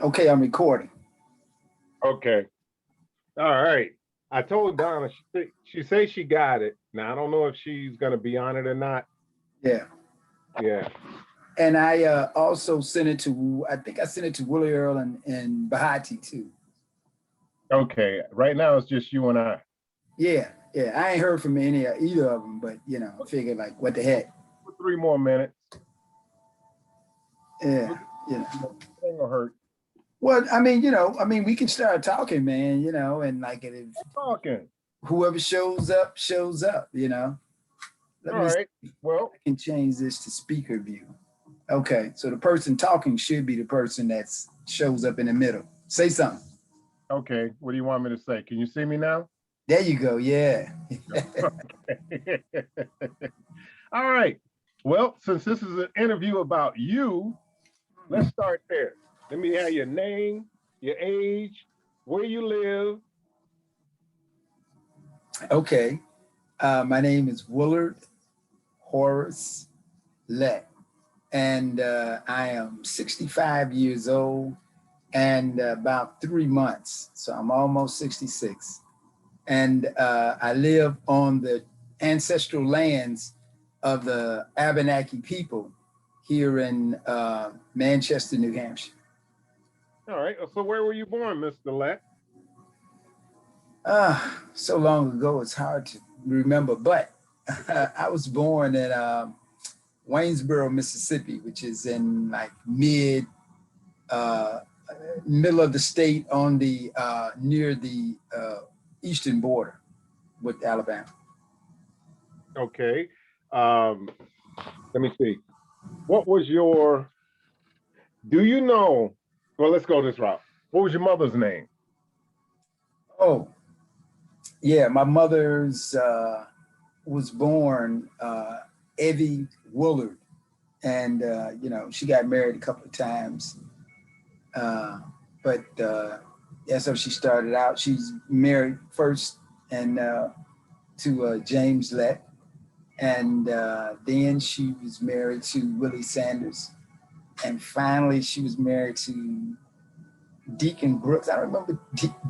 Okay, I'm recording. Okay. All right. I told Donna she say she got it. Now I don't know if she's gonna be on it or not. Yeah. Yeah. And I also sent it to, I think I sent it to Woullard and Bahati too. Okay. Right now it's just you and I. Yeah. Yeah. I ain't heard from either of them, but I figured like, what the heck? For 3 more minutes. Yeah. Look, You know. thing will hurt. Well, we can start talking, man, and like if Talking. whoever shows up. Let All me see. right. Well, I can change this to speaker view. Okay. So the person talking should be the person that shows up in the middle. Say something. okay. What do you want me to say? Can you see me now? There you go. Yeah. Okay. All right. Well, since this is an interview about you, let's start there. Let me have your name, your age, where you live. Okay. My name is Woullard Horace Lett, and I am 65 years old and about 3 months. So I'm almost 66. And I live on the ancestral lands of the Abenaki people here in Manchester, New Hampshire. All right. So where were you born, Mr. Lett? So long ago, it's hard to remember, but I was born in Waynesboro, Mississippi, which is in like uh, middle of the state on the near the eastern border with Alabama. Okay. Um, let me see. What was your, do you know, well, let's go this route. What was your mother's name? Oh, yeah, my mother's was born Evie Woullard, and she got married a couple of times, uh, but that's how she started out. She's married first and to James Lett, and then she was married to Willie Sanders, and finally she was married to Deacon Brooks. I don't remember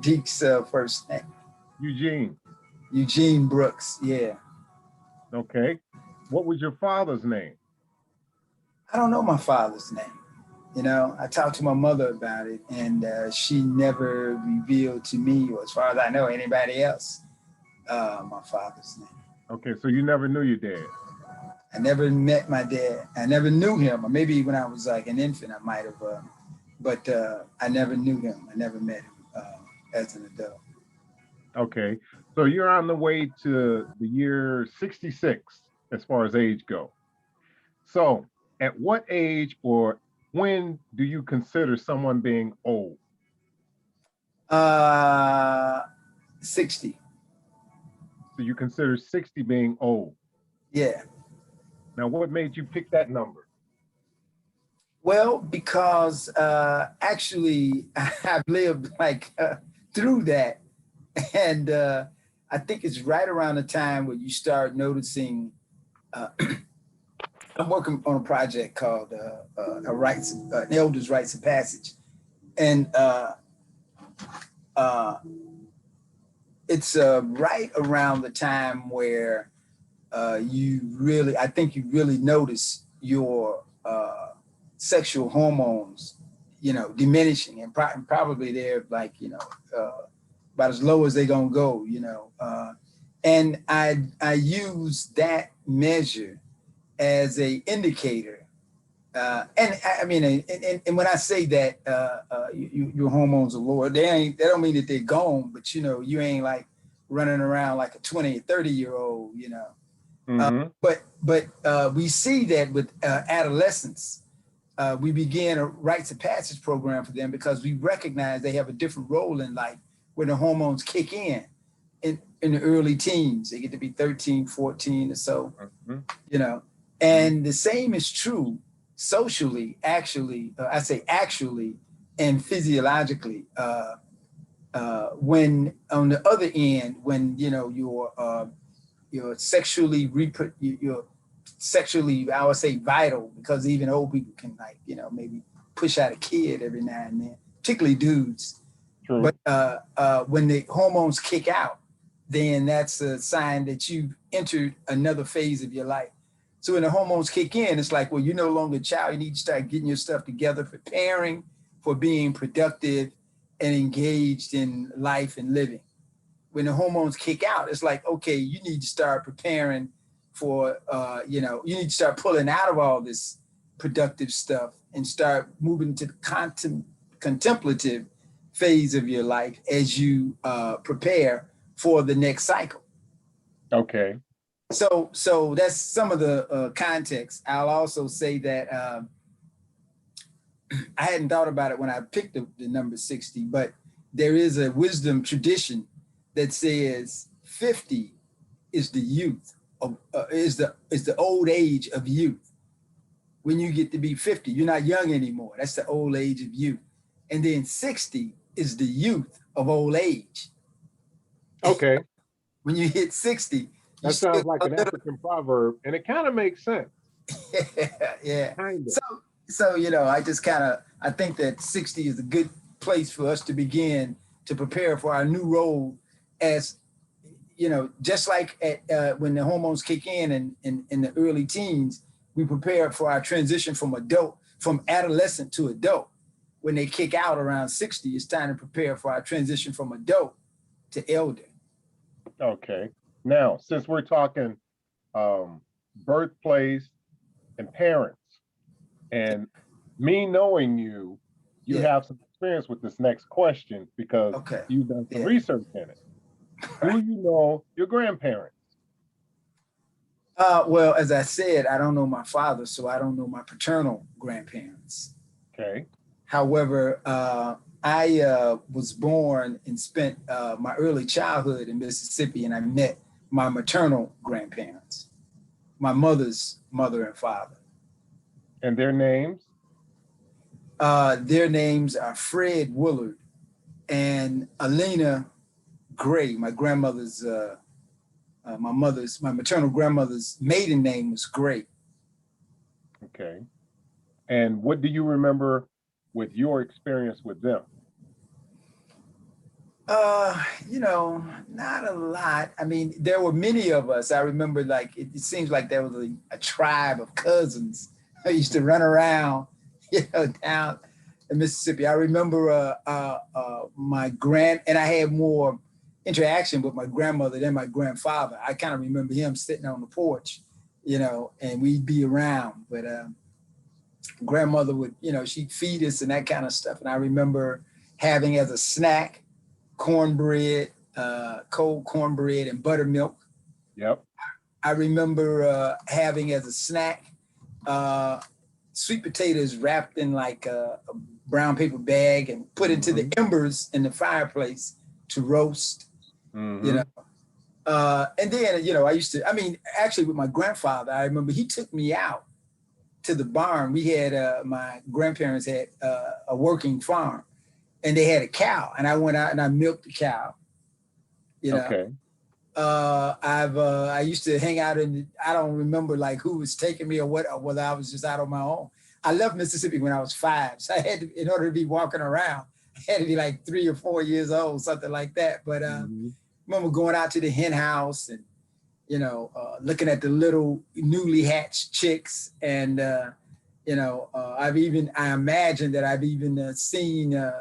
Deke's first name. Eugene. Eugene Brooks. Yeah, Okay. What was your father's name? I don't know my father's name. I talked to my mother about it, and she never revealed to me, or as far as I know, anybody else, my father's name. Okay. So you never knew your dad. I never met my dad. I never knew him, or maybe when I was like an infant, I might have, but I never knew him. I never met him as an adult. Okay. So you're on the way to the year 66 as far as age go. So at what age or when do you consider someone being old? Uh, 60. So you consider 60 being old. Yeah. Now, what made you pick that number? Well, because actually I've lived like through that. And I think it's right around the time where you start noticing. I'm working on a project called an Elders' Rites of Passage. And it's right around the time where I think you really notice your sexual hormones, diminishing, and probably they're like, about as low as they're gonna go, and I use that measure as a indicator. And I mean, and when I say that your hormones are lower, they don't mean that they're gone, but you ain't like running around like a 20 or 30-year-old, Mm-hmm. but we see that with adolescents. We began a rites of passage program for them because we recognize they have a different role in life when the hormones kick in the early teens. They get to be 13, 14 or so, And the same is true socially, actually, I say actually, and physiologically. When on the other end, when you're sexually you're sexually, I would say, vital, because even old people can, like, maybe push out a kid every now and then, particularly dudes. True. But when the hormones kick out, then that's a sign that you've entered another phase of your life. So when the hormones kick in, it's like, well, you're no longer a child. You need to start getting your stuff together, preparing for being productive and engaged in life and living. When the hormones kick out, it's like, okay, you need to start preparing for, you need to start pulling out of all this productive stuff and start moving to the contemplative phase of your life as you prepare for the next cycle. Okay. So that's some of the context. I'll also say that I hadn't thought about it when I picked the number 60, but there is a wisdom tradition that says 50 is the youth of is the old age of youth. When you get to be 50, you're not young anymore. That's the old age of youth. And then 60 is the youth of old age. Okay. When you hit 60, that sounds like an African proverb, and it kind of makes sense. Yeah. Kind of. So I think that 60 is a good place for us to begin to prepare for our new role as, just like when the hormones kick in the early teens, we prepare for our transition from adolescent to adult. When they kick out around 60, it's time to prepare for our transition from adult to elder. Okay. Now, since we're talking birthplace and parents, and me knowing you have some experience with this next question because you've done some research in it. Do you know your grandparents? Well, as I said, I don't know my father, so I don't know my paternal grandparents. Okay. However, I was born and spent my early childhood in Mississippi, and I met my maternal grandparents, my mother's mother and father. And their names? Their names are Fred Woullard and Alina Gray. My grandmother's, my maternal grandmother's maiden name was Gray. Okay. And what do you remember with your experience with them? Not a lot. I mean, there were many of us. I remember, like, it seems like there was a tribe of cousins I used to run around, down in Mississippi. I remember and I had more interaction with my grandmother than my grandfather. I kind of remember him sitting on the porch, and we'd be around. But grandmother would, she'd feed us and that kind of stuff. And I remember having as a snack cornbread, cold cornbread and buttermilk. Yep. I remember having as a snack sweet potatoes wrapped in like a brown paper bag and put into the embers in the fireplace to roast. And then, actually with my grandfather, I remember he took me out to the barn. We had, my grandparents had a working farm and they had a cow, and I went out and I milked the cow. Okay. I used to hang out I don't remember like who was taking me or whether I was just out on my own. I left Mississippi when I was 5. So I had to, in order to be walking around, I had to be like 3 or 4 years old, something like that. But I remember going out to the hen house and, looking at the little newly hatched chicks. And, I imagine that I've even seen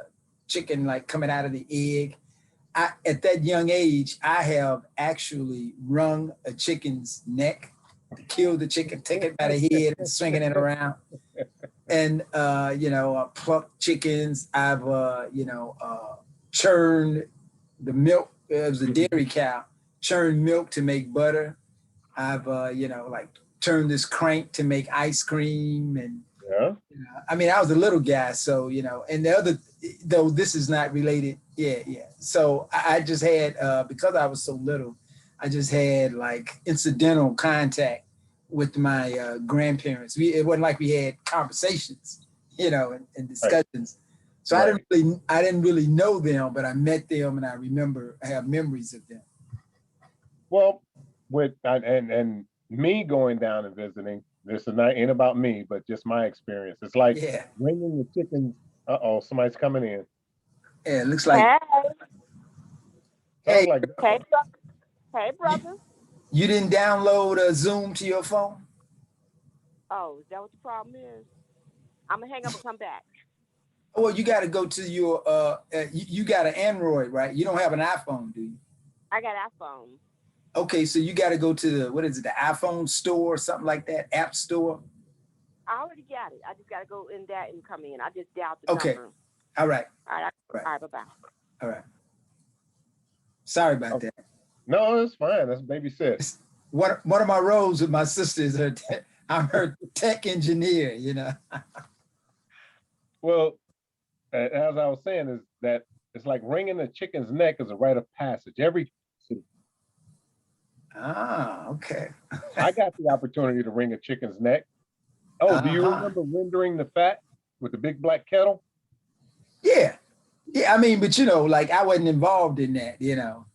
chicken like coming out of the egg. At that young age, I have actually wrung a chicken's neck, killed the chicken, taken it by the head and swinging it around. And, plucked chickens. I've, churned the milk. It was a dairy cow, churned milk to make butter. I've, turned this crank to make ice cream. And, I was a little guy. So, and the other, though this is not related. Yeah. So I just had, because I was so little, I just had like incidental contact with my grandparents. It wasn't like we had conversations, and discussions. Right. So I didn't really know them, but I met them and I have memories of them. Well, and me going down and visiting, this ain't about me, but just my experience. It's like bringing the chickens. Uh-oh, somebody's coming in. Yeah, it looks like, Hey, hey, Sounds like hey, hey, brother. you didn't download Zoom to your phone? Oh, is that what the problem is? I'm gonna hang up and come back. Well, you got to go to your, you got an Android, right? You don't have an iPhone, do you? I got iPhone. Okay, so you got to go to the, what is it, the iPhone store or something like that, app store? I already got it. I just gotta go in that and come in. I just dialed the Okay, number. all right, All right. all right, All right. Bye bye. all right. Sorry about Okay. that. No, that's fine. That's baby said. One of my roles with my sister is I'm her tech engineer, you know. Well, as I was saying, is that it's like wringing a chicken's neck is a rite of passage. Ah, okay. I got the opportunity to wring a chicken's neck. Oh, do you Uh-huh. remember rendering the fat with the big black kettle? Yeah. Yeah, I mean, but you know, like I wasn't involved in that, you know.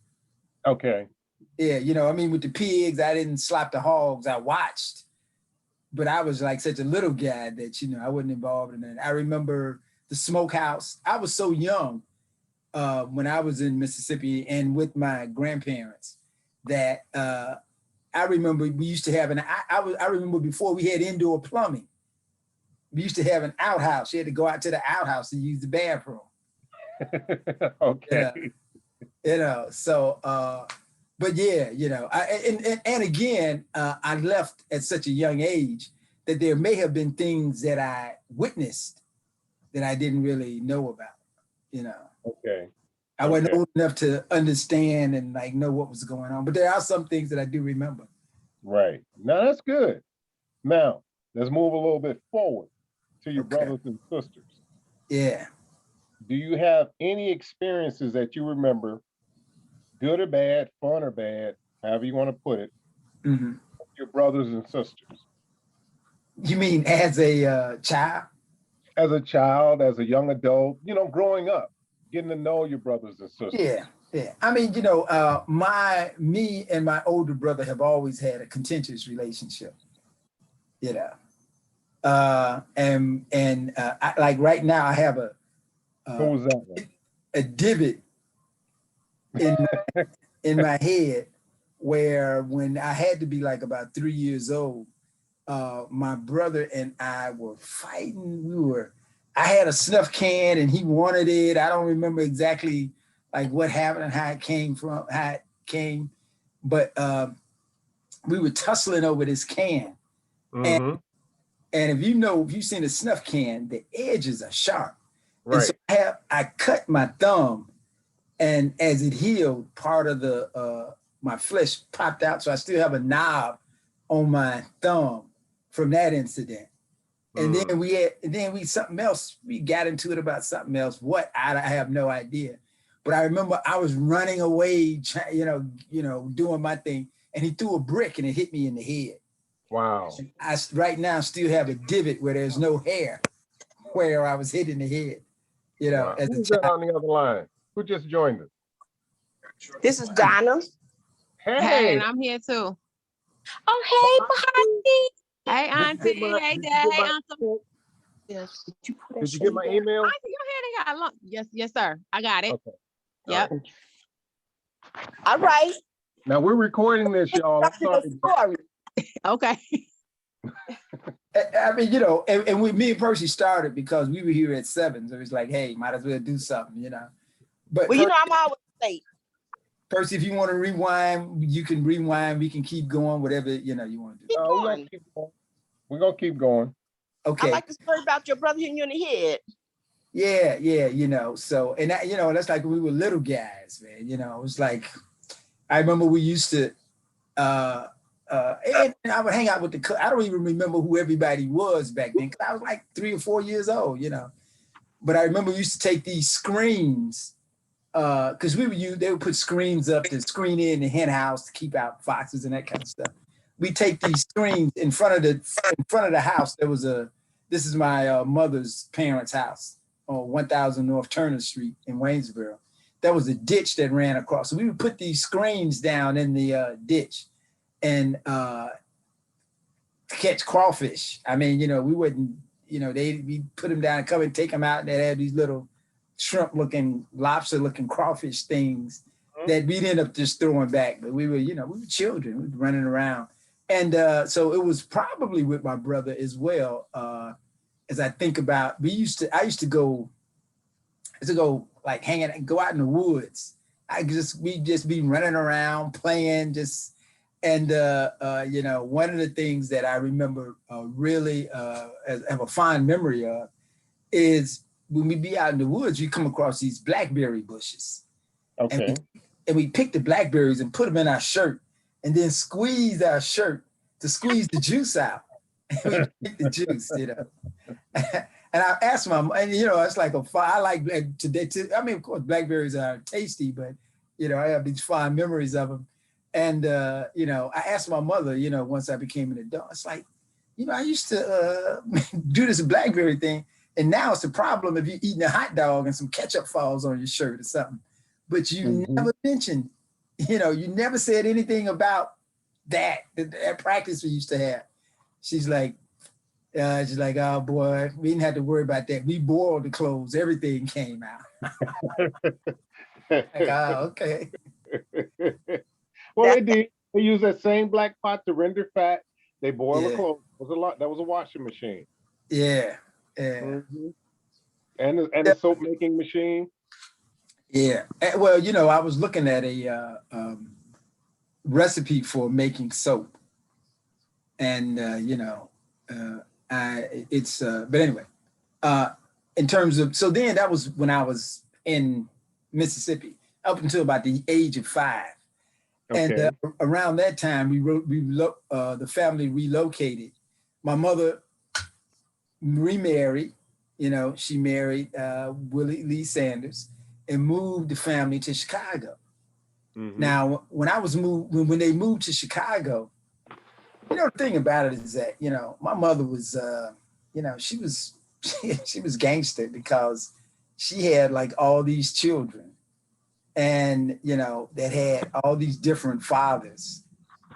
Okay. Yeah, you know, I mean, with the pigs, I didn't slap the hogs. I watched, but I was like such a little guy that, you know, I wasn't involved in that. I remember the smokehouse. I was so young when I was in Mississippi and with my grandparents that I remember we used to have I remember before we had indoor plumbing, we used to have an outhouse. You had to go out to the outhouse and use the bathroom. Okay. You know, so but yeah, you know, and again, I left at such a young age that there may have been things that I witnessed that I didn't really know about, you know. Okay. I wasn't Okay. old enough to understand and like know what was going on, but there are some things that I do remember. Right. Now that's good. Now let's move a little bit forward to your Okay. brothers and sisters. Yeah. Do you have any experiences that you remember, good or bad, fun or bad, however you want to put it, Mm-hmm. your brothers and sisters? You mean as a child? As a child, as a young adult, you know, growing up, getting to know your brothers and sisters. Yeah. Yeah. I mean, you know, me and my older brother have always had a contentious relationship, you know. Like right now I have Who was that one? a divot in my head where when I had to be like about 3 years old, my brother and I were fighting. I had a snuff can and he wanted it. I don't remember exactly like what happened and how it came, but we were tussling over this can. Mm-hmm. And if you've seen a snuff can, the edges are sharp. Right. And so I cut my thumb, and as it healed, part of the my flesh popped out. So I still have a knob on my thumb from that incident. And then we something else. We got into it about something else. What I have no idea. But I remember I was running away, doing my thing, and he threw a brick and it hit me in the head. Wow. I right now still have a divot where there's no hair where I was hit in the head, you know, Wow. as a Who's that child. on the other line? Who just joined us? This is Donna. Hey, Hey, and I'm here too. Oh, hey, Hey, Auntie. Hey, Dad. Hey, Uncle. Yes. Did you get my email? Auntie, your head got long. Yes, yes, sir. I got it. Okay. Yep. All right. Now we're recording this, y'all. I'm sorry. Okay. I mean, you know, and me and Percy started because we were here at 7. So it's like, hey, might as well do something, you know. But Well, you know, I'm always late. Percy, if you want to rewind, you can rewind. We can keep going, whatever, you know, you want to do. We're going to keep going. Okay. I like the story about your brother hitting you in the head. Yeah, you know, so, and that, you know, that's like when we were little guys, man, you know, it was like, I remember we used to, and I would hang out with I don't even remember who everybody was back then, because I was like 3 or 4 years old, you know, but I remember we used to take these screens, because they would put screens up to screen in the hen house to keep out foxes and that kind of stuff. We take these screens in front of the house. This is my mother's parents' house on 1000 North Turner Street in Waynesboro. There was a ditch that ran across. So we would put these screens down in the ditch and catch crawfish. I mean, you know, we wouldn't, you know, we put them down and come and take them out, and they'd have these little shrimp looking, lobster looking crawfish things that we'd end up just throwing back. But we were, we were children, we were running around. And so it was probably with my brother as well. As I think about, I used to go like go out in the woods. We'd just be running around, playing, and one of the things that I remember really have a fond memory of is when we be out in the woods, you come across these blackberry bushes. Okay. And we pick the blackberries and put them in our shirt and then squeeze our shirt to squeeze the juice out. And we drink the juice, And I asked my mom, and it's like I like today. I mean, of course, blackberries are tasty, but I have these fond memories of them. And I asked my mother, once I became an adult, it's like, I used to do this blackberry thing, and now it's a problem if you're eating a hot dog and some ketchup falls on your shirt or something. But you never mentioned, you never said anything about that practice we used to have. She's like, oh boy, we didn't have to worry about that. We boiled the clothes, everything came out. Okay. Well, they did. They use that same black pot to render fat. They boil the clothes. That was a washing machine. Yeah. And a soap making machine. Yeah. Well, I was looking at a recipe for making soap, and but anyway, in terms of, so then that was when I was in Mississippi up until about the age of 5. Okay. And around that time, the family relocated. My mother remarried, she married Willie Lee Sanders and moved the family to Chicago. Now, when they moved to Chicago, the thing about it is that, my mother was, she was gangster because she had like all these children and, that had all these different fathers,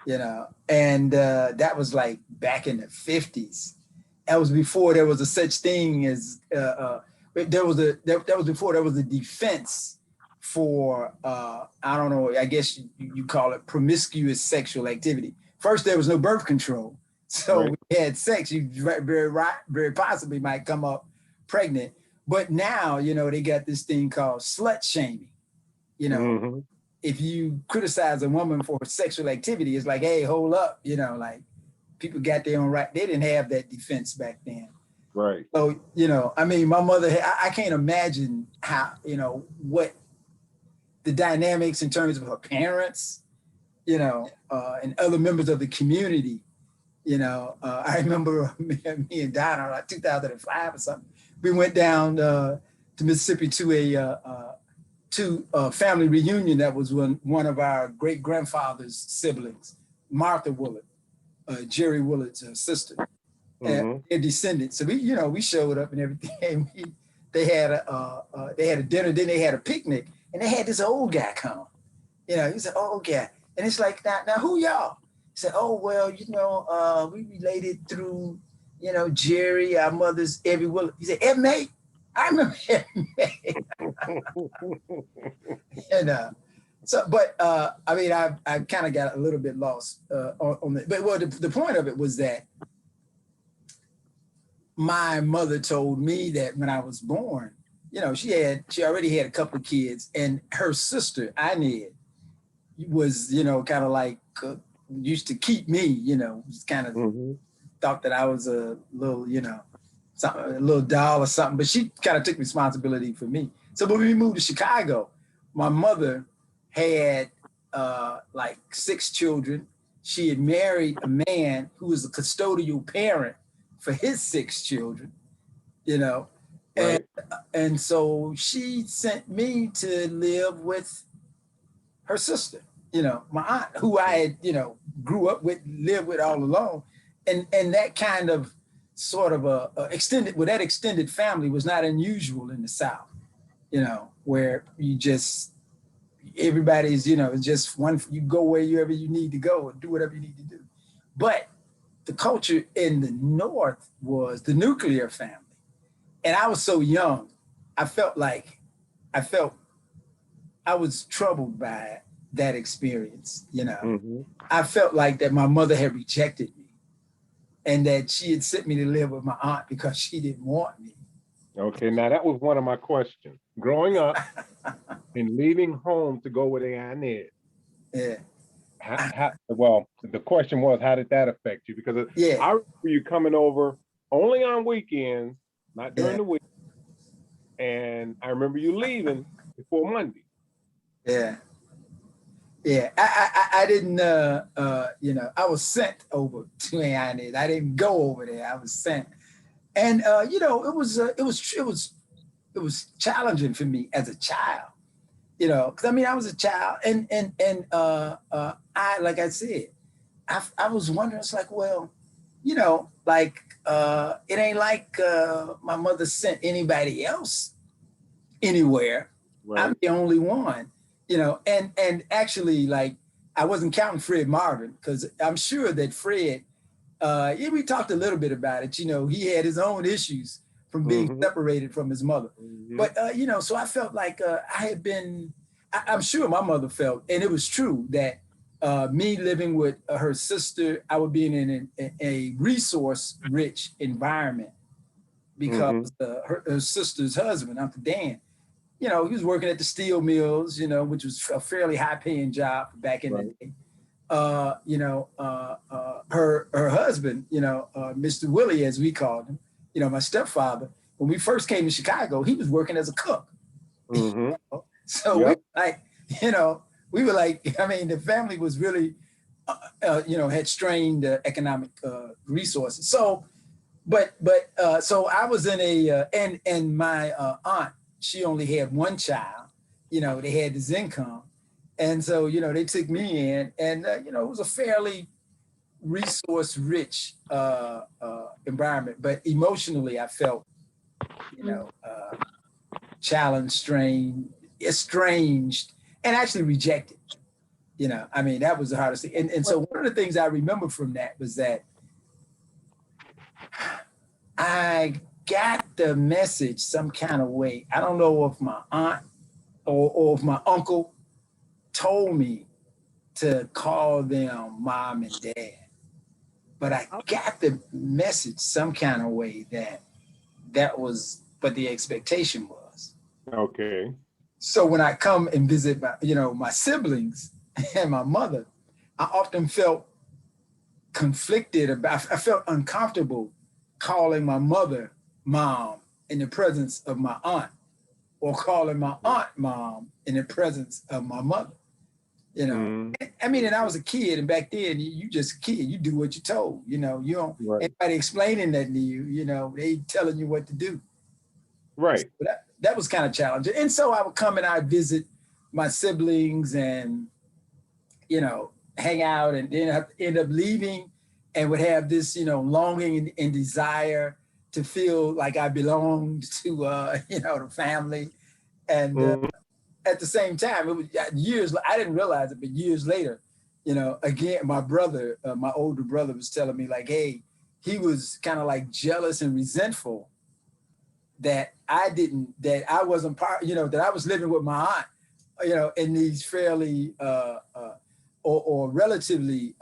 and that was like back in the 50s. That was before there was a such thing as, that was before there was a defense for, I don't know, I guess you call it promiscuous sexual activity. First, there was no birth control. So right. We had sex, you very possibly might come up pregnant. But now, they got this thing called slut shaming. If you criticize a woman for sexual activity, it's like, hey, hold up, like people got their own right. They didn't have that defense back then. Right. So, I mean, my mother, I can't imagine how, what the dynamics in terms of her parents, and other members of the community. I remember me and Donna, like 2005 or something, we went down to Mississippi to a family reunion that was one of our great grandfather's siblings, Martha Woullard, Jerry Woulard's sister, and their descendants. So we showed up and everything. They had a dinner, then they had a picnic, and they had this old guy come. He's an old guy. And it's like, now who y'all? He said, oh, well, we related through, Jerry, our mother's Evie Woullard. He said, May? I remember May. And I mean, I kind of got a little bit lost on it. But the point of it was that my mother told me that when I was born, she already had a couple of kids, and her sister, Inez, was, kind of like used to keep me, just kind of thought that I was a little, a little doll or something, but she kind of took responsibility for me. So when we moved to Chicago, my mother had like 6 children. She had married a man who was a custodial parent for his 6 children, Right. And so she sent me to live with her sister, my aunt, who I had, grew up with, lived with all alone. And that kind of sort of that extended family was not unusual in the South, where everybody's, just one, you go wherever you need to go and do whatever you need to do. But the culture in the North was the nuclear family. And I was so young, I felt like I felt I was troubled by that experience. I felt like that my mother had rejected me and that she had sent me to live with my aunt because she didn't want me. Okay, now that was one of my questions. Growing up and leaving home to go with Aunt Ned. Yeah. Well, the question was, how did that affect you? Because I remember you coming over only on weekends, not during the week. And I remember you leaving before Monday. Yeah. Yeah. I didn't, I was sent over to Aunt Ned. I didn't go over there. I was sent. And, it was challenging for me as a child, because I mean, I was a child and I, like I said, I was wondering, it's like, well, it ain't like my mother sent anybody else anywhere. Right. I'm the only one, and actually, like, I wasn't counting Fred Marvin, because I'm sure that Fred, we talked a little bit about it, he had his own issues from being separated from his mother. But, so I felt like I'm sure my mother felt, and it was true, that me living with her sister, I would be in a resource-rich environment because her sister's husband, Uncle Dan, he was working at the steel mills, which was a fairly high-paying job back in the day. Her husband, Mr. Willie, as we called him, my stepfather, when we first came to Chicago, he was working as a cook. So we were like, I mean, the family was really, had strained economic resources. So, so I was in and my aunt, she only had one child, they had this income. And so, they took me in and, it was a fairly resource-rich environment, but emotionally I felt, challenged, strained, estranged, and actually rejected. I mean, that was the hardest thing. And so one of the things I remember from that was that I got the message some kind of way. I don't know if my aunt or if my uncle told me to call them mom and dad, but I got the message some kind of way that was what the expectation was. Okay. So when I come and visit my siblings and my mother, I often felt conflicted I felt uncomfortable calling my mother mom in the presence of my aunt, or calling my aunt mom in the presence of my mother. I mean, and I was a kid, and back then you just a kid, you do what you're told, you don't, anybody explaining that to you, they telling you what to do. Right. So that was kind of challenging. And so I would come and I'd visit my siblings and, hang out, and then end up leaving and would have this, longing and desire to feel like I belonged to, the family. And at the same time, it was years, I didn't realize it, but years later, again, my brother, my older brother was telling me like, hey, he was kind of like jealous and resentful that I wasn't part, that I was living with my aunt, in these fairly, or relatively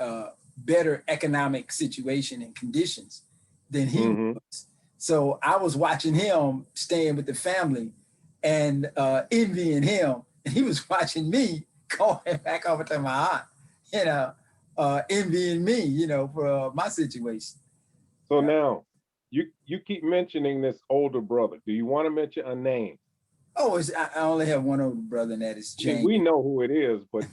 better economic situation and conditions than he was. So I was watching him staying with the family and envying him, and he was watching me going back over to my aunt, envying me, for my situation. So now, you keep mentioning this older brother. Do you want to mention a name? Oh, I only have one older brother, and that is James. We know who it is, but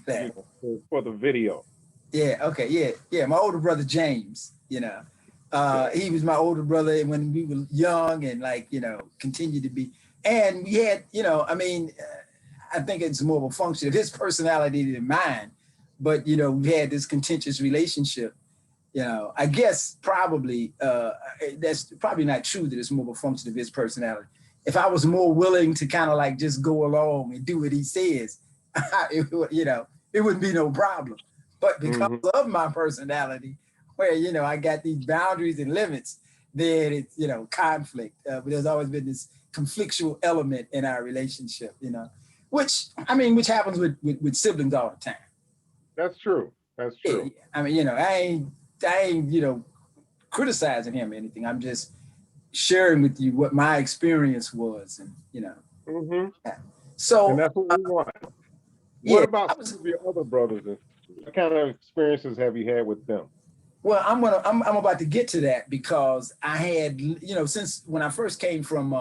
for the video. Yeah. Okay. Yeah. My older brother James. He was my older brother when we were young, and continued to be. And we had, I think it's more of a function of his personality than mine. But we had this contentious relationship. I guess probably that's probably not true that it's more of a function of his personality. If I was more willing to kind of just go along and do what he says, it wouldn't be no problem. But because of my personality, where, I got these boundaries and limits, then it's, conflict. But there's always been this conflictual element in our relationship, you know, which happens with siblings all the time. That's true. That's true. Yeah, I mean, you know, I ain't, you know, criticizing him or anything. I'm just sharing with you what my experience was, and you know. Mm-hmm. So And that's what we want. yeah, What about some of your other brothers and sisters? What kind of experiences have you had with them? well, I'm about to get to that, because I had, you know, since when I first came from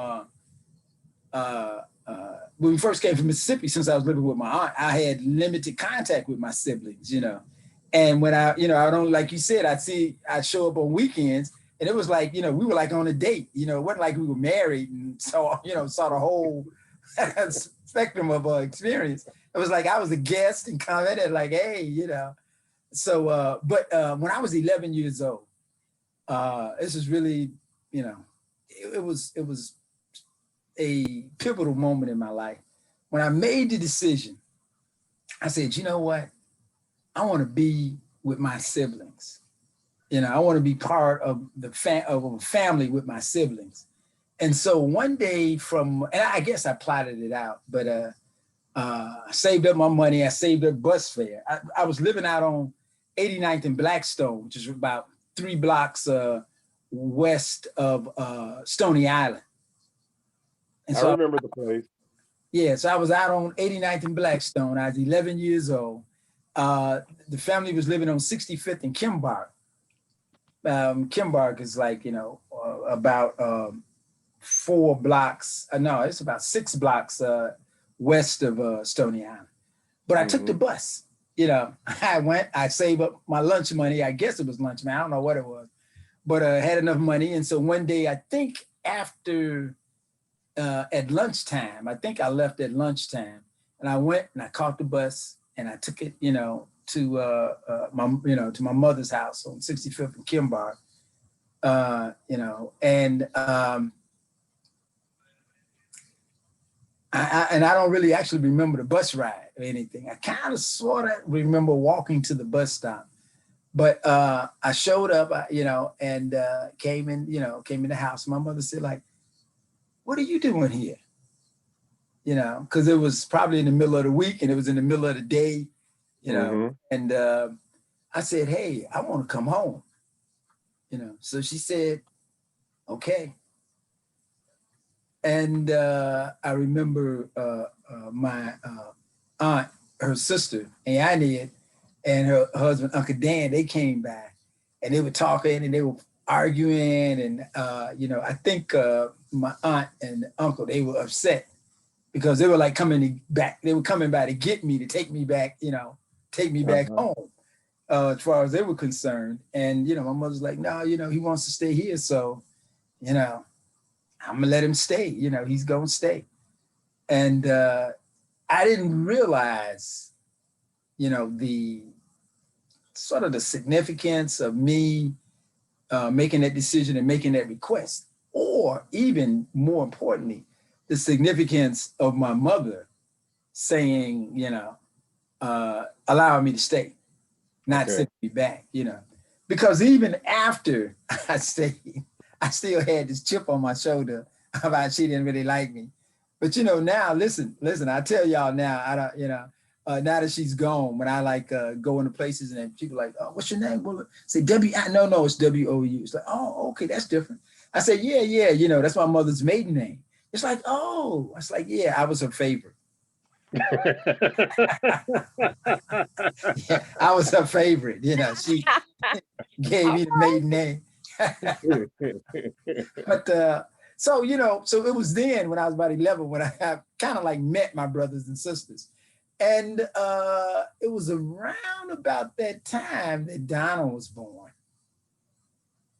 when we first came from Mississippi, since I was living with my aunt, I had limited contact with my siblings, you know. And when I don't, like you said, I'd show up on weekends, and it was like, you know, we were like on a date, you know, it wasn't like we were married and saw the whole spectrum of experience. It was like I was a guest and commented like, hey, you know. So, but when I was 11 years old, this is really, you know, it was a pivotal moment in my life. When I made the decision, I said, you know what? I want to be with my siblings. You know, I want to be part of of a family with my siblings. And so one day and I guess I plotted it out, but I saved up my money. I saved up bus fare. I was living out on 89th and Blackstone, which is about 3 blocks west of Stony Island. And I so remember the place. yeah, so I was out on 89th and Blackstone. I was 11 years old. The family was living on 65th and Kimbark. Kimbark is like, you know, about 4 blocks. No, it's about 6 blocks west of Stony Island. But I took the bus. You know, I saved up my lunch money. I guess it was lunch money. I don't know what it was, but I had enough money. And so one day, I think after at lunchtime, I think I left at lunchtime, and I went and I caught the bus and I took it, you know, to my mother's house on 65th and Kimbark, you know, and I don't really actually remember the bus ride or anything. I kind of sort of remember walking to the bus stop, but I showed up, you know, and came in the house. My mother said, like, what are you doing here? You know, because it was probably in the middle of the week and it was in the middle of the day, you know, and I said, hey, I want to come home, you know. So she said, okay. And I remember my aunt, her sister, Annie, and her husband, Uncle Dan, they came by and they were talking and they were arguing. And, you know, I think my aunt and uncle, they were upset because they were like coming back. They were coming by to get me, to take me back, you know, take me back home as far as they were concerned. And, you know, my mother's like, no, you know, he wants to stay here. So, you know, I'm gonna let him stay, you know, he's gonna stay. And I didn't realize, you know, the sort of the significance of me making that decision and making that request, or even more importantly, the significance of my mother saying, you know, allowing me to stay, not sending me back, you know, because even after I stayed, I still had this chip on my shoulder about she didn't really like me. But, you know, now, listen, I tell y'all now, I don't, you know, now that she's gone, when I like go into places and people like, oh, what's your name? Well, say no, it's W-O-U. It's like, oh, okay, that's different. I said, yeah, you know, that's my mother's maiden name. It's like, oh, it's like, yeah, I was her favorite. Yeah, I was her favorite, you know, she gave me the maiden name. But so, you know, so it was then when I was about 11 when I kind of like met my brothers and sisters. And it was around about that time that Donna was born.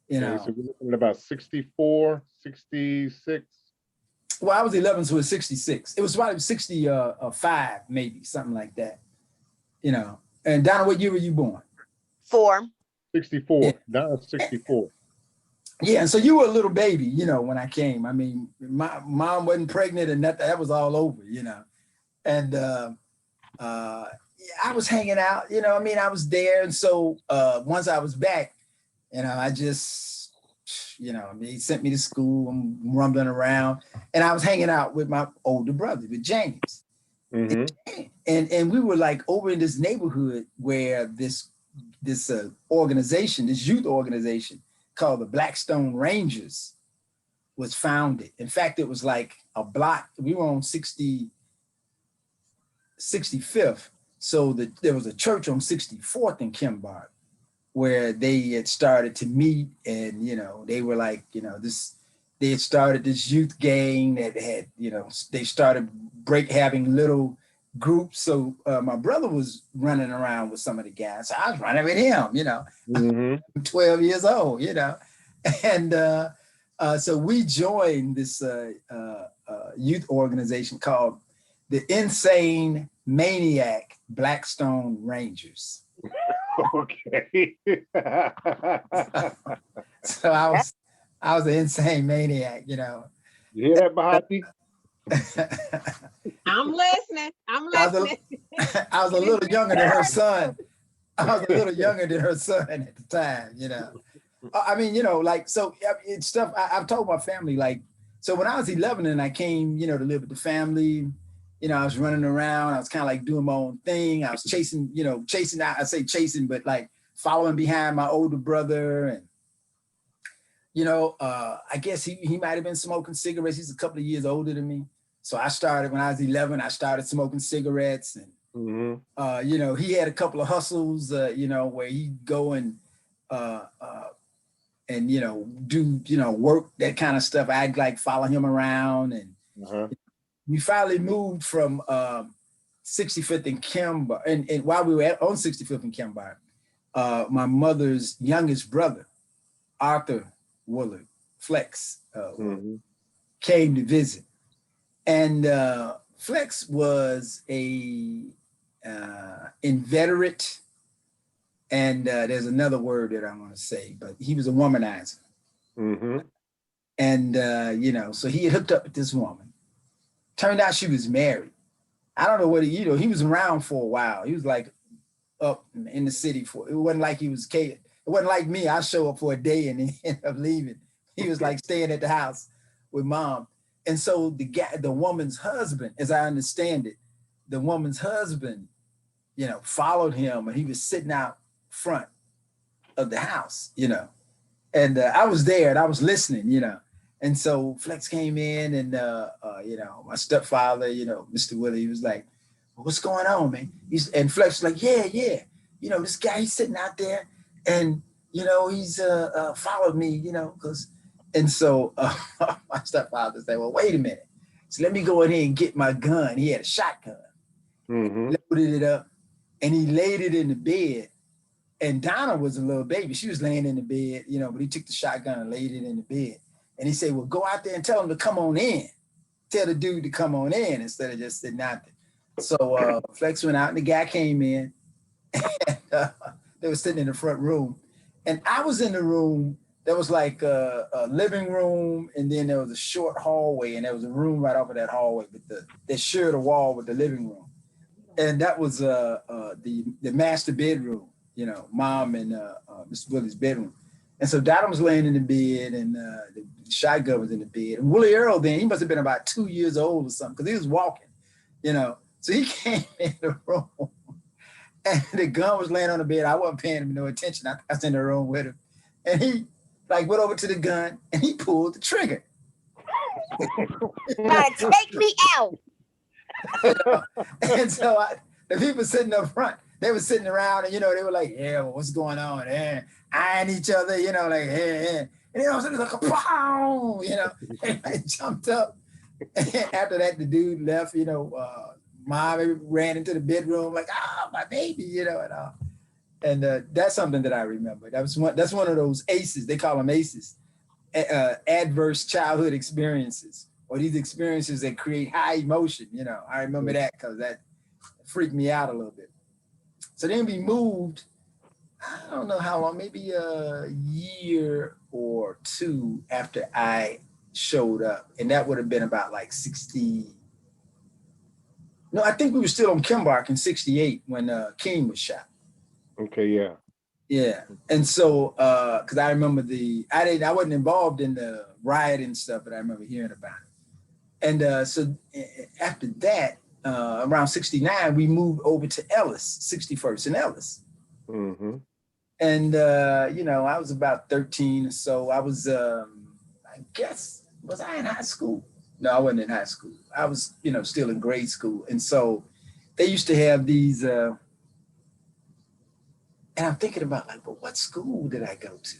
You know, so we're looking at about 64, 66. Well, I was 11, so it was 66. It was probably 65, maybe, something like that. You know, and Donna, what year were you born? 4. 64. Yeah. Donna's 64. Yeah, and so you were a little baby, you know, when I came. I mean, my mom wasn't pregnant and nothing. That was all over, you know. And I was hanging out, you know, I mean, I was there. And so once I was back, you know, I just, You know, he sent me to school. I'm rumbling around, and I was hanging out with my older brother, with James. And we were like over in this neighborhood where this organization, this youth organization called the Blackstone Rangers was founded. In fact, it was like a block. We were on 65th. So there was a church on 64th in Kimbar where they had started to meet, and, you know, they were like, you know, they had started this youth gang that had, you know, they started having little groups. So my brother was running around with some of the guys. So I was running with him, you know, 12 years old, you know. And so we joined this youth organization called the Insane Maniac Blackstone Rangers. Okay. So I was an insane maniac, you know. You hear that, Bahati? I'm listening. I was a little younger than her son. I was a little younger than her son at the time, you know. I mean, you know, like, so it's stuff I've told my family, like, so when I was 11 and I came, you know, to live with the family, you know, I was running around, I was kind of like doing my own thing. I was chasing, I say chasing, but like following behind my older brother. And, you know, I guess he might've been smoking cigarettes. He's a couple of years older than me. So I started, when I was 11, I started smoking cigarettes, and, you know, he had a couple of hustles, you know, where he'd go and, you know, do, you know, work, that kind of stuff. I'd like follow him around, and we finally moved from 65th and Kimbar, and while we were on 65th and Kimbar, my mother's youngest brother, Arthur Woullard, Flex, came to visit. And Flex was a inveterate, and there's another word that I want to say, but he was a womanizer. And, you know, so he had hooked up with this woman. Turned out she was married. I don't know what he was around for a while. He was like up in the city it wasn't like it wasn't like me. I show up for a day and then end up leaving. He was like staying at the house with mom. And so the woman's husband, as I understand it, the woman's husband, you know, followed him, and he was sitting out front of the house, you know. And I was there and I was listening, you know. And so Flex came in, and, you know, my stepfather, you know, Mr. Willie, he was like, well, what's going on, man? And Flex was like, yeah. You know, this guy, he's sitting out there, and, you know, he's followed me, you know, and so my stepfather said, well, wait a minute. So let me go in here and get my gun. He had a shotgun, loaded it up, and he laid it in the bed. And Donna was a little baby. She was laying in the bed, you know, but he took the shotgun and laid it in the bed. And he said, well, go out there and tell him to come on in. Tell the dude to come on in instead of just sitting out there. So Flex went out, and the guy came in, and they were sitting in the front room. And I was in the room. There was like a living room, and then there was a short hallway, and there was a room right off of that hallway, but they shared a wall with the living room. And that was the master bedroom, you know, mom and Mr. Willie's bedroom. And so Donna was laying in the bed, and the shotgun was in the bed. And Willie Earl then, he must have been about 2 years old or something, because he was walking, you know. So he came in the room, and the gun was laying on the bed. I wasn't paying him no attention. I was in the room with him. And he like went over to the gun, and he pulled the trigger. Take me out. You know? And so the people sitting up front, they were sitting around, and, you know, they were like, yeah, well, what's going on? And eyeing each other, you know, like, yeah. And then all of a sudden, like, pow, you know, and I jumped up. And after that, the dude left, you know, mom ran into the bedroom, like, my baby, you know, and all. And that's something that I remember. That's one of those ACEs, they call them ACEs, adverse childhood experiences, or these experiences that create high emotion, you know. I remember that because that freaked me out a little bit. So then we moved, I don't know how long, maybe a year or two after I showed up. And that would have been about like 60. No, I think we were still on Kimbark in 68 when King was shot. Okay, yeah. Yeah. And so, cause I remember I wasn't involved in the riot and stuff, but I remember hearing about it. And so after that, around 69, we moved over to Ellis, 61st and Ellis. Mm-hmm. And, you know, I was about 13 or so. I was, I guess, was I in high school? No, I wasn't in high school. I was, you know, still in grade school. And so they used to have these, and I'm thinking about like, well, what school did I go to?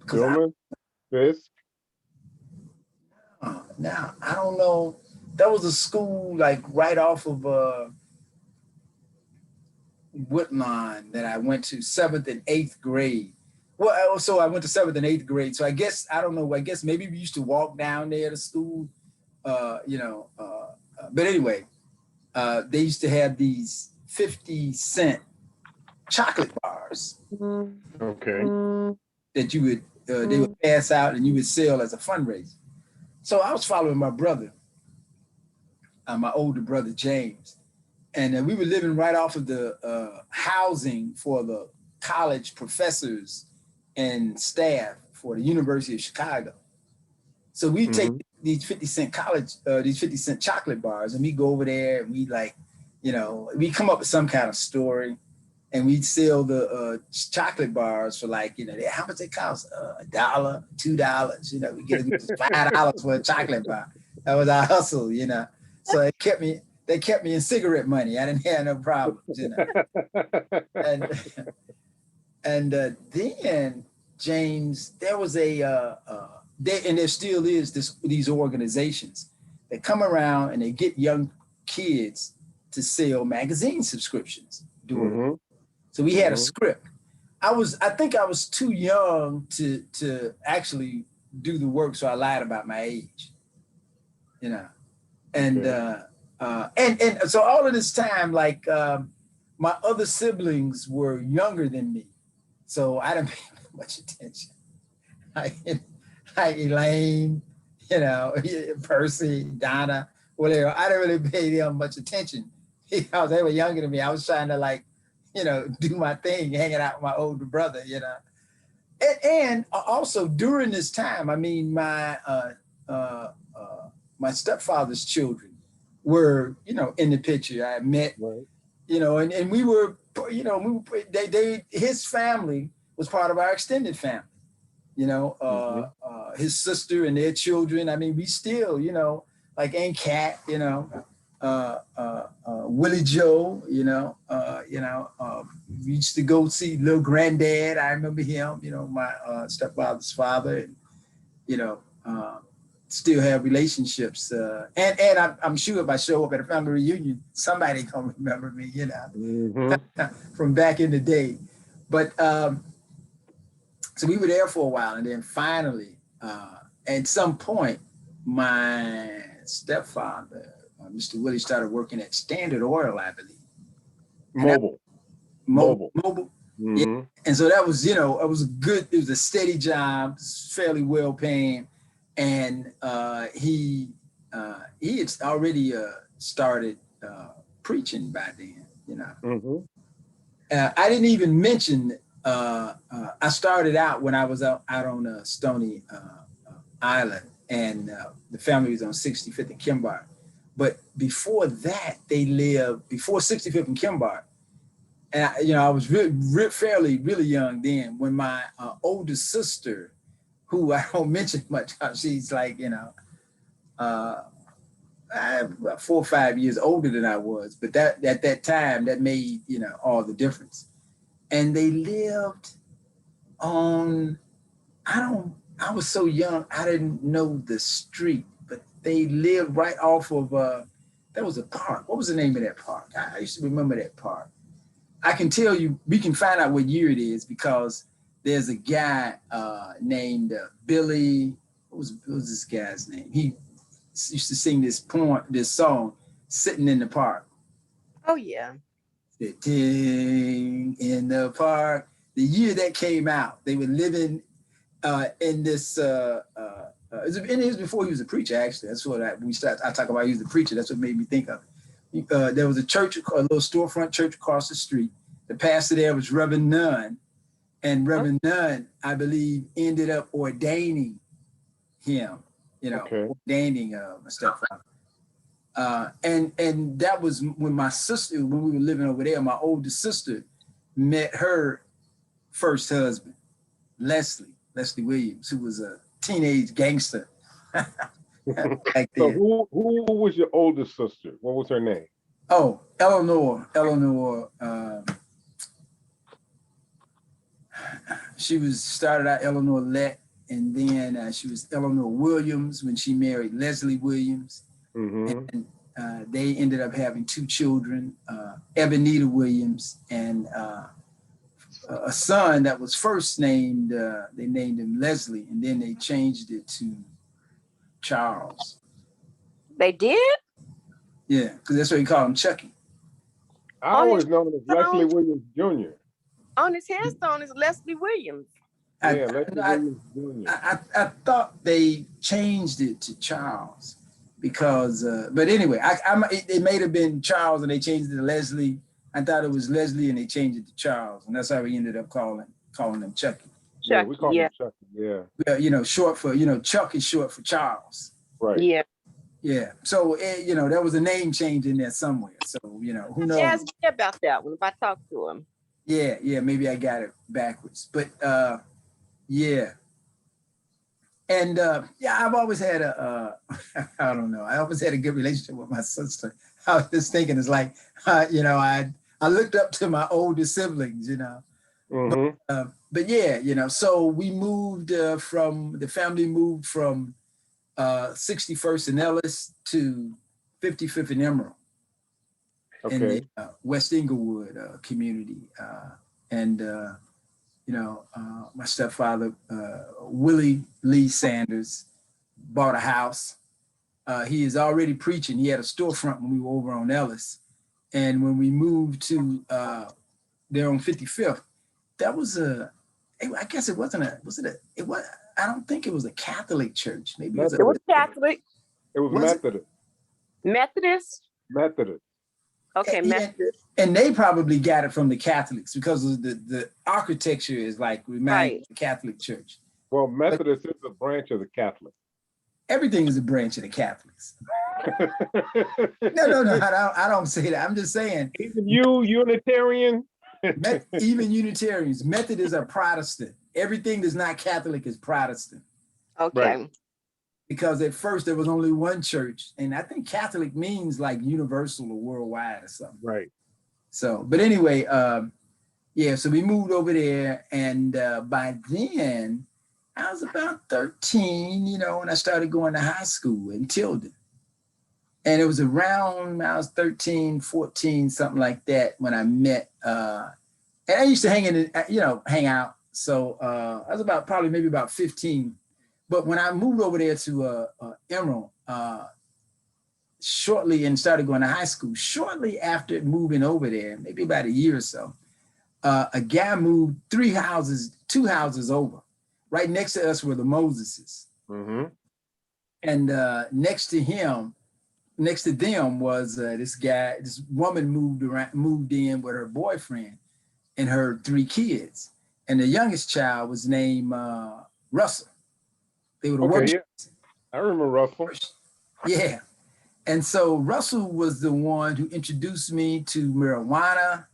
Gilman, Fisk. Now, I don't know. That was a school like right off of Woodlawn that I went to 7th and 8th grade. Well, so I went to 7th and 8th grade. So I guess, I don't know, I guess maybe we used to walk down there to school, you know. But anyway, they used to have these 50-cent chocolate bars. Okay. That you would, they would pass out and you would sell as a fundraiser. So I was following my brother, my older brother, James. And we were living right off of the housing for the college professors and staff for the University of Chicago. So we take these 50-cent these 50-cent chocolate bars, and we go over there and we like, you know, we come up with some kind of story, and we'd sell the chocolate bars for like, you know, how much they cost? $1, $2, you know, we get $5 for a chocolate bar. That was our hustle, you know. So they kept me in cigarette money. I didn't have no problems, you know. and then James, there was and there still is these organizations that come around and they get young kids to sell magazine subscriptions. So we had a script. I think I was too young to actually do the work, so I lied about my age, you know. And so all of this time, like my other siblings were younger than me, so I didn't pay much attention. Like Elaine, you know, Percy, Donna, whatever. I didn't really pay them much attention because they were younger than me. I was trying to like, you know, do my thing, hanging out with my older brother, you know. And also during this time, I mean, my stepfather's children were, you know, in the picture. I met, you know, and we were, you know, his family was part of our extended family, you know, his sister and their children. I mean, we still, you know, like Aunt Cat, you know, Willie Joe, you know, we used to go see little granddad. I remember him, you know, my stepfather's father, and, you know, still have relationships. And I'm sure if I show up at a family reunion, somebody gonna remember me, you know, from back in the day. But so we were there for a while, and then finally, at some point, my stepfather, Mr. Willie, started working at Standard Oil, I believe. Mobile. Yeah. And so that was, you know, it was a steady job, fairly well paying. And he had already started preaching by then, you know. I didn't even mention, I started out when I was out on Stony Island, and the family was on 65th and Kimbart. But before that, they lived, before 65th and Kimbart, and you know, I was fairly young then, when my older sister, who I don't mention much, she's like, you know, about 4 or 5 years older than I was, but that at that time, that made, you know, all the difference. And they lived on, I was so young, I didn't know the street, but they lived right off of, there was a park. What was the name of that park? I used to remember that park. I can tell you, we can find out what year it is, because there's a guy named Billy, what was this guy's name? He used to sing this song, Sitting in the Park. Oh, yeah. Sitting in the park. The year that came out, they were living in this, and it was before he was a preacher, actually. That's what I talk about, he was a preacher. That's what made me think of it. There was a church, a little storefront church across the street. The pastor there was Reverend Nunn, And Reverend Nunn, I believe, ended up ordaining him, ordaining my stepfather. And that was when my sister, when we were living over there, my older sister met her first husband, Leslie Williams, who was a teenage gangster. Back So then. who was your oldest sister? What was her name? Oh, Eleanor. She started out Eleanor Lett, and then she was Eleanor Williams when she married Leslie Williams. And they ended up having 2 children, Ebenita Williams and a son that was first named, they named him Leslie, and then they changed it to Charles. They did? Yeah, because that's what you call him, Chucky. I always known him as Leslie Williams Jr. On his headstone is Leslie Williams. Leslie Williams Jr. I thought they changed it to Charles because, but anyway, it may have been Charles and they changed it to Leslie. I thought it was Leslie and they changed it to Charles, and that's how we ended up calling him Chucky. Yeah, we call him Chucky. Yeah. Well, short for Chuck is short for Charles. Right. Yeah. Yeah. So there was a name change in there somewhere. So who knows? Ask me about that one if I talk to him. Yeah, maybe I got it backwards, but yeah. And I've always had I don't know, I always had a good relationship with my sister. I was just thinking, it's like, I looked up to my older siblings, but yeah, so we moved the family moved from 61st and Ellis to 55th and Emerald. Okay. In the West Inglewood community. My stepfather, Willie Lee Sanders, bought a house. He is already preaching. He had a storefront when we were over on Ellis. And when we moved to there on 55th, that was I guess it wasn't I don't think it was a Catholic church. Maybe it was Catholic. It was Methodist. Methodist. Okay, Methodist. And they probably got it from the Catholics because of the architecture is like reminds the Catholic Church. Well, Methodist is a branch of the Catholic. Everything is a branch of the Catholics. No, I don't say that. I'm just saying. Even you, Unitarian? Even Unitarians. Methodists are Protestant. Everything that's not Catholic is Protestant. Okay. Right. Because at first there was only one church, and I think Catholic means like universal or worldwide or something. Right. So, but anyway, so we moved over there, and by then I was about 13, when I started going to high school in Tilden. And it was around when I was 13, 14, something like that, when I met, and I used to hang out. So I was maybe about 15. But when I moved over there to Emerald, shortly and started going to high school, shortly after moving over there, maybe about a year or so, a guy moved 2 houses over. Right next to us were the Moseses. Mm-hmm. And next to them was this woman moved in with her boyfriend and her 3 kids. And the youngest child was named Russell. They were the worst. Yeah. I remember Russell. Yeah. And so Russell was the one who introduced me to marijuana.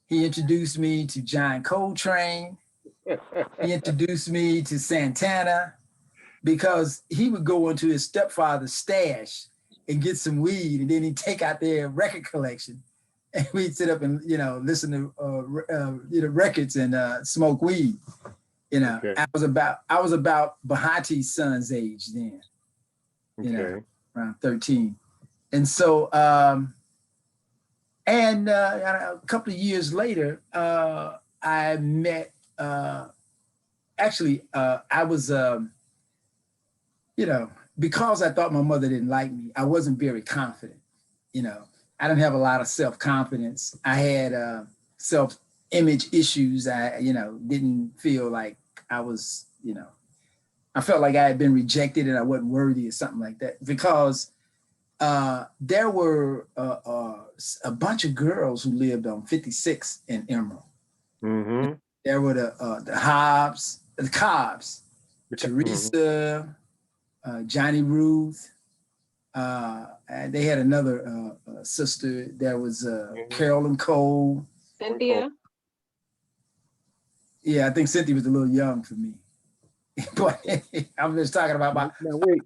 He introduced me to John Coltrane. He introduced me to Santana, because he would go into his stepfather's stash and get some weed, and then he'd take out their record collection, and we'd sit up and listen to records and smoke weed. Okay. I was about Bahati's son's age then. Around 13, and so a couple of years later, I met. I was because I thought my mother didn't like me, I wasn't very confident. I didn't have a lot of self-confidence. I had self-image issues. I, didn't feel like I was, I felt like I had been rejected and I wasn't worthy or something like that, because there were a bunch of girls who lived on 56 in Emerald. Mm-hmm. There were the Hobbs, the Cobbs, Mhm. Teresa, Johnny Ruth. And they had another sister. There was Carolyn Cole. Cynthia. Yeah, I think Cynthia was a little young for me. But I'm just talking about my. Now wait,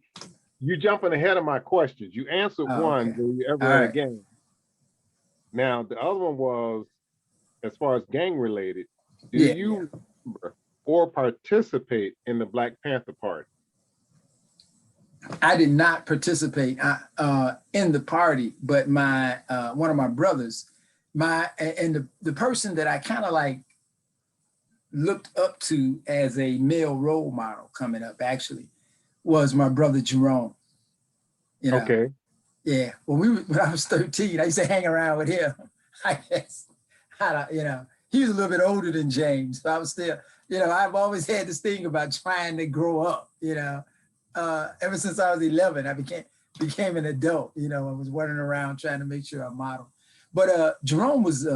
you jumping ahead of my questions. You answered one. Okay. Were you ever All in a right. gang? Now the other one was, as far as gang related, do Yeah, you remember or participate in the Black Panther Party? I did not participate in the party, but my one of my brothers, the person that I kind of like looked up to as a male role model coming up actually was my brother Jerome. You know, Okay. yeah. When I was 13, I used to hang around with him. I guess, he was a little bit older than James, but I was still, I've always had this thing about trying to grow up. Ever since I was 11, I became an adult. I was running around trying to make sure I modeled. But Jerome was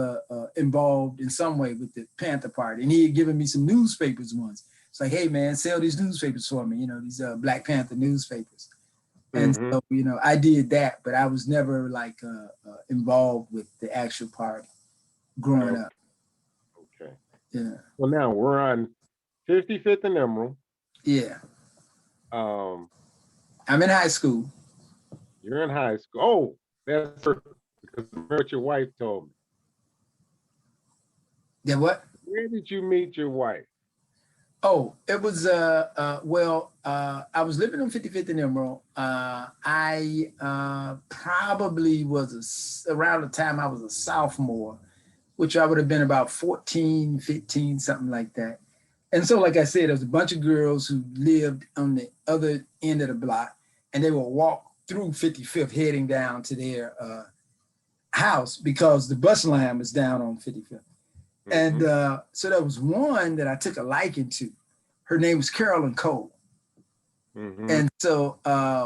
involved in some way with the Panther Party, and he had given me some newspapers once. It's like, hey man, sell these newspapers for me. These Black Panther newspapers. And so, I did that, but I was never like involved with the actual party growing up. Okay. Yeah. Well, now we're on 55th and Emerald. Yeah. Um, I'm in high school. You're in high school. Oh, that's perfect, because what your wife told me. Yeah, what? Where did you meet your wife? Oh, it was I was living on 55th and Emerald. I probably was around the time I was a sophomore, which I would have been about 14, 15, something like that. And so, like I said, there was a bunch of girls who lived on the other end of the block, and they would walk through 55th heading down to their house because the bus line was down on 55th. And so there was one that I took a liking to. Her name was Carolyn Cole. And so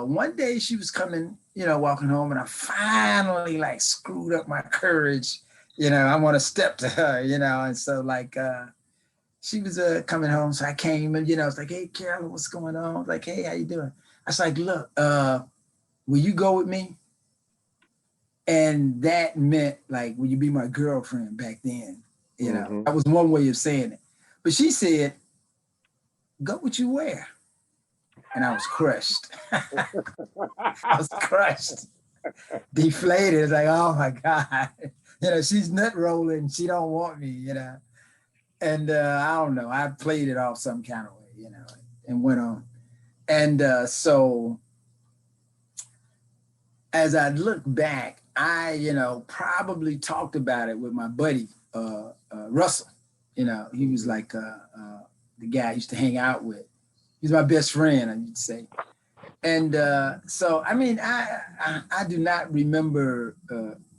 one day she was coming, walking home, and I finally like screwed up my courage. I want to step to her, and so like she was coming home. So I came and, I was like, hey, Carolyn, what's going on? I was like, hey, how you doing? I was like, look, will you go with me? And that meant like, will you be my girlfriend back then? That was one way of saying it. But she said, go what you wear. And I was crushed. I was crushed, deflated. It's like, oh my God, she's nut rolling. She don't want me, And I don't know, I played it off some kind of way, and went on. And so as I look back, I, probably talked about it with my buddy, Russell. He was like the guy I used to hang out with. He's my best friend, I would say. And so, I mean, I do not remember,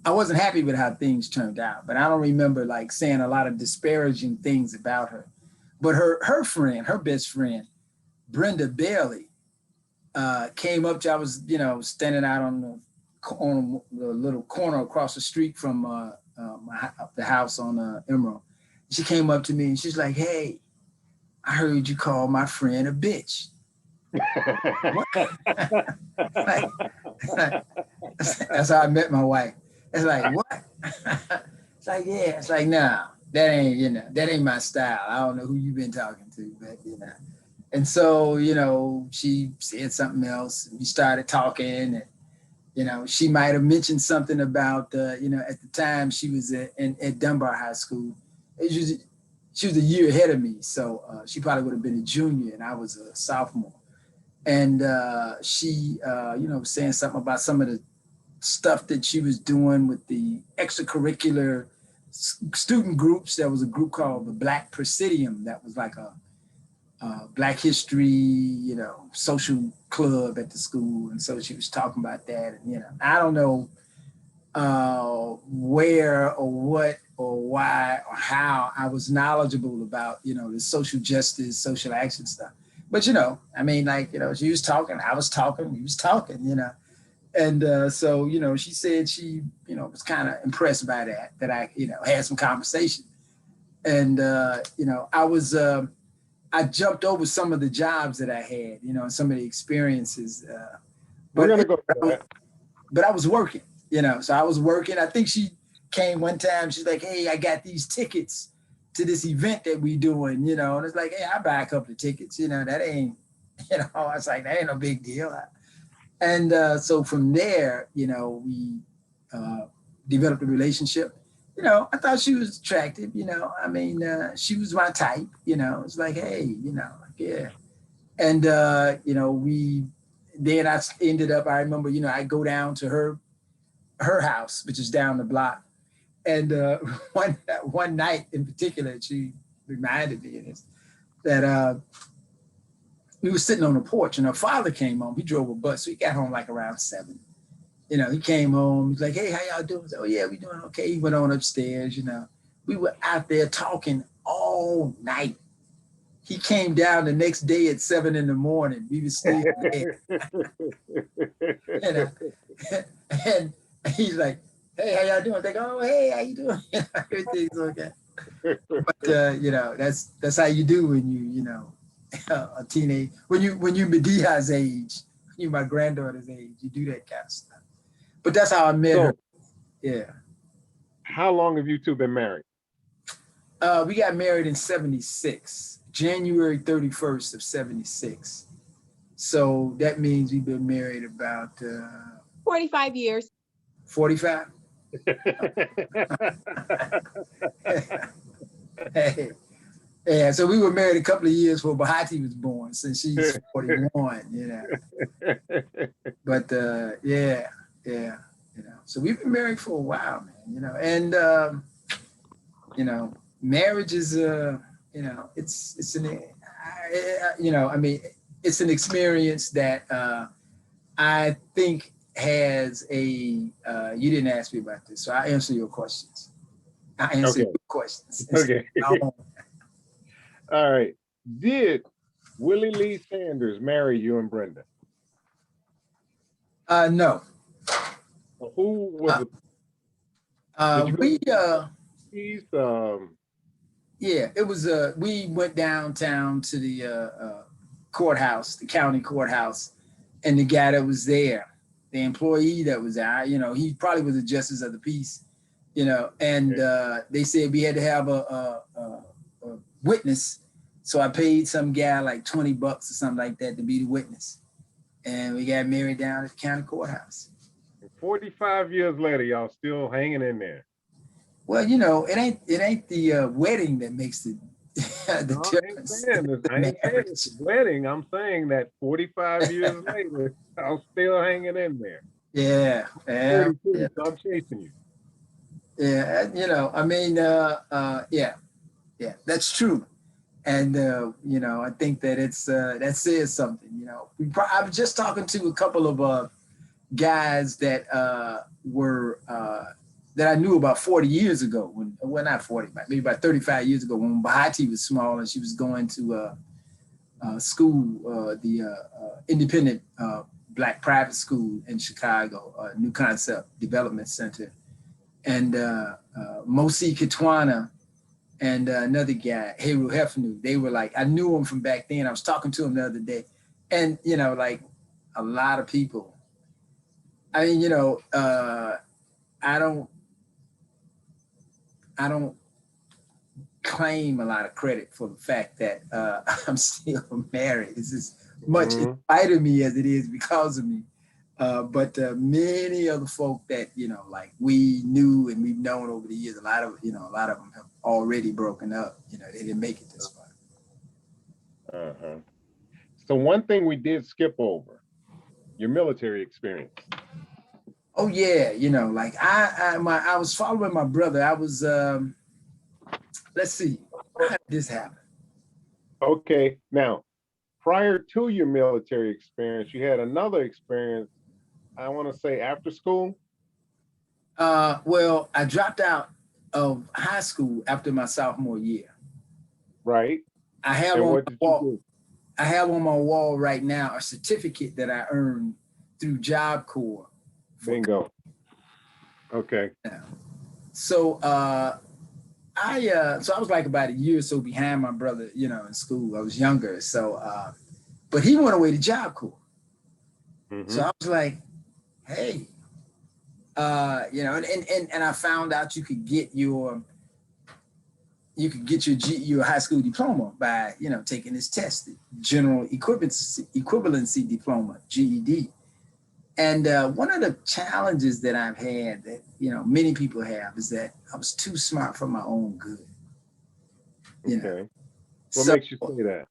I wasn't happy with how things turned out, but I don't remember like saying a lot of disparaging things about her. But her friend, her best friend, Brenda Bailey, came up to, I was, standing out on the little corner across the street from the house on Emerald. She came up to me and she's like, hey, I heard you call my friend a bitch. That's how I met my wife. It's like, what? It's like, yeah. It's like, nah, that ain't my style. I don't know who you've been talking to, but And so, she said something else. We started talking, and she might have mentioned something about at the time she was at Dunbar High School. She was a year ahead of me, so she probably would have been a junior, and I was a sophomore. And she, was saying something about some of the stuff that she was doing with the extracurricular student groups. There was a group called the Black Presidium that was like a Black history, social club at the school. And so she was talking about that. And, I don't know where or what or why or how I was knowledgeable about, the social justice, social action stuff. But, I mean, like, she was talking, I was talking, we was talking, And so, she said she, was kind of impressed by that I, had some conversation. And, you know, I jumped over some of the jobs that I had, you know, and some of the experiences. We're But, gonna go to that. but I was working, you know, so I was working. I think she came one time, she's like, hey, I got these tickets to this event that we doing, you know, and it's like, hey, I buy a couple of tickets, you know, that ain't, you know, I was like, that ain't no big deal. And so from there, you know, we developed a relationship. You know, I thought she was attractive, you know, I mean, she was my type, you know, it's like, hey, you know, like, yeah. And, you know, then I ended up, I remember, you know, I go down to her house, which is down the block. And one night in particular, she reminded me of this, that we were sitting on the porch and her father came home. He drove a bus, so he got home like around 7. You know, he came home, he's like, hey, how y'all doing? I said, oh yeah, we doing okay. He went on upstairs, you know. We were out there talking all night. He came down the next day at 7 in the morning. We were still there. You know? And he's like, hey, how y'all doing? I was like, oh, hey, how you doing? Everything's okay. But you know, that's how you do when you know, a teenage, when you Media's age, you my granddaughter's age, you do that kind of stuff. But that's how I met her. Yeah. How long have you two been married? We got married in 76, January 31st of 76. So that means we've been married about 45 years. 45. Hey. Yeah, so we were married a couple of years before Bahati was born, since she's 41, you know. But yeah, you know. So we've been married for a while, man, you know. And you know, marriage is you know, it's an you know, I mean, it's an experience that I think has a you didn't ask me about this, so I answer your questions. I answer your questions. Okay. All right. Did Willie Lee Sanders marry you and Brenda? No. Who was yeah, it was we went downtown to the courthouse, the county courthouse, and the guy that was there, the employee that was there, you know, he probably was a justice of the peace, you know, and they said we had to have a witness. So I paid some guy like $20 or something like that to be the witness. And we got married down at the county courthouse. 45 years later, y'all still hanging in there. Well, you know, it ain't the wedding that makes the difference. I ain't saying it's a wedding. I'm saying that 45 years later, I'm still hanging in there. Yeah. Yeah. I'm chasing you. Yeah, you know, I mean, yeah, that's true. And, you know, I think that it's, that says something, you know. I was just talking to a couple of guys that were, that I knew about 40 years ago, well, not 40, maybe about 35 years ago, when Bahati was small and she was going to school, the independent Black private school in Chicago, New Concept Development Center. And Mosi Kitwana and another guy, Heru Hefnu, they were like, I knew him from back then. I was talking to him the other day. And, you know, like a lot of people, I mean, you know, I don't claim a lot of credit for the fact that I'm still married. It's as much in spite of me as it is because of me. But many of the folk that, you know, like we knew and we've known over the years, a lot of them have already broken up. You know, they didn't make it this far. So one thing we did skip over, your military experience. Oh yeah, you know, like I was following my brother. I was let's see, how did this happen? Okay, now prior to your military experience, you had another experience, I want to say after school? Well, I dropped out of high school after my sophomore year. Right. I have on my wall right now a certificate that I earned through Job Corps. Bingo. Okay. So so I was like about a year or so behind my brother, you know, in school. I was younger. So, but he went away to Job Corps. So I was like, hey, you know, and I found out you could get your your high school diploma by, you know, taking this test, the general equivalency diploma, GED. And one of the challenges that I've had that, you know, many people have is that I was too smart for my own good. You know? What makes you say that?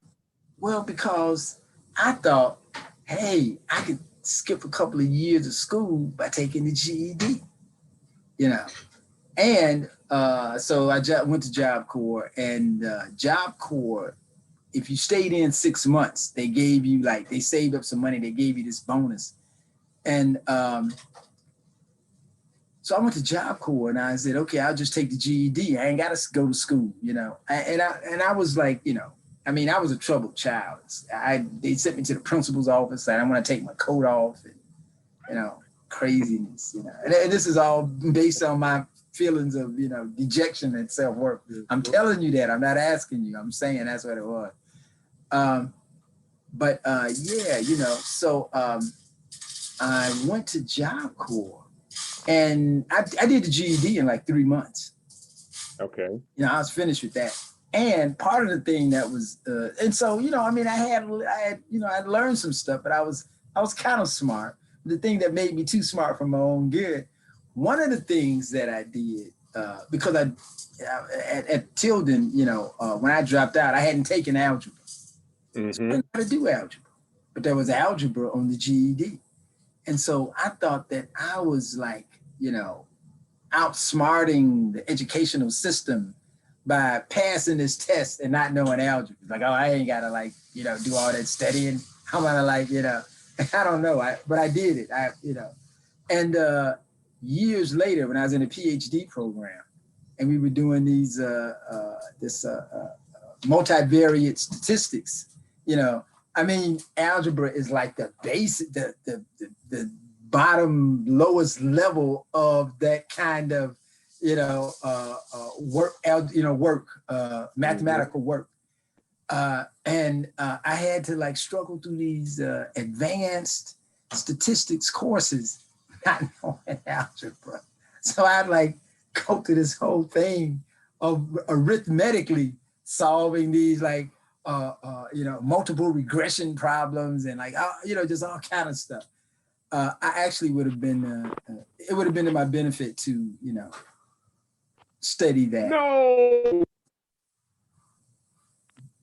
Well, because I thought, hey, I could skip a couple of years of school by taking the GED, you know. And so I went to Job Corps, and Job Corps, if you stayed in 6 months, they gave you, like, they saved up some money, they gave you this bonus. And so I went to Job Corps, and I said, okay, I'll just take the GED. I ain't got to go to school, you know. And I was like, you know, I mean, I was a troubled child. They sent me to the principal's office, and I want to take my coat off, and, you know, craziness, you know. And this is all based on my feelings of, you know, dejection and self-worth. I'm telling you that. I'm not asking you. I'm saying that's what it was. But yeah, you know, so I went to Job Corps, and I did the GED in like 3 months. Okay. You know, I was finished with that. And part of the thing that was, and so, you know, I mean, I had, you know, I learned some stuff, but I was kind of smart. The thing that made me too smart for my own good, one of the things that I did, because at Tilden, you know, when I dropped out, I hadn't taken algebra. So I didn't know how to do algebra, but there was algebra on the GED. And so I thought that I was like, you know, outsmarting the educational system by passing this test and not knowing algebra. Like, oh, I ain't gotta, like, you know, do all that studying. I'm gonna, like, you know, I don't know, but I did it, you know. And years later, when I was in a PhD program, and we were doing these multivariate statistics, you know, I mean, algebra is like the basic, the bottom lowest level of that kind of, you know, mathematical work. And I had to, like, struggle through these advanced statistics courses, not knowing algebra. So I'd, like, go through this whole thing of arithmetically solving these, like, you know, multiple regression problems and, like, you know, just all kind of stuff. I actually would have been, it would have been to my benefit to, you know, study that. No.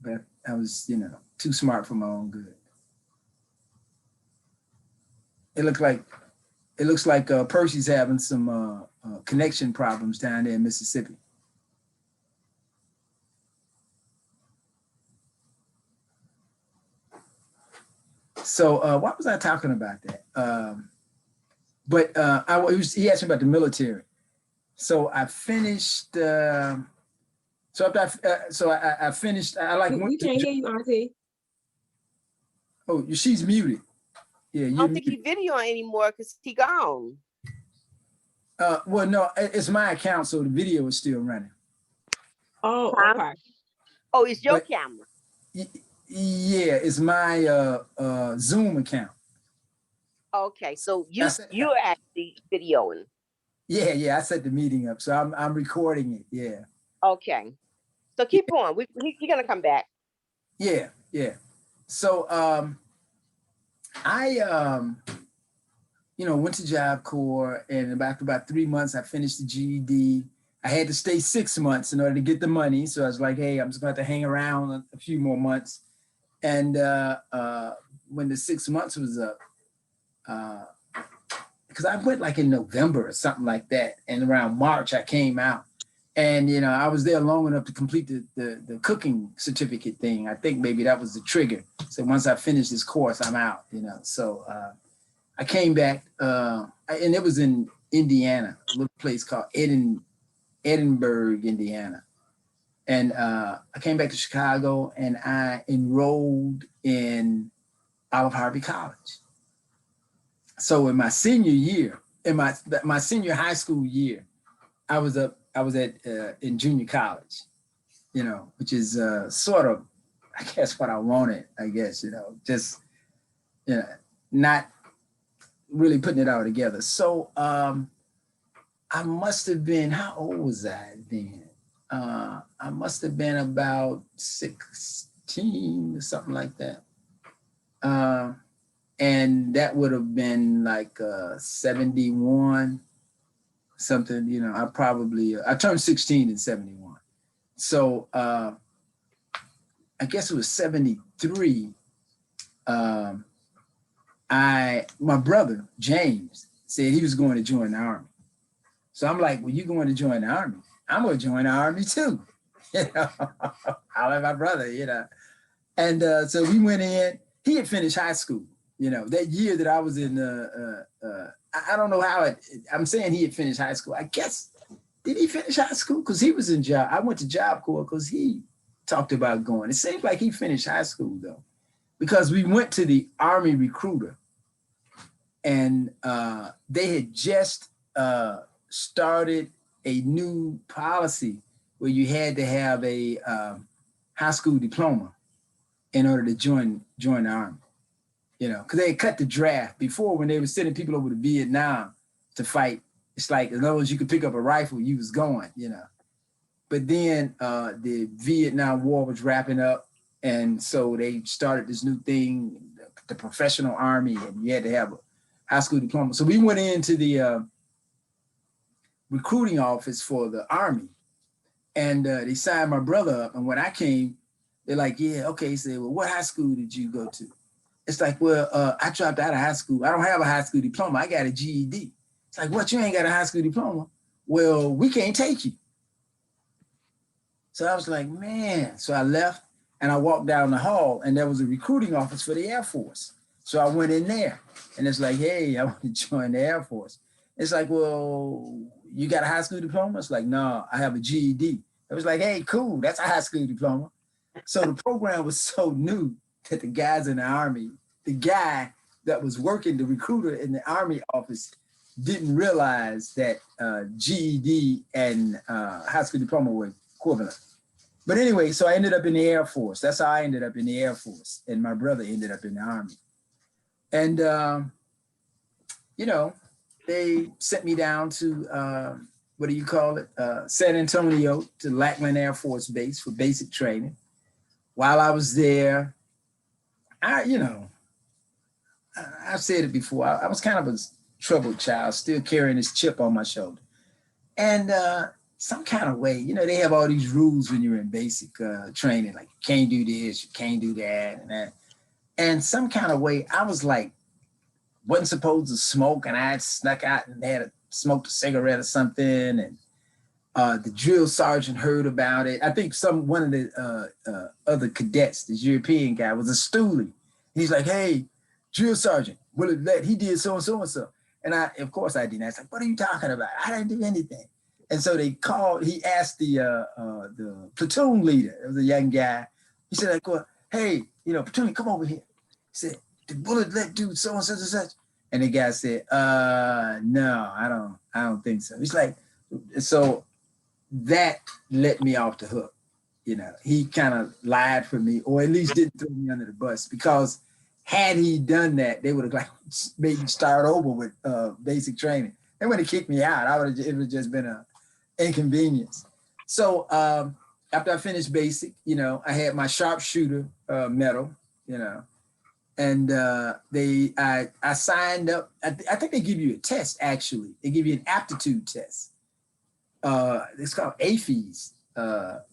But I was, you know, too smart for my own good. It looks like Percy's having some connection problems down there in Mississippi. So why was I talking about that? He asked me about the military. So I finished. I finished. I like. We can't hear you, Auntie. Oh, she's muted. Yeah, I don't think he video anymore because he gone. Well, no, it's my account, so the video is still running. Oh, okay. Oh, it's your camera. Yeah, it's my Zoom account. Okay, so you're actually videoing. Yeah, I set the meeting up, so I'm recording it. Yeah. Okay, so keep on. You're gonna come back. Yeah. So I you know, went to Job Corps, and after about 3 months, I finished the GED. I had to stay 6 months in order to get the money, so I was like, hey, I'm just going to have to hang around a few more months. And when the 6 months was up, because I went like in November or something like that, and around March I came out, and you know, I was there long enough to complete the cooking certificate thing. I think maybe that was the trigger. So once I finished this course, I'm out. You know, so I came back, and it was in Indiana, a little place called Edinburgh, Indiana. And I came back to Chicago, and I enrolled in Olive Harvey College. So in my senior year, in my senior high school year, I was up I was at in junior college, you know, which is sort of, I guess, what I wanted. I guess, you know, just, you know, not really putting it all together. So I must have been, how old was I then? I must have been about 16 or something like that. And that would have been like 71, something, you know, I turned 16 in 71. So I guess it was 73. My brother, James, said he was going to join the Army. So I'm like, well, you going to join the Army? I'm going to join the Army too. You know, I like my brother, you know. And so we went in. He had finished high school. You know, that year that I was in, I don't know how I'm saying he had finished high school. I guess, did he finish high school? Because he was in job. I went to Job Corps because he talked about going. It seems like he finished high school though, because we went to the Army recruiter and they had just started a new policy where you had to have a high school diploma in order to join the Army. You know, because they had cut the draft before when they were sending people over to Vietnam to fight. It's like, as long as you could pick up a rifle, you was going, you know. But then the Vietnam War was wrapping up. And so they started this new thing, the professional Army, and you had to have a high school diploma. So we went into the recruiting office for the Army and they signed my brother up. And when I came, they're like, yeah, okay. He said, well, what high school did you go to? It's like, well, I dropped out of high school. I don't have a high school diploma. I got a GED. It's like, what, you ain't got a high school diploma? Well, we can't take you. So I was like, man. So I left and I walked down the hall and there was a recruiting office for the Air Force. So I went in there and it's like, hey, I want to join the Air Force. It's like, well, you got a high school diploma? It's like, no, I have a GED. It was like, hey, cool, that's a high school diploma. So the program was so new that the guys in the Army, the guy that was working, the recruiter in the Army office, didn't realize that GED and high school diploma were equivalent. But anyway, so I ended up in the Air Force. That's how I ended up in the Air Force. And my brother ended up in the Army. And, you know, they sent me down to, what do you call it? San Antonio to Lackland Air Force Base for basic training. While I was there, I've said it before, I was kind of a troubled child, still carrying this chip on my shoulder. And some kind of way, you know, they have all these rules when you're in basic training, like you can't do this, you can't do that, and that. And some kind of way, I was like, wasn't supposed to smoke, and I had snuck out and had smoked a cigarette or something, and the drill sergeant heard about it. I think one of the other cadets, this European guy, was a stoolie. He's like, hey, drill sergeant, Woullard, he did so and so and so. And of course I didn't. I was like, what are you talking about? I didn't do anything. And so he asked the platoon leader, it was a young guy. He said, like, well, hey, platoon, come over here. He said, did Woullard do so and such and such? And the guy said, no, I don't think so. He's like, so that let me off the hook. He kind of lied for me, or at least didn't throw me under the bus, because had he done that, they would have made me start over with basic training. They would have kicked me out. It would have just been an inconvenience. So after I finished basic, I had my sharpshooter medal, and I signed up. I think they give you a test, actually. They give you an aptitude test. It's called AFES,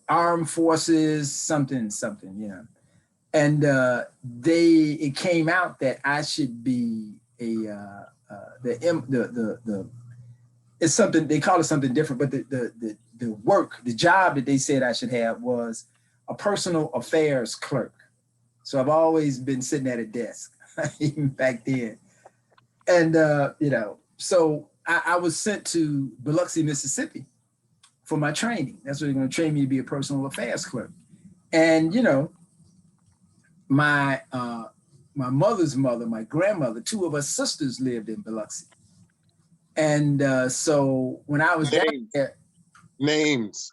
Armed Forces something, And it came out that I should be it's something, they call it something different, but the job that they said I should have was a personal affairs clerk. So I've always been sitting at a desk, even back then. And, so I was sent to Biloxi, Mississippi for my training. That's where they're going to train me to be a personal affairs clerk. And, my mother's mother, my grandmother, two of her sisters lived in Biloxi. And so when I was down there, Names.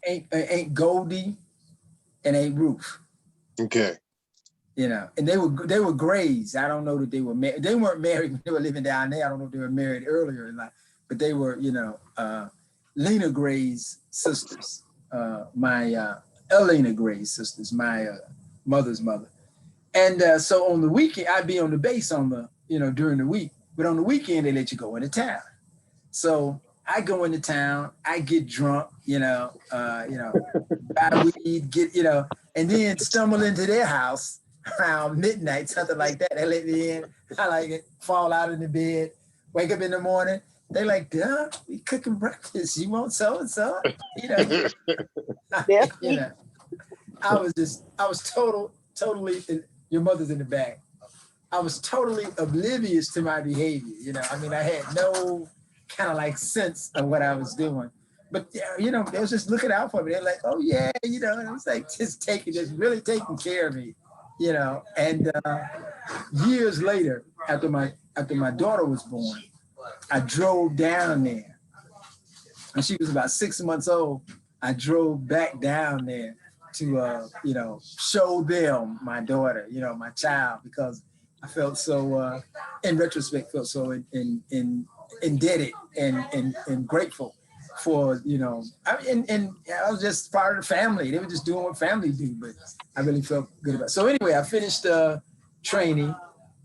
Ain't Goldie and Ain't Ruth. Okay. You know, and they were Grays. I don't know that they were married. They weren't married when they were living down there. I don't know if they were married earlier in life, but they were, you know, Lena Gray's sisters. My Elena Gray's sisters, my mother's mother. And so on the weekend, I'd be on the base on the, you know, during the week, but on the weekend, they let you go into town. So I go into town, I get drunk, buy weed, and then stumble into their house around midnight, something like that. They let me in. I like it, fall out of the bed, wake up in the morning. They like, duh, we cooking breakfast. You want so-and-so? I was totally, your mother's in the back. I was totally oblivious to my behavior. I mean, I had no kind of like sense of what I was doing. But, they was just looking out for me. They're like, oh yeah, and it was like just really taking care of me, And years later, after my daughter was born, I drove down there. And she was about 6 months old. I drove back down there to, show them my daughter, my child, because I felt so, in retrospect, felt so indebted and grateful for, and I was just part of the family. They were just doing what family do, but I really felt good about it. So anyway, I finished training,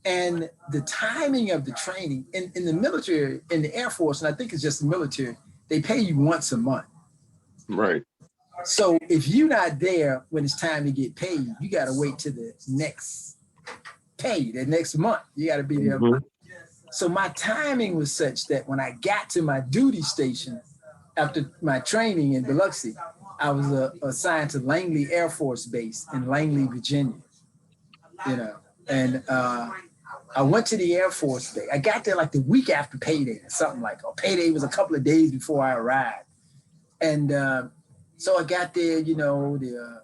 and the timing of the training in the military, in the Air Force, and I think it's just the military, they pay you once a month. Right. So if you're not there when it's time to get paid, you got to wait to the next pay, the next month. You got to be there. Mm-hmm. So my timing was such that when I got to my duty station after my training in Biloxi, I was assigned to Langley Air Force Base in Langley, Virginia. And I went to the Air Force Base. I got there like the week after payday, or something like. Or payday was a couple of days before I arrived, and so I got there. The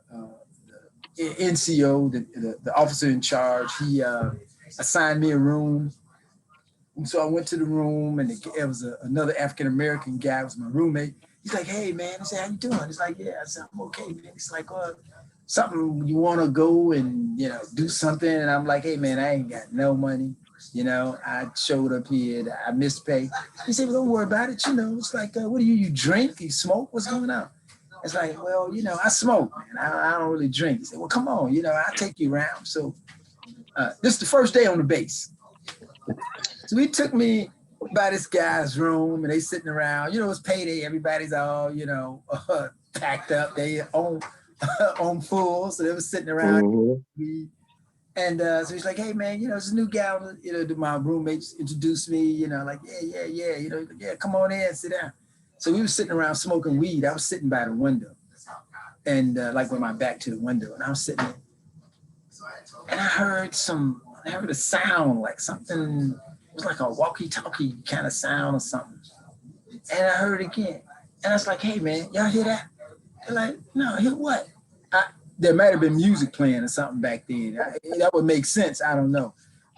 NCO, the officer in charge, he assigned me a room. And so I went to the room, and it was another African-American guy, was my roommate. He's like, hey, man. I said, how you doing? He's like, yeah. I said, I'm okay, man. He's like, well, something you want to go and, do something. And I'm like, hey, man, I ain't got no money. I showed up here. I missed pay. He said, well, don't worry about it. It's like, what do you drink? You smoke? What's going on? It's like, well, I smoke, man. I don't really drink. He said, well, come on, I'll take you around. So this is the first day on the base. So he took me by this guy's room, and they sitting around. It's payday. Everybody's all, packed up. They on full. So they were sitting around. Mm-hmm. And so he's like, hey, man, there's a new guy. My roommates introduced me, like, yeah, come on in, sit down. So we were sitting around smoking weed. I was sitting by the window, and like with my back to the window, and I was sitting there, and I heard a sound, like something. It was like a walkie-talkie kind of sound or something. And I heard it again, and I was like, hey, man, y'all hear that? They're like, no, hear what? There might have been music playing or something back then. That would make sense. I don't know,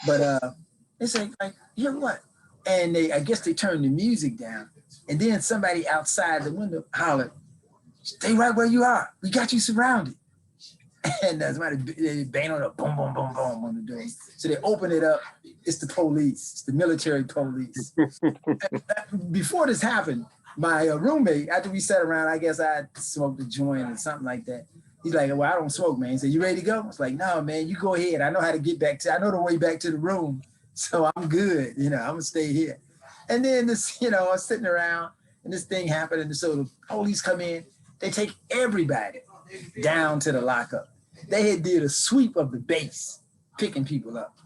but they say, like, hear what? And I guess they turned the music down. And then somebody outside the window hollered, stay right where you are. We got you surrounded. And somebody bang on a boom, boom, boom, boom on the door. So they open it up. It's the police. It's the military police. Before this happened, my roommate, after we sat around, I guess I smoked a joint or something like that. He's like, well, I don't smoke, man. He said, you ready to go? I was like, no, man, you go ahead. I know how to get I know the way back to the room. So I'm good. I'm going to stay here. And then this, I was sitting around, and this thing happened. And so the police come in, they take everybody down to the lockup. They had did a sweep of the base, picking people up,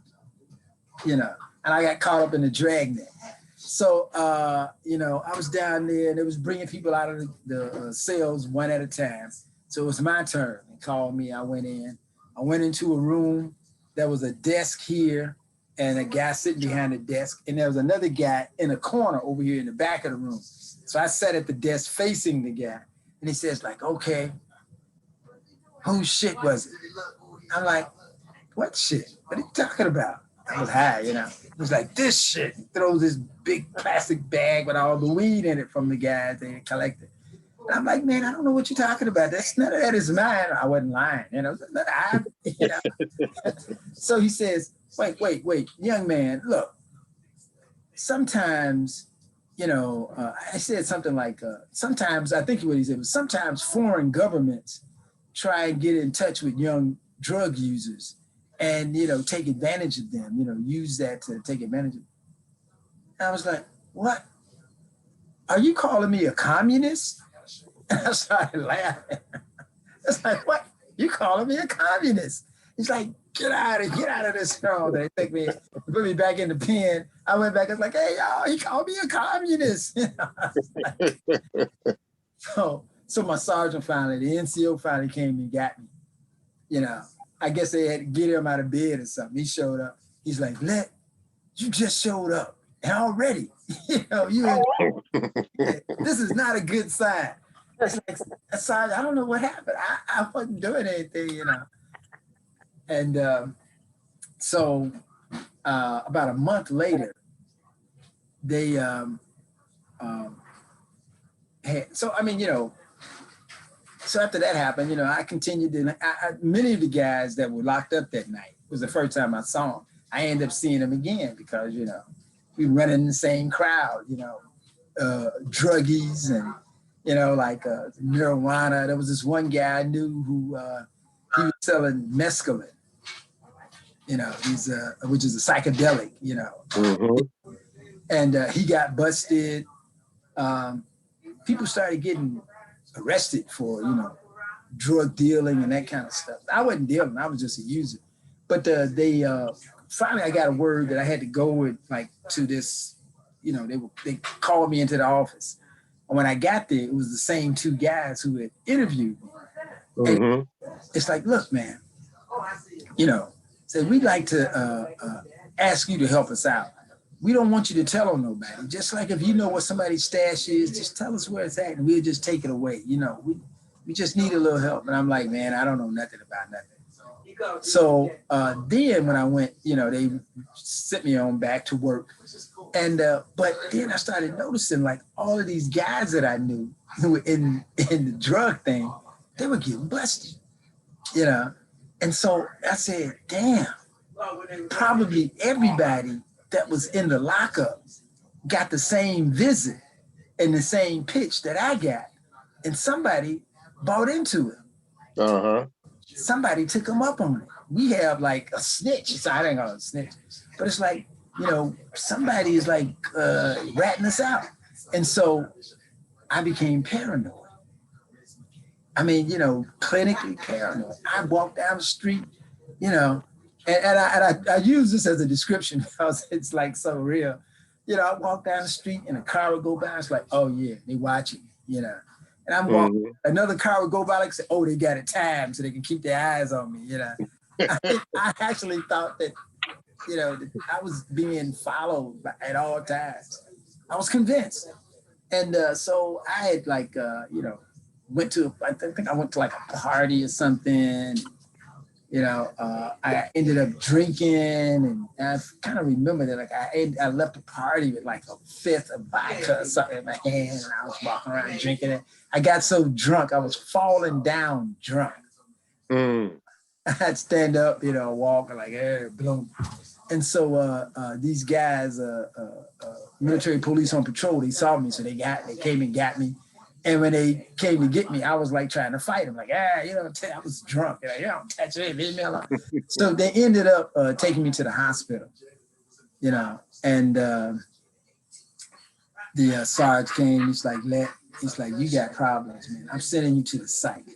and I got caught up in the dragnet. So, I was down there, and it was bringing people out of the cells one at a time. So it was my turn. They called me. I went in. I went into a room. There was a desk here, and a guy sitting behind the desk, and there was another guy in a corner over here in the back of the room. So I sat at the desk facing the guy, and he says, like, okay, whose shit was it? I'm like, what shit? What are you talking about? I was high, you know. It was like, this shit. He throws this big plastic bag with all the weed in it from the guys they collected. And I'm like, man, I don't know what you're talking about. That's none of that is mine. I wasn't lying, you know. You know. So he says, wait, young man, look, sometimes, you know, I said something like, sometimes, I think what he said was, sometimes foreign governments try and get in touch with young drug users and, you know, take advantage of them, you know, use that to take advantage of them. And I was like, what? Are you calling me a communist? And I started laughing. It's like, what? You calling me a communist? He's like, get out of this strong. They put me back in the pen. I went back and was like, hey, y'all, he called me a communist. So my sergeant finally, the NCO finally came and got me. You know, I guess they had to get him out of bed or something. He showed up. He's like, Let, you just showed up. And already, you know, this is not a good sign. It's like, Sergeant, I don't know what happened. I wasn't doing anything, you know. And so about a month later, they so I mean, you know, so after that happened, you know, I continued to, many of the guys that were locked up that night, it was the first time I saw them. I ended up seeing them again because, you know, we run in the same crowd, you know, druggies and, you know, like marijuana. There was this one guy I knew who he was selling mescaline, you know, he's which is a psychedelic, you know. Mm-hmm. And he got busted. People started getting arrested for, you know, drug dealing and that kind of stuff. I wasn't dealing, I was just a user. But they finally I got a word that I had to go with, like, to this, you know, they called me into the office. And when I got there, it was the same two guys who had interviewed me. Mm-hmm. And it's like, look, man, you know, so we'd like to ask you to help us out. We don't want you to tell on nobody. Just like if you know what somebody's stash is, just tell us where it's at and we'll just take it away. You know, we just need a little help. And I'm like, man, I don't know nothing about nothing. So then when I went, you know, they sent me on back to work. And but then I started noticing, like, all of these guys that I knew who were in the drug thing, they were getting busted, you know. And so I said, damn, probably everybody that was in the lockup got the same visit and the same pitch that I got. And somebody bought into it. Uh-huh. Somebody took them up on it. We have like a snitch. So I ain't gonna snitch, but it's like, you know, somebody is like ratting us out. And so I became paranoid. I mean, you know, clinically paranoid. I walked down the street, you know, and I use this as a description because it's like so real. You know, I walk down the street and a car would go by. It's like, oh yeah, they watching, you know. And I'm walking, another car would go by, like, say, oh, they got it timed so they can keep their eyes on me, you know. I actually thought that, you know, that I was being followed at all times. I was convinced. And so I had, like, you know, I think I went to like a party or something. You know, I ended up drinking, and I kind of remember that, like, I left the party with like a fifth of vodka or something in my hand, and I was walking around drinking it. I got so drunk, I was falling down drunk. I'd stand up, you know, walk like, hey, bloom. And so these guys, military police on patrol, they saw me, so they came and got me. And when they came to get me, I was like trying to fight them, like, you know, I was drunk. Like, you don't touch me, leave me alone. So they ended up taking me to the hospital, you know, and the Sarge came. He's like, you got problems, man. I'm sending you to the psych.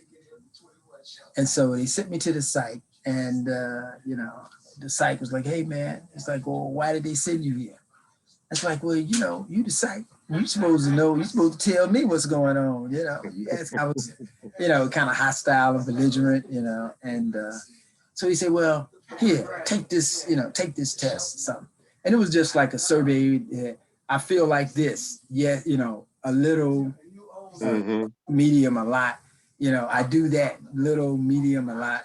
And so they sent me to the psych, and you know, the psych was like, hey, man. It's like, well, why did they send you here? It's like, well, you know, you the psych. You're supposed to know. You're supposed to tell me what's going on. You know, you ask. I was, you know, kind of hostile and belligerent, you know. And so he said, well, here, take this, you know, take this test or something. And it was just like a survey. I feel like this. Yeah, you know, a little, medium, a lot. You know, I do that, little, medium, a lot.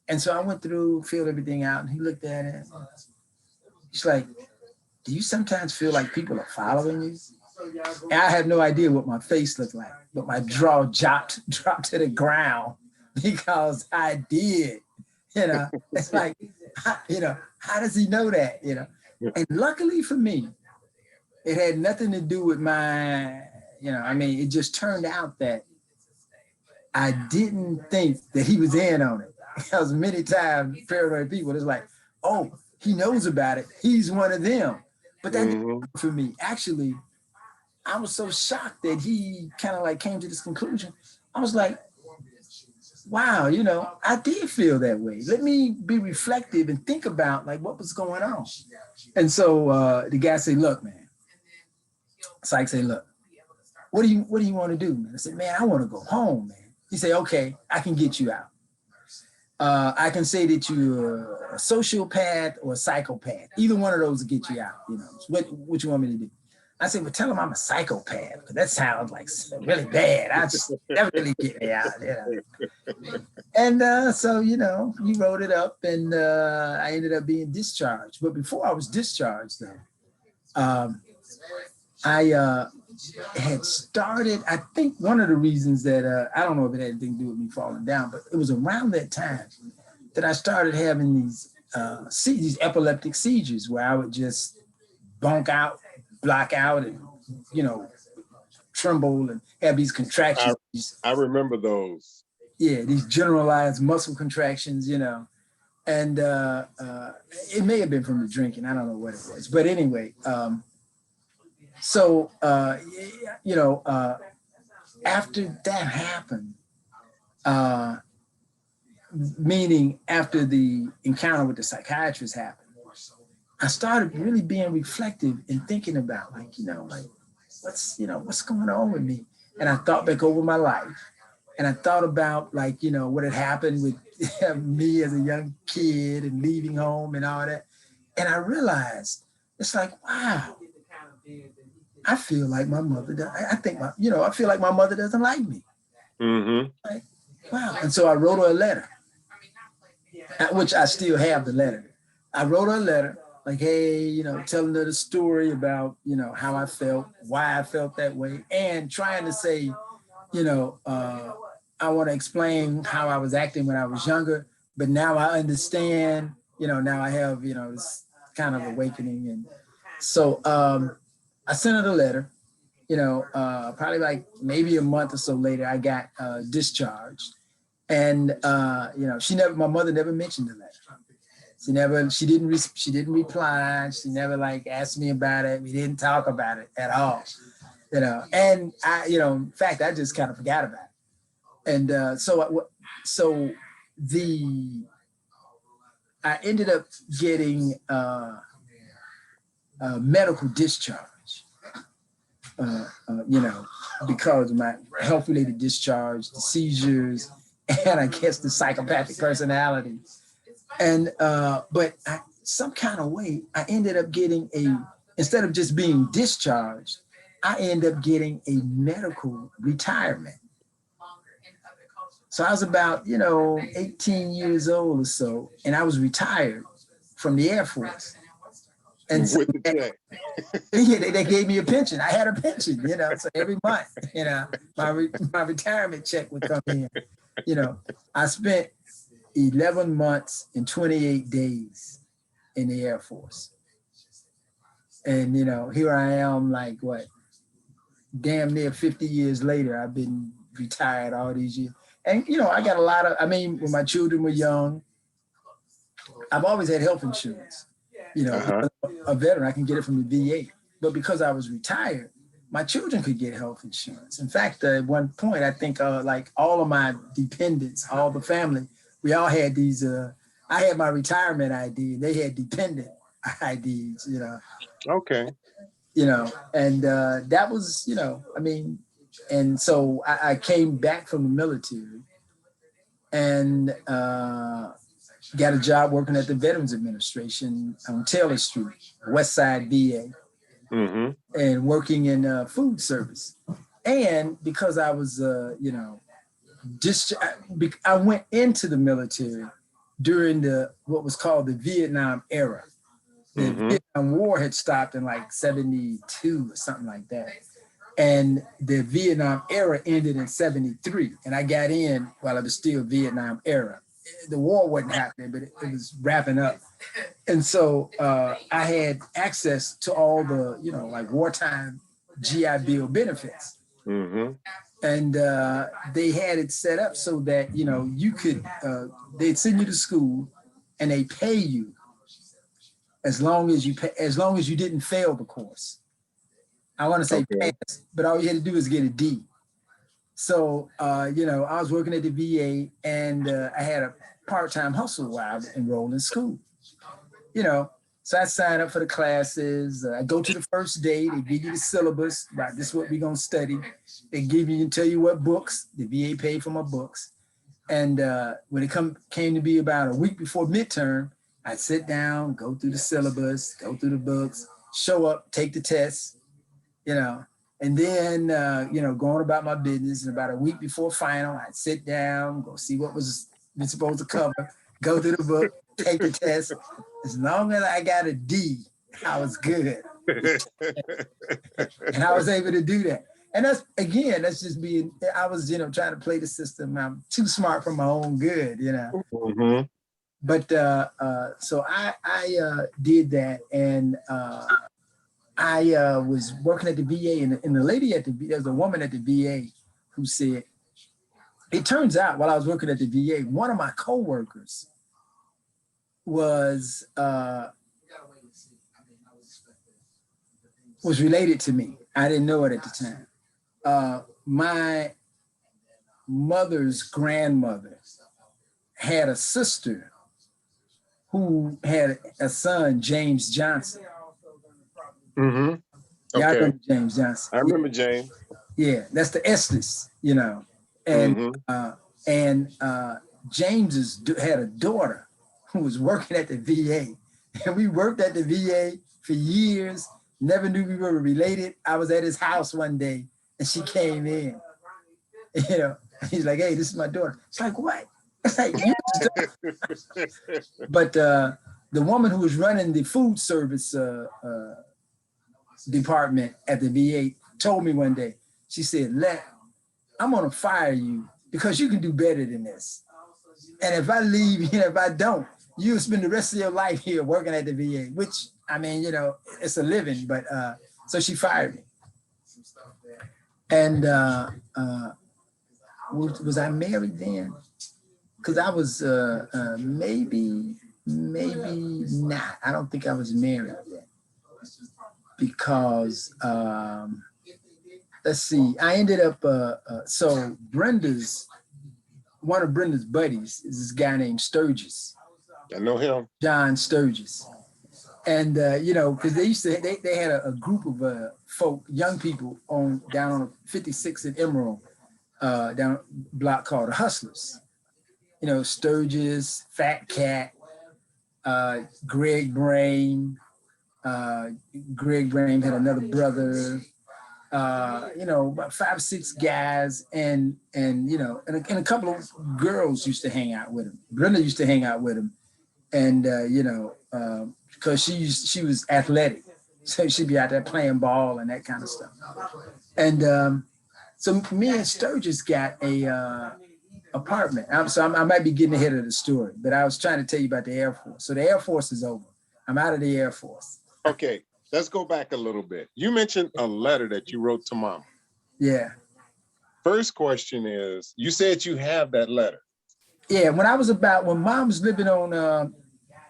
And so I went through, filled everything out, and he looked at it. She's like, do you sometimes feel like people are following you? And I had no idea what my face looked like, but my jaw dropped to the ground because I did. You know, it's like, you know, how does he know that? You know, and luckily for me, it had nothing to do with my, you know, I mean, it just turned out that I didn't think that he was in on it. Because many times paranoid people, it's like, oh, he knows about it. He's one of them. But that didn't work for me. Actually, I was so shocked that he kind of like came to this conclusion. I was like, wow, you know, I did feel that way. Let me be reflective and think about like what was going on. And so the guy said, look, man, Psych said, look, what do you want to do, man? I said, man, I want to go home, man. He said, okay, I can get you out. I can say that you're a sociopath or a psychopath. Either one of those will get you out. You know, what you want me to do? I said, well, tell him I'm a psychopath, because that sounds like really bad. I just never really get me out. You know? And so, you know, he wrote it up, and I ended up being discharged. But before I was discharged, though, I had started, I think one of the reasons that, I don't know if it had anything to do with me falling down, but it was around that time that I started having these epileptic seizures where I would just bonk out, block out, and, you know, tremble and have these contractions. I remember those. Yeah, these generalized muscle contractions, you know. And it may have been from the drinking. I don't know what it was. But anyway, so, you know, after that happened, meaning after the encounter with the psychiatrist happened, I started really being reflective and thinking about, like, you know, like, what's going on with me? And I thought back over my life, and I thought about, like, you know, what had happened with me as a young kid and leaving home and all that. And I realized, it's like, wow, I feel like my mother does. I feel like my mother doesn't like me. Like, wow. And so I wrote her a letter, which I still have the letter. I wrote her a letter, like, hey, you know, telling her the story about, you know, how I felt, why I felt that way, and trying to say, you know, I want to explain how I was acting when I was younger, but now I understand, you know, now I have, you know, this kind of awakening. And so I sent her the letter, you know, probably like maybe a month or so later, I got discharged. And, you know, my mother never mentioned the letter. She didn't reply. She never like asked me about it. We didn't talk about it at all, you know. And I, you know, in fact, I just kind of forgot about it. And so I ended up getting a medical discharge, you know, because of my health-related discharge, the seizures, and I guess the psychopathic personality. And but some kind of way, I ended up getting instead of just being discharged, I ended up getting a medical retirement. So I was about, you know, 18 years old or so, and I was retired from the Air Force. And so they gave me a pension. I had a pension, you know, so every month, you know, my retirement check would come in. You know, I spent 11 months and 28 days in the Air Force. And, you know, here I am, like, what, damn near 50 years later, I've been retired all these years. And, you know, I got when my children were young, I've always had health insurance. You know, a veteran, I can get it from the VA. But because I was retired, my children could get health insurance. In fact, at one point, I think like all of my dependents, all the family, we all had these, I had my retirement ID, they had dependent IDs, you know. Okay. You know, and that was, you know, I mean, and so I came back from the military and got a job working at the Veterans Administration on Taylor Street, West Side VA, and working in food service. And because I was, you know, I went into the military during what was called the Vietnam era. The Vietnam War had stopped in like 72 or something like that. And the Vietnam era ended in 73. And I got in while it was still Vietnam era. The war wasn't happening, but it was wrapping up. And so I had access to all the, like wartime GI Bill benefits. Mm-hmm. And they had it set up so that, you could, they'd send you to school and they pay you as long as you didn't fail the course. I want to say pass, but all you had to do is get a D. So, I was working at the VA and I had a part-time hustle while I was enrolled in school. So I signed up for the classes. I go to the first day. They give you the syllabus. Right, this is what we're going to study. They give you and tell you what books. The VA paid for my books. And when it came to be about a week before midterm, I'd sit down, go through the syllabus, go through the books, show up, take the test, and then, going about my business. And about a week before final, I'd sit down, go see what was supposed to cover, go through the book, take the test. As long as I got a D, I was good. And I was able to do that. And that's just being, I was, trying to play the system. I'm too smart for my own good, Mm-hmm. But so I did that. And I was working at the VA, and the lady there was a woman at the VA who said, it turns out while I was working at the VA, one of my coworkers was related to me. I didn't know it at the time. My mother's grandmother had a sister who had a son, James Johnson. Mm-hmm. Yeah, I Okay. remember James Johnson. I remember James. Yeah, that's the Estes, And James had a daughter who was working at the VA. And we worked at the VA for years, never knew we were related. I was at his house one day and she came in. He's like, hey, this is my daughter. It's like, what? It's like, But the woman who was running the food service department at the VA told me one day, she said, I'm gonna fire you because you can do better than this. And if I leave, if I don't, you'll spend the rest of your life here working at the VA, which, it's a living, but so she fired me. And was I married then? Because I was maybe not. I don't think I was married then. Because let's see, I ended up, so one of Brenda's buddies is this guy named Sturgis. I know him. John Sturgis. And, because they had a group of folk, young people down on 56 in Emerald, down a block called the Hustlers. Sturgis, Fat Cat, Greg Brain. Greg Brain had another brother, about 5 or 6 guys, and a couple of girls used to hang out with him. Brenda used to hang out with him, and because she was athletic, so she'd be out there playing ball and that kind of stuff. And so me and Sturgis got a apartment. I might be getting ahead of the story, but I was trying to tell you about the Air Force. So the Air Force is over. I'm out of the Air Force. Okay, let's go back a little bit. You mentioned a letter that you wrote to Mom. Yeah. First question is, you said you have that letter. Yeah, when Mom was living on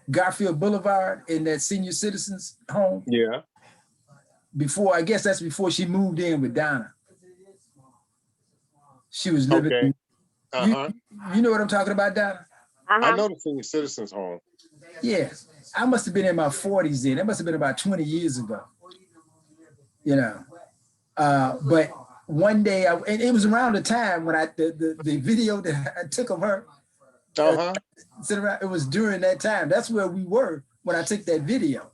Garfield Boulevard in that senior citizens home. Yeah. I guess that's before she moved in with Donna. She was living. Okay. Uh-huh. You know what I'm talking about, Donna? I know the senior citizens home. Yeah. I must have been in my 40s then. That must have been about 20 years ago. But one day, and it was around the time when the video that I took of her, it was during that time. That's where we were when I took that video.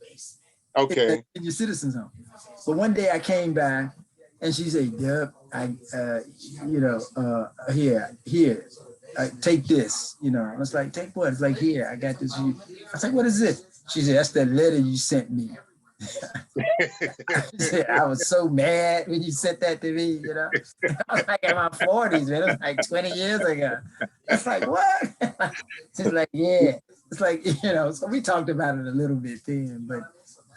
Okay. In your citizens home. But one day I came by and she said, Dub, here, take this, I was like, take what? It's like, here, I got this. I was like, what is this? She said, that's that letter you sent me I was so mad when you said that to me, you know. I was like in my 40s, man. It was like 20 years ago. It's like, what? It's like, yeah. It's like, you know, so we talked about it a little bit then, but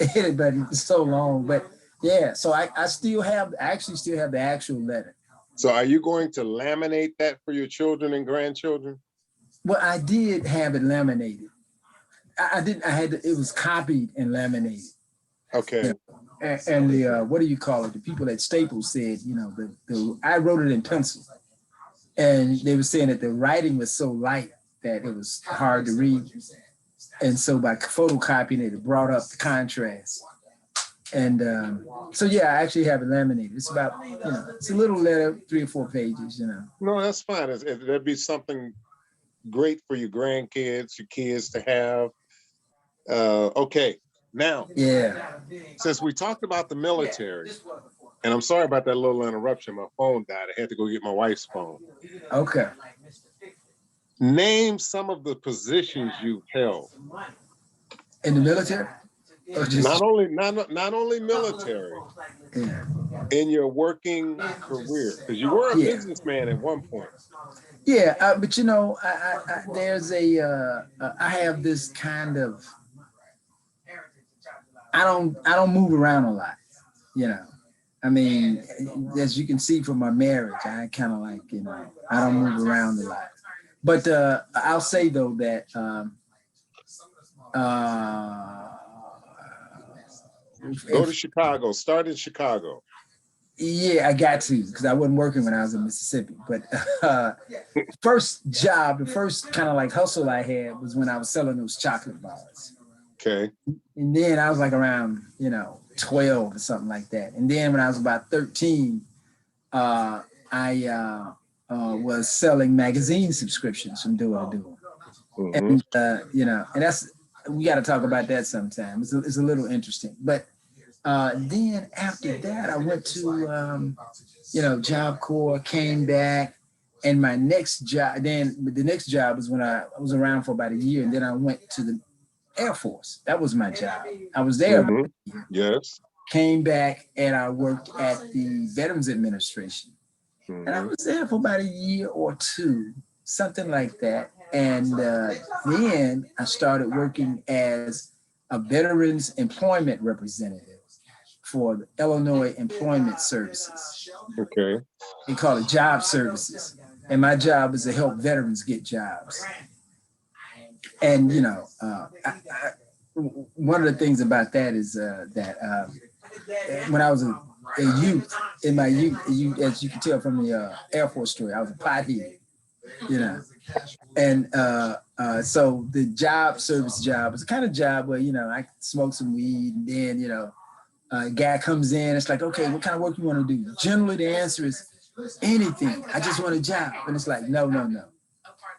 it's so long. But yeah, so I actually still have the actual letter. So are you going to laminate that for your children and grandchildren? Well, I did have it laminated. It was copied and laminated. Okay. Yeah. And the what do you call it? The people at Staples said, you know, I wrote it in pencil, and they were saying that the writing was so light that it was hard to read, and so by photocopying it, it brought up the contrast. And so yeah, I actually have it laminated. It's about, you know, it's a little letter, 3 or 4 pages, you know. No, that's fine. That'd be something great for your grandkids, your kids to have. Okay. Now, yeah, since we talked about the military, and I'm sorry about that little interruption, my phone died. I had to go get my wife's phone. Okay. Name some of the positions you've held. In the military? Or just, Not only military, yeah. in your working career, because you were a businessman at one point. Yeah, but you know, there's I have this kind of, I don't move around a lot, you know. I mean, as you can see from my marriage, I kind of like, you know, I don't move around a lot. But I'll say though that Go to Chicago. Start in Chicago. Yeah, I got to, because I wasn't working when I was in Mississippi. But first job, the first kind of like hustle I had was when I was selling those chocolate bars. Okay. And then I was like around, you know, 12 or something like that. And then when I was about 13, I was selling magazine subscriptions from door to door. Mm-hmm. And, you know, and we got to talk about that sometime. It's a little interesting. But then after that, I went to, you know, Job Corps, came back, and my next job, the next job was when I was around for about a year, and then I went to the Air Force. That was my job. I was there about a year. Yes. Came back, and I worked at the Veterans Administration. And I was there for about a year or two, something like that. And then I started working as a Veterans Employment Representative for the Illinois Employment Services. Okay. They call it Job Services. And my job is to help veterans get jobs. And, you know, one of the things about that is that when I was a youth, in my youth, as you can tell from the Air Force story, I was a pothead, you know. And so the job service job was the kind of job where, you know, I smoke some weed, and then, you know, a guy comes in, it's like, okay, what kind of work you want to do? Generally, the answer is anything. I just want a job. And it's like, no.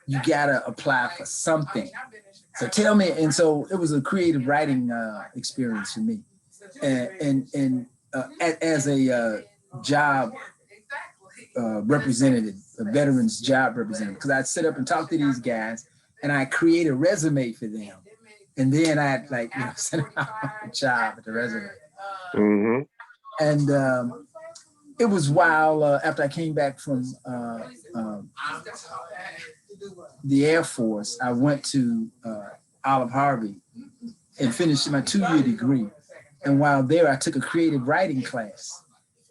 You gotta apply for something. So tell me, and so it was a creative writing experience for me. And as a job representative, a veterans job representative, because I'd sit up and talk to these guys, and I create a resume for them. And then I'd like, you know, send out a job at the resume. Mm-hmm. And it was while after I came back from the Air Force, I went to Olive Harvey and finished my 2-year degree. And while there, I took a creative writing class,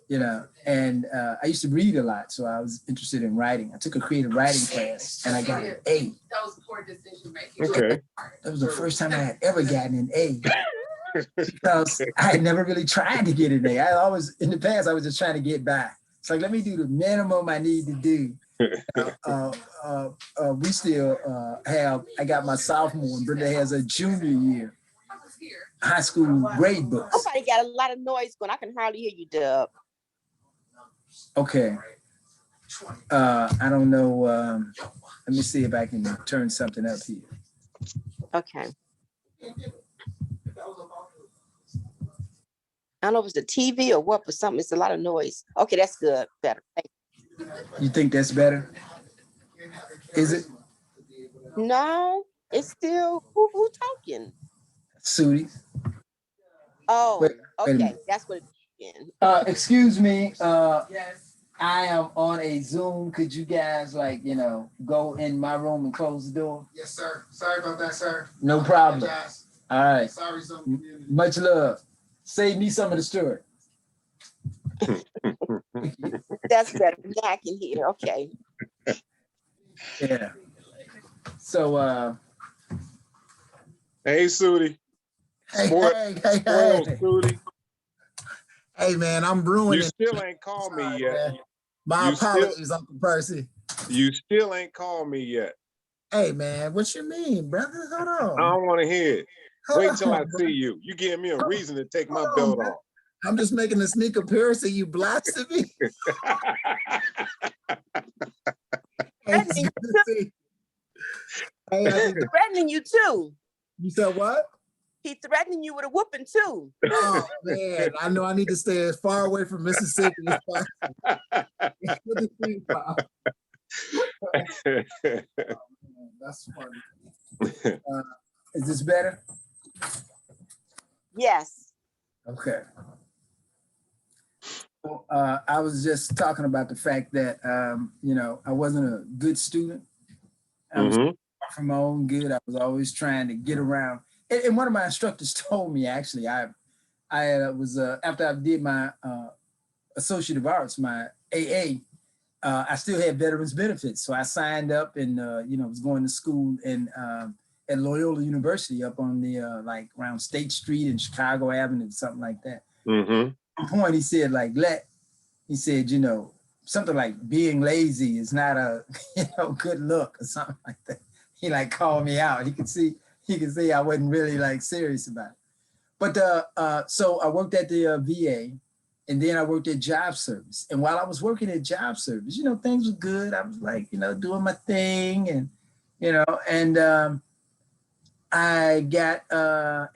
you know, and I used to read a lot, so I was interested in writing. I took a creative writing class and I got an A. That was poor decision making. Okay. That was the first time I had ever gotten an A. Because I had never really tried to get an A. I always, in the past, I was just trying to get by. It's like, let me do the minimum I need to do. We still have, I got my sophomore, and Brenda has a junior year high school grade books. Somebody got a lot of noise going. I can hardly hear you, Dub. Okay. I don't know. Let me see if I can turn something up here. Okay. I don't know if it's the TV or what, but something. It's a lot of noise. Okay, that's good. Better. You think that's better? Is it? No, it's still who talking? Sudi. Oh, Wait a okay, minute. that's what it's in. Excuse me, Yes. I am on a Zoom. Could you guys go in my room and close the door? Yes, sir. Sorry about that, sir. No problem. Apologize. All right. Sorry, Zoom community. Much love. Save me some of the story. That's better. Now I can hear. Okay. Yeah. So Hey, Sudi. hey, Sport, hey, spoiled Sudi. Hey man, I'm You ruining. still ain't called me Sorry, yet. man. My You still- apologies, Uncle Percy. You still ain't called me yet. Hey man, what you mean, brother? Hold I on. don't want to hear it. Hold Wait till I on, bro. see you. You give me a reason to take my Hold on, belt man. off. I'm just making a sneak appearance and you blasted me. Hey, it's good to see you. Hey, Threatening you too. you said what? He threatening you with a whooping too. Oh man, I know I need to stay as far away from Mississippi as possible. It's good to see you, Pop. That's funny. is this better? Yes. Okay. Well, I was just talking about the fact that I wasn't a good student. I was Mhm. for my own good. I was always trying to get around. And one of my instructors told me, actually, I was after I did my Associate of Arts, my AA, I still had veterans benefits. So I signed up and was going to school at Loyola University up on the around State Street and Chicago Avenue, something like that. Mhm. At one point he said, he said, something like being lazy is not a good look or something like that. He called me out. He could see I wasn't really serious about it. But so I worked at the VA, and then I worked at job service. And while I was working at job service, things were good. I was doing my thing, and I got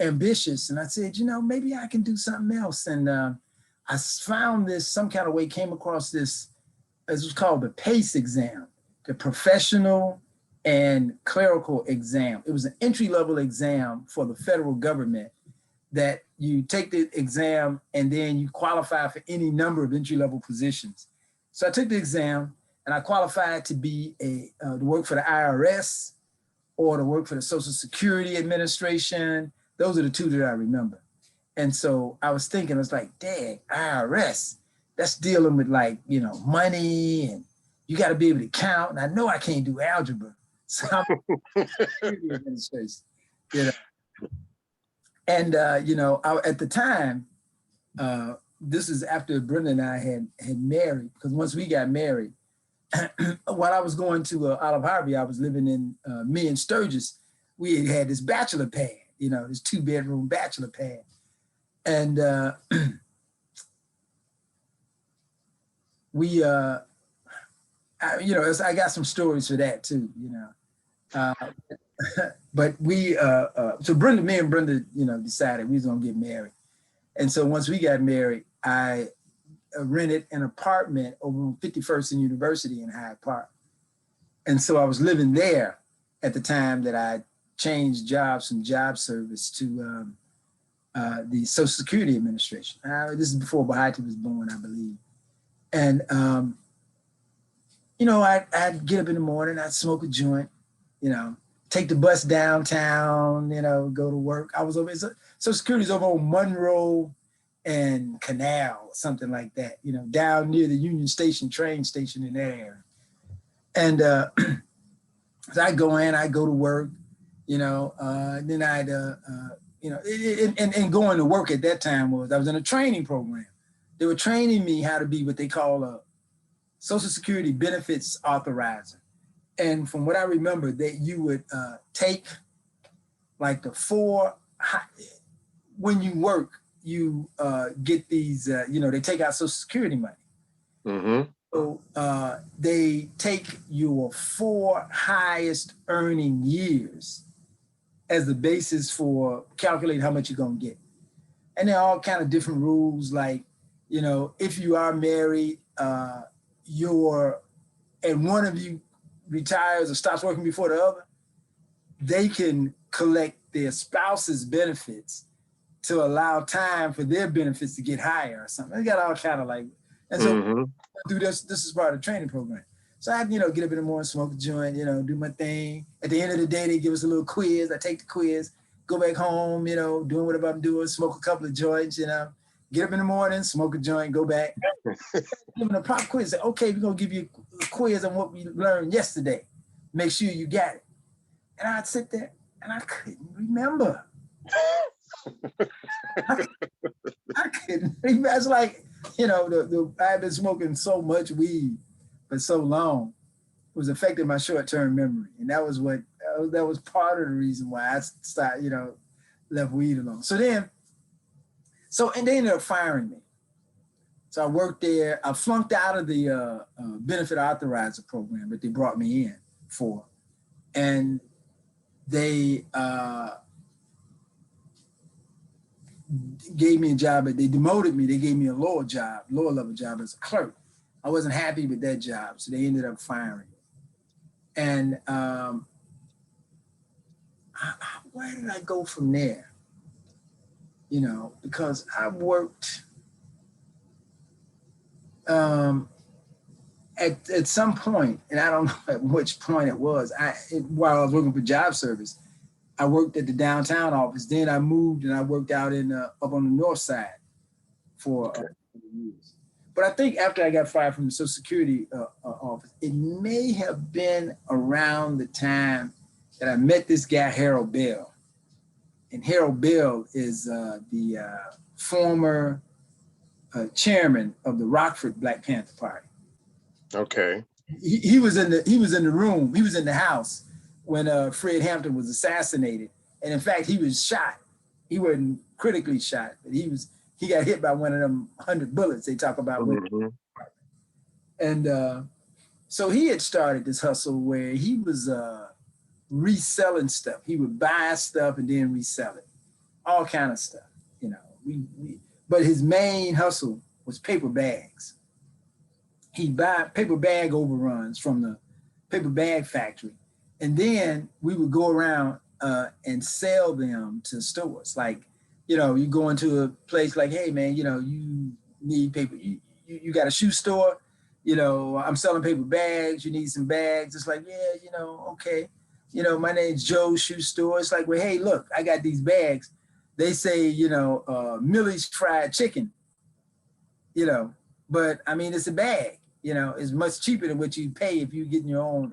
ambitious, and I said, maybe I can do something else. And I found some kind of way, came across this, as was called the PACE exam, the professional and clerical exam. It was an entry-level exam for the federal government that you take the exam and then you qualify for any number of entry-level positions. So I took the exam and I qualified to be to work for the IRS or to work for the Social Security Administration. Those are the two that I remember. And so I was thinking, I was like, dang, IRS, that's dealing with money, and you got to be able to count. And I know I can't do algebra. So I'm administration, And at the time, this is after Brenda and I had married, because once we got married, while I was going to Olive Harvey, I was living in me and Sturgis. We had this bachelor pad, this 2-bedroom bachelor pad. And I got some stories for that too, but so me and Brenda, decided we was gonna get married. And so once we got married, I rented an apartment over on 51st and University in Hyde Park. And so I was living there at the time that I changed jobs from job service to the Social Security Administration. This is before Bahati was born, I believe. And, I'd get up in the morning, I'd smoke a joint, take the bus downtown, go to work. I was over, Social Security's over on Monroe and Canal, something like that, down near the Union Station train station in that area. And so I'd go in, I'd go to work, then I'd, and going to work at that time I was in a training program. They were training me how to be what they call a Social Security benefits authorizer. And from what I remember, that you would take when you work, you get these, they take out Social Security money. Mhm. So they take your 4 highest earning years as the basis for calculating how much you're gonna get. And there are all kind of different rules, if you are married, and one of you retires or stops working before the other, they can collect their spouse's benefits to allow time for their benefits to get higher or something. They got all kind of like, and so Mhm. do this. This is part of the training program. So I, get up in the morning, smoke a joint, do my thing. At the end of the day, they give us a little quiz. I take the quiz, go back home, doing whatever I'm doing, smoke a couple of joints, get up in the morning, smoke a joint, go back. Give them a pop quiz. Say, okay, we're gonna give you a quiz on what we learned yesterday. Make sure you got it. And I'd sit there and I couldn't remember. I couldn't remember. It's like, I've been smoking so much weed for so long, it was affecting my short-term memory. And that was part of the reason why I started, left weed alone. And they ended up firing me. So I worked there. I flunked out of the benefit authorizer program that they brought me in for. And they gave me a job, they demoted me. They gave me a lower level job as a clerk. I wasn't happy with that job, so they ended up firing me. And where did I go from there? Because I worked at some point, and I don't know at which point it was, while I was working for job service, I worked at the downtown office. Then I moved and I worked out up on the north side for years. But I think after I got fired from the Social Security office, it may have been around the time that I met this guy, Harold Bell. And Harold Bell is the former chairman of the Rockford Black Panther Party. Okay. He was in the room. He was in the house when Fred Hampton was assassinated. And in fact, he was shot. He wasn't critically shot, but he got hit by one of them 100 bullets they talk about. Mm-hmm. And so he had started this hustle where he was reselling stuff. He would buy stuff and then resell it, all kind of stuff, but his main hustle was paper bags. He'd buy paper bag overruns from the paper bag factory. And then we would go around and sell them to stores. Like, you go into a place like, hey man, you need paper. You got a shoe store, I'm selling paper bags. You need some bags. It's like, yeah, okay. My name's Joe's Shoe Store. It's like, well, hey, look, I got these bags. They say, Millie's fried chicken, but I mean, it's a bag, it's much cheaper than what you pay if you're getting your own,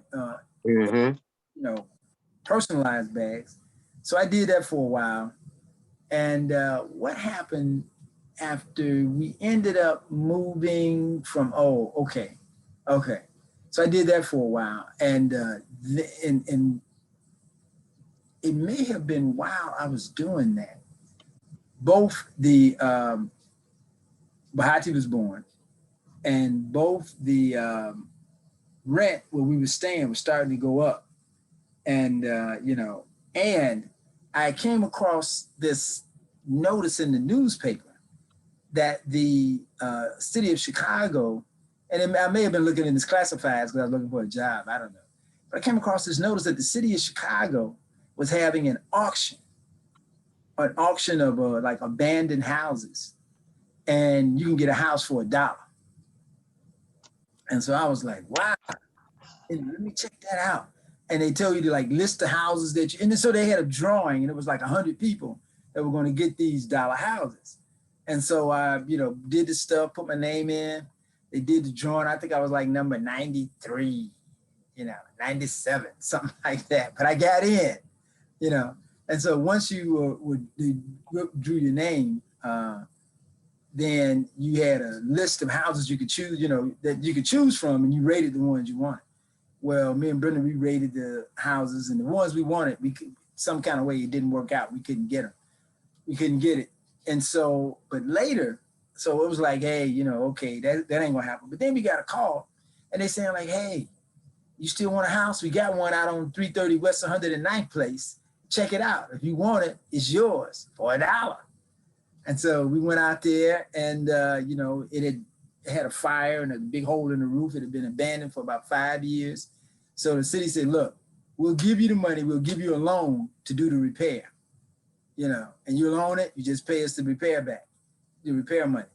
personalized bags. So I did that for a while. And what happened after we ended up moving from, okay. So I did that for a while. And it may have been while I was doing that, both the Bahati was born and both the rent where we were staying was starting to go up. And, and I came across this notice in the newspaper that the city of Chicago, and I may have been looking in this classifieds because I was looking for a job, I don't know. But I came across this notice that the city of Chicago was having an auction of like abandoned houses, and you can get a house for $1. And so I was like, wow, let me check that out. And they tell you to like list the houses and so they had a drawing, and it was like 100 people that were going to get these dollar houses. And so I, did the stuff, put my name in. They did the drawing. I think I was like number 93, 97, something like that. But I got in, And so once you drew your name, then you had a list of houses you could choose, that you could choose from, and you rated the ones you wanted. Well, me and Brenda, we rated the houses, and the ones we wanted, we could, some kind of way it didn't work out. We couldn't get them. We couldn't get it. And so, but later, so it was like, hey, okay, that ain't gonna happen. But then we got a call, and they saying like, hey, you still want a house? We got one out on 330 West 109th Place. Check it out. If you want it, it's yours for $1. And so we went out there, and it had a fire and a big hole in the roof. It had been abandoned for about 5 years. So the city said, look, we'll give you the money. We'll give you a loan to do the repair. you know, and you'll own it. You just pay us the repair back, the repair money.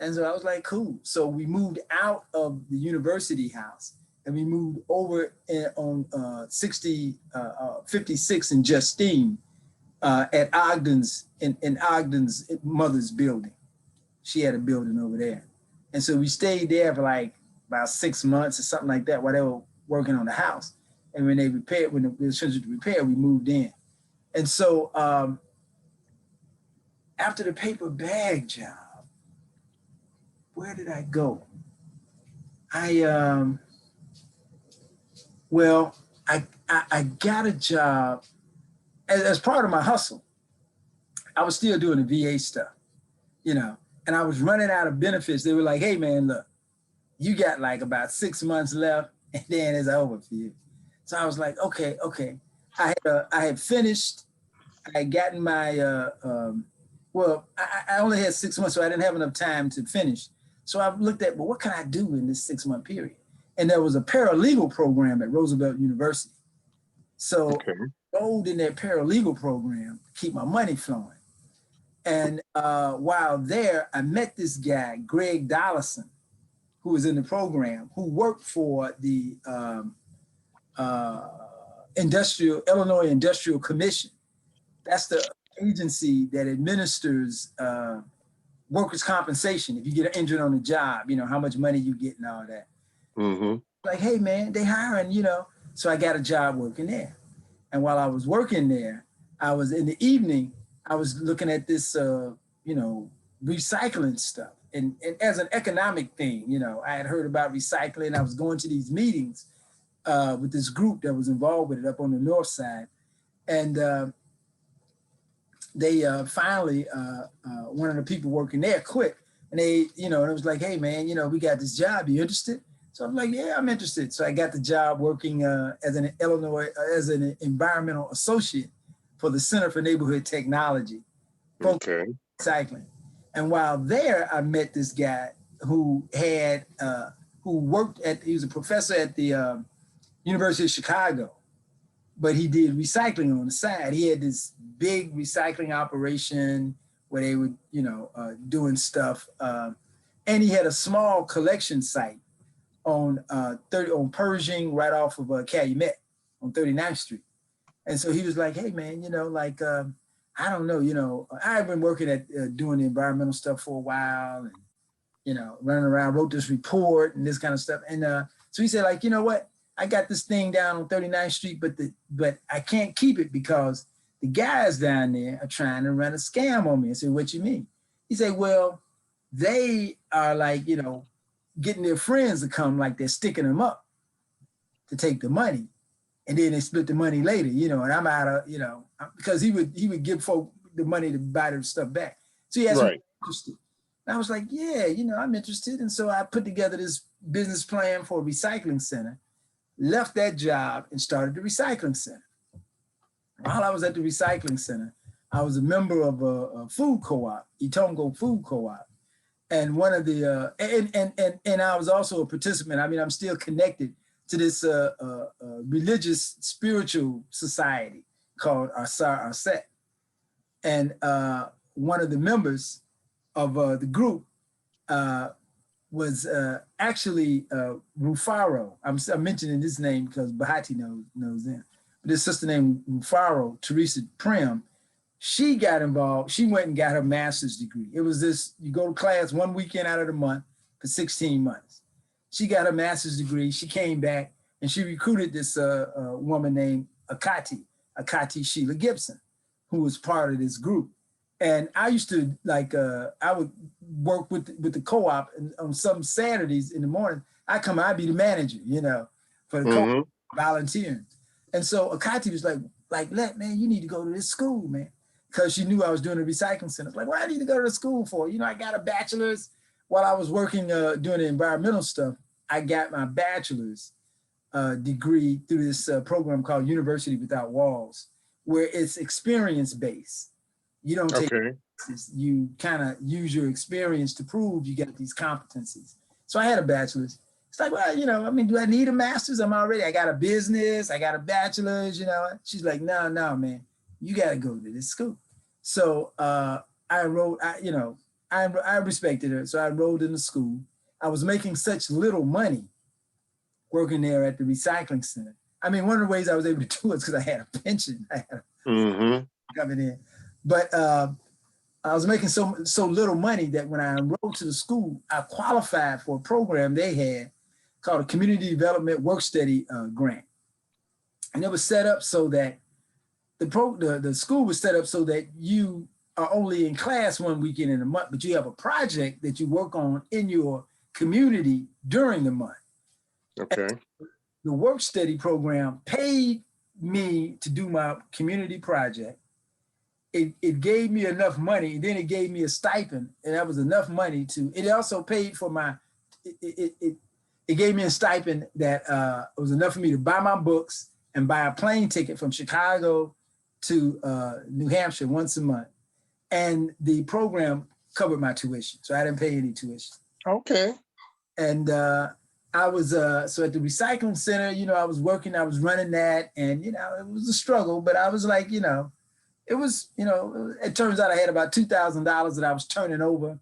And so I was like, cool. So we moved out of the university house and we moved over on 56 in Justine at Ogden's, in Ogden's mother's building. She had a building over there. And so we stayed there for like about 6 months or something like that while they were working on the house. And when they repaired, when it was finished with the repair, we moved in. And so after the paper bag job, where did I go? I got a job as part of my hustle. I was still doing the VA stuff, you know, and I was running out of benefits. They were like, hey man, look, you got like about 6 months left and then it's over for you. So I was like, okay. I had finished, I had gotten my, I only had 6 months, so I didn't have enough time to finish. So I looked at, well, what can I do in this 6 month period? And there was a paralegal program at Roosevelt University. So I enrolled in that paralegal program to keep my money flowing. And while there, I met this guy, Greg Dollison, who was in the program, who worked for the Illinois Industrial Commission. That's the agency that administers workers' compensation. If you get injured on the job, you know, how much money you get and all that. Mm-hmm. Like, hey man, they hiring, you know. So I got a job working there. And while I was working there, I was in the evening, I was looking at this, you know, recycling stuff. And as an economic thing, you know, I had heard about recycling. I was going to these meetings with this group that was involved with it up on the north side. And they finally, one of the people working there quit. And they, you know, and it was like, hey man, you know, we got this job, you interested? So I'm like, yeah, I'm interested. So I got the job working as an environmental associate for the Center for Neighborhood Technology. Okay. Recycling. And while there, I met this guy who had, he was a professor at the University of Chicago, but he did recycling on the side. He had this big recycling operation where they were, you know, doing stuff. And he had a small collection site on Pershing, right off of Calumet on 39th Street. And so he was like, hey man, you know, like, I don't know, you know, I've been working at doing the environmental stuff for a while and, you know, running around, wrote this report and this kind of stuff. And so he said like, you know what, I got this thing down on 39th Street, but I can't keep it because the guys down there are trying to run a scam on me. I said, what you mean? He said, well, they are like, you know, getting their friends to come, like they're sticking them up to take the money. And then they split the money later, you know, and I'm out of, you know, because he would give folk the money to buy their stuff back. So he asked me, interested. And I was like, yeah, you know, I'm interested. And so I put together this business plan for a recycling center, left that job and started the recycling center. While I was at the recycling center, I was a member of a food co-op, Itongo Food Co-op. And one of the, and I was also a participant. I mean, I'm still connected to this religious spiritual society called Arset. And one of the members of the group was actually Rufaro. I'm mentioning this name because Bahati knows him. But this sister named Rufaro, Teresa Prim, she got involved. She went and got her master's degree. It was this, you go to class one weekend out of the month for 16 months. She got her master's degree. She came back and she recruited this woman named Akati Sheila Gibson, who was part of this group. And I used to I would work with the co-op, and on some Saturdays in the morning, I'd be the manager, you know, for the co-op, volunteering. And so Akati was like, man, you need to go to this school, man. Because she knew I was doing a recycling center. Like, what do I need to go to the school for? You know, I got a bachelor's. While I was working doing the environmental stuff, I got my bachelor's degree through this program called University Without Walls, where it's experience-based. You don't take classes, you kind of use your experience to prove you got these competencies. So I had a bachelor's. It's like, well, you know, I mean, do I need a master's? I got a business, I got a bachelor's, you know. She's like, no, man, you got to go to this school. So I enrolled, I respected her. So I enrolled in the school. I was making such little money working there at the recycling center. I mean, one of the ways I was able to do it is because I had a pension. I had coming in. But I was making so little money that when I enrolled to the school, I qualified for a program they had called a Community Development Work Study Grant. And it was set up so that the school was set up so that you are only in class one weekend in a month, but you have a project that you work on in your community during the month. Okay. And the work study program paid me to do my community project. It gave me enough money, then it gave me a stipend, and that was enough money to, it also paid for my, it gave me a stipend that was enough for me to buy my books and buy a plane ticket from Chicago to New Hampshire once a month. And the program covered my tuition, so I didn't pay any tuition. Okay. And I was, so at the recycling center, I was working, I was running that, and, it was a struggle, but I was like, it was, it turns out I had about $2,000 that I was turning over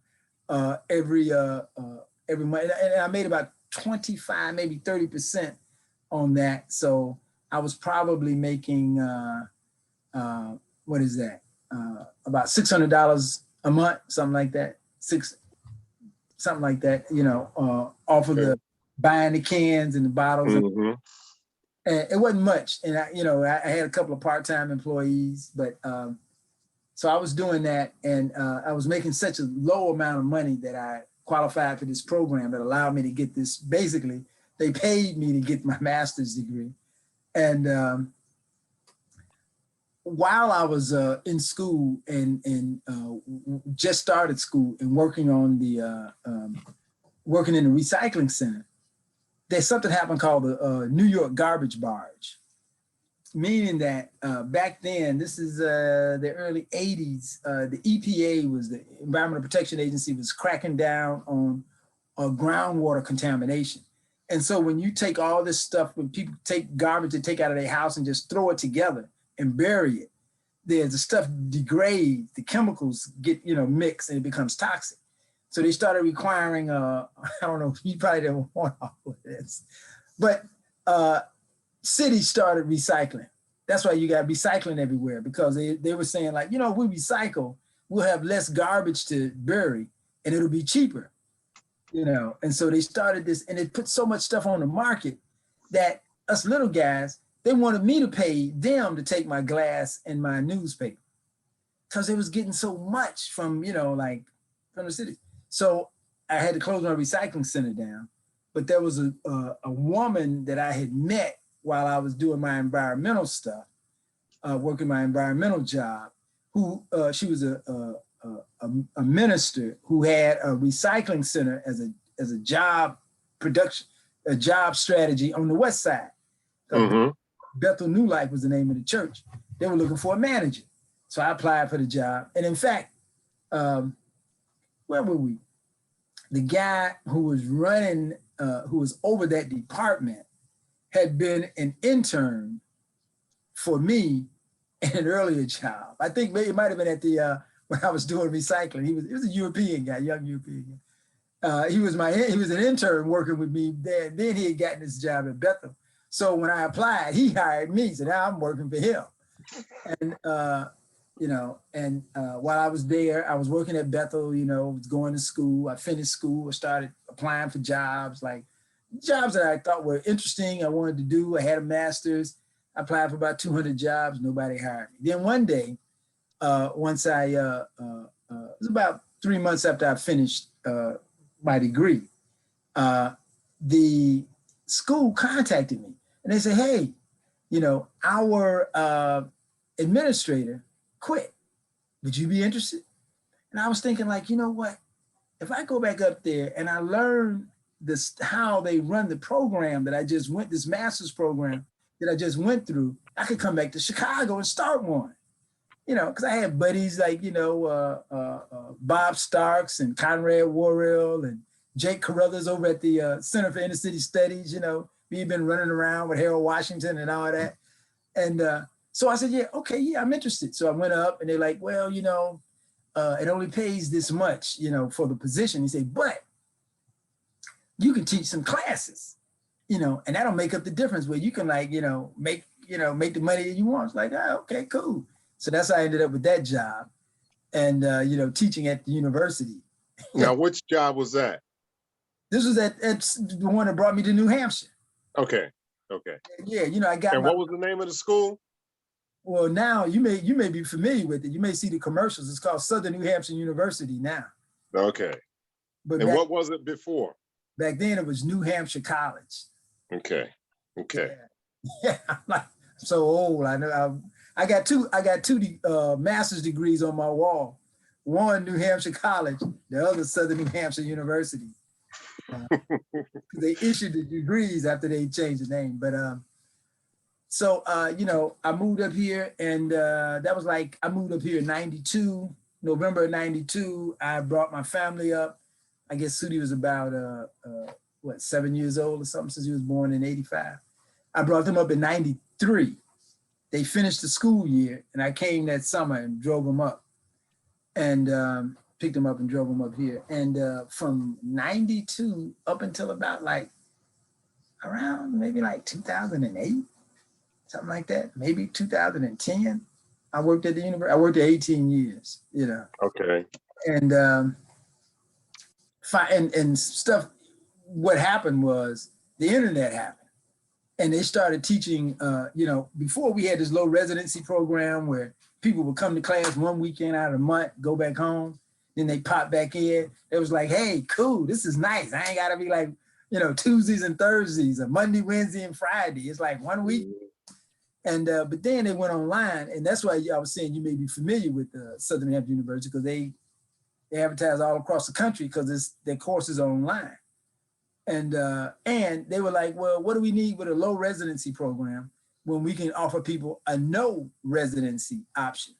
every month. And I made about 25, maybe 30% on that. So I was probably making, what is that? About $600 a month, something like that. Something like that, off of the buying the cans and the bottles. And it wasn't much. And I had a couple of part-time employees, but so I was doing that, and I was making such a low amount of money that I qualified for this program that allowed me to get this. Basically, they paid me to get my master's degree. And while I was in school and just started school and working on the working in the recycling center, there's something happened called the New York garbage barge, meaning that back then, this is the early 80s, the EPA was the Environmental Protection Agency was cracking down on groundwater contamination. And so when you take all this stuff, when people take garbage they take out of their house and just throw it together and bury it, the stuff degrades, the chemicals get mixed and it becomes toxic. So they started requiring, I don't know, you probably didn't want all of this, but cities started recycling. That's why you got recycling everywhere, because they were saying like, if we recycle, we'll have less garbage to bury and it'll be cheaper, And so they started this, and it put so much stuff on the market that us little guys, they wanted me to pay them to take my glass and my newspaper because they was getting so much from, from the city. So I had to close my recycling center down, but there was a woman that I had met while I was doing my environmental stuff, working my environmental job, who she was a minister who had a recycling center as a job production, a job strategy on the west side. Bethel New Life was the name of the church. They were looking for a manager. So I applied for the job. And in fact, where were we? The guy who was running, who was over that department had been an intern for me in an earlier job. I think maybe it might've been at the, when I was doing recycling. He was a European guy, young European guy. He was an intern working with me there. Then he had gotten this job at Bethel. So when I applied, he hired me. So now I'm working for him. And, while I was there, I was working at Bethel, was going to school. I finished school. I started applying for jobs, like jobs that I thought were interesting. I wanted to do. I had a master's. I applied for about 200 jobs. Nobody hired me. Then one day, once it was about 3 months after I finished my degree, the school contacted me and they said, hey, our administrator quit. Would you be interested? And I was thinking like, you know what? If I go back up there and I learn how they run the program that I just went, this master's program that I just went through, I could come back to Chicago and start one. Because I had buddies like, Bob Starks and Conrad Worrell and Jake Carruthers over at the Center for Inner City Studies. We've been running around with Harold Washington and all that. And So I said, yeah, okay, yeah, I'm interested. So I went up and they're like, well, you know, it only pays this much, you know, for the position. He said, but you can teach some classes, you know, and that'll make up the difference where you can like, make the money that you want. It's like, oh, okay, cool. So that's how I ended up with that job and, teaching at the university. Now, which job was that? This was at the one that brought me to New Hampshire. Okay. Okay. Yeah, I got And what was the name of the school? Well, now you may be familiar with it. You may see the commercials. It's called Southern New Hampshire University now. Okay. But And what was it before? Back then it was New Hampshire College. Okay. Okay. Yeah, I'm like so old. I know. I got two master's degrees on my wall. One New Hampshire College, the other Southern New Hampshire University. They issued the degrees after they changed the name. But so I moved up here, and that was like I moved up here in '92, November of '92. I brought my family up. I guess Sudi was about 7 years old or something, since he was born in '85. I brought them up in '93. They finished the school year, and I came that summer and drove them up, and picked them up and drove them up here. And from '92 up until about like around maybe like 2008, something like that, maybe 2010. I worked at the university. I worked there 18 years, Okay. And and stuff. What happened was the internet happened, and they started teaching. Before we had this low residency program where people would come to class one weekend out of the month, go back home, then they pop back in. It was like, hey, cool, this is nice. I ain't gotta be like, Tuesdays and Thursdays, or Monday, Wednesday, and Friday. It's like 1 week. And but then they went online, and that's why I was saying you may be familiar with Southern Hampshire University, because they advertise all across the country because their courses are online. And they were like, well, what do we need with a low residency program when we can offer people a no residency option?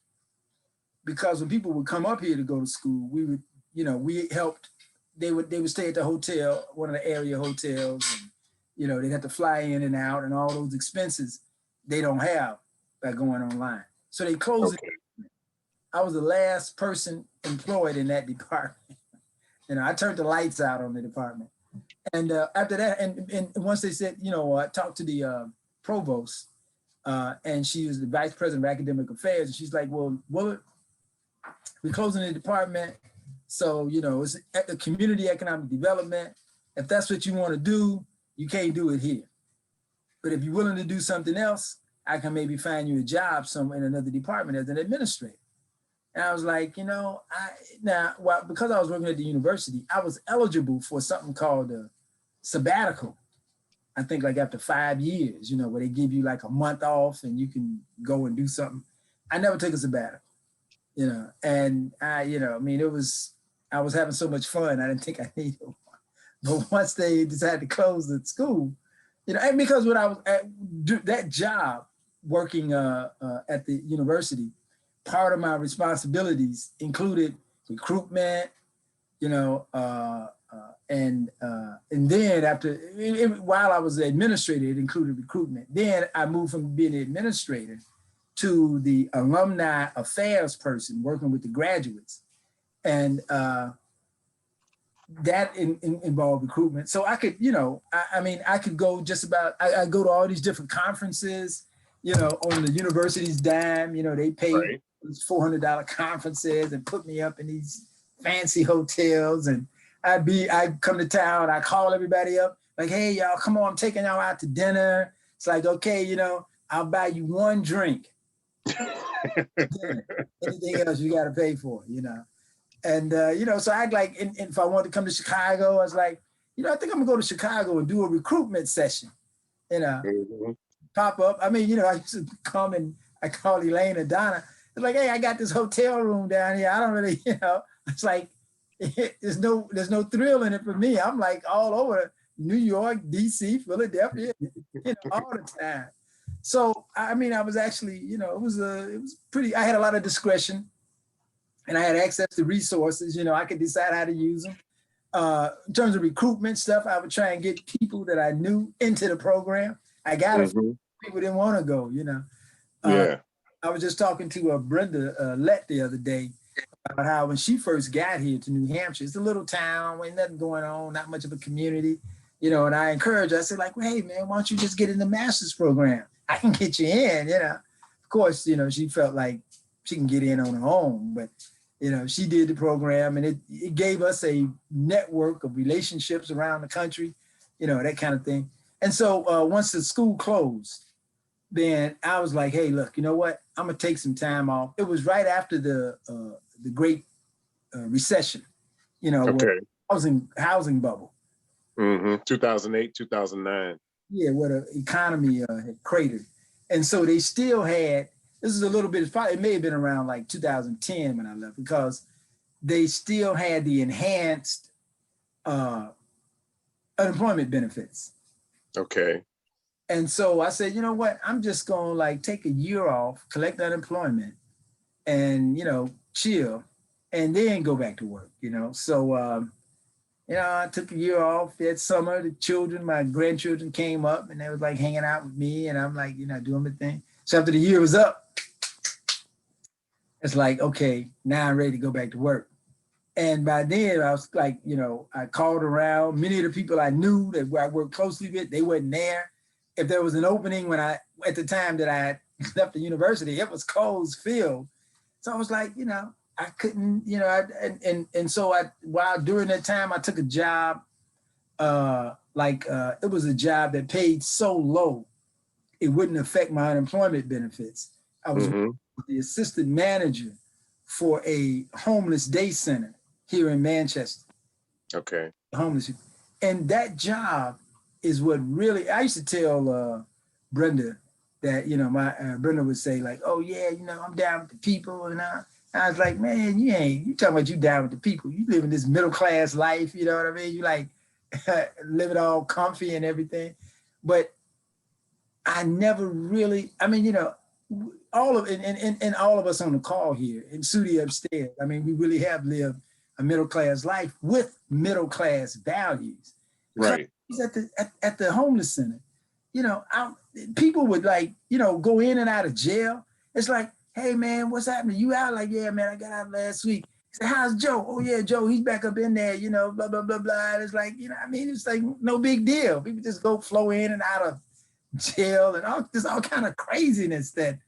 Because when people would come up here to go to school, we would, we helped. They would stay at the hotel, one of the area hotels, and they'd have to fly in and out, and all those expenses they don't have by going online. So they closed it. I was the last person employed in that department. I turned the lights out on the department. And after that, and once they said, I talked to the provost, and she was the vice president of academic affairs, and she's like, well, we're closing the department. So, it's a community economic development. If that's what you want to do, you can't do it here. But if you're willing to do something else, I can maybe find you a job somewhere in another department as an administrator. And I was like, because I was working at the university, I was eligible for something called a sabbatical. I think like after 5 years, where they give you like a month off and you can go and do something. I never took a sabbatical, and I was having so much fun. I didn't think I needed one. But once they decided to close the school, and because when I was at that job working at the university, part of my responsibilities included recruitment, and then after, while I was an administrator, it included recruitment. Then I moved from being an administrator to the alumni affairs person working with the graduates. And that involved recruitment. So I could, I could go just about, I go to all these different conferences, on the university's dime, they pay these $400 conferences and put me up in these fancy hotels. And I'd come to town, I call everybody up, like, hey, y'all, come on, I'm taking y'all out to dinner. It's like, okay, I'll buy you one drink. Anything else you got to pay for, And, so I'd like, and if I wanted to come to Chicago, I was like, I think I'm gonna go to Chicago and do a recruitment session, pop up. I used to come and I called Elaine or Donna. It's like, hey, I got this hotel room down here. I don't really, it's like, there's no thrill in it for me. I'm like all over New York, DC, Philadelphia, all the time. So, I was actually, it was pretty, I had a lot of discretion. And I had access to resources, I could decide how to use them. In terms of recruitment stuff, I would try and get people that I knew into the program. I got it. People didn't want to go, Yeah. I was just talking to Brenda Lett the other day about how when she first got here to New Hampshire, it's a little town, ain't nothing going on, not much of a community, you know, and I encouraged her, I said like, well, hey man, why don't you just get in the master's program? I can get you in, you know. Of course, you know, she felt like she can get in on her own, but you know, she did the program and it gave us a network of relationships around the country, you know, that kind of thing. And so once the school closed, then I was like, hey, look, you know what? I'm gonna take some time off. It was right after the Great Recession, you know, Okay. housing bubble. 2008, 2009. Yeah, where the economy had cratered. And so they still had, this is a little bit, it may have been around like 2010 when I left, because they still had the enhanced unemployment benefits. Okay. And so I said, you know what, I'm just gonna like take a year off, collect unemployment and, you know, chill and then go back to work, you know? So, you know, I took a year off that summer. The children, my grandchildren came up and they was like hanging out with me and I'm like, you know, doing my thing. So after the year was up, it's like, okay, now I'm ready to go back to work. And by then I was like, you know, I called around. Many of the people I knew that I worked closely with, they wasn't there. If there was an opening at the time that I left the university, it was closed, filled. So I was like, you know, I couldn't, you know, and so while during that time I took a job, it was a job that paid so low, it wouldn't affect my unemployment benefits. I was the assistant manager for a homeless day center here in Manchester. Okay. Homeless. And that job is what really, I used to tell Brenda that, you know, Brenda would say like, oh yeah, you know, I'm down with the people. And I was like, man, you talking about you down with the people. You living this middle-class life, you know what I mean? You like living all comfy and everything. But I never really, I mean, you know, all of us on the call here and Sudi upstairs, I mean, we really have lived a middle-class life with middle-class values. Right. At the homeless center, you know, people would like, you know, go in and out of jail. It's like, hey man, what's happening? You out? Like, yeah, man, I got out last week. He said, how's Joe? Oh yeah, Joe, he's back up in there, you know, blah, blah, blah, blah. And it's like, you know, I mean, it's like no big deal. People just flow in and out of jail and all kind of craziness that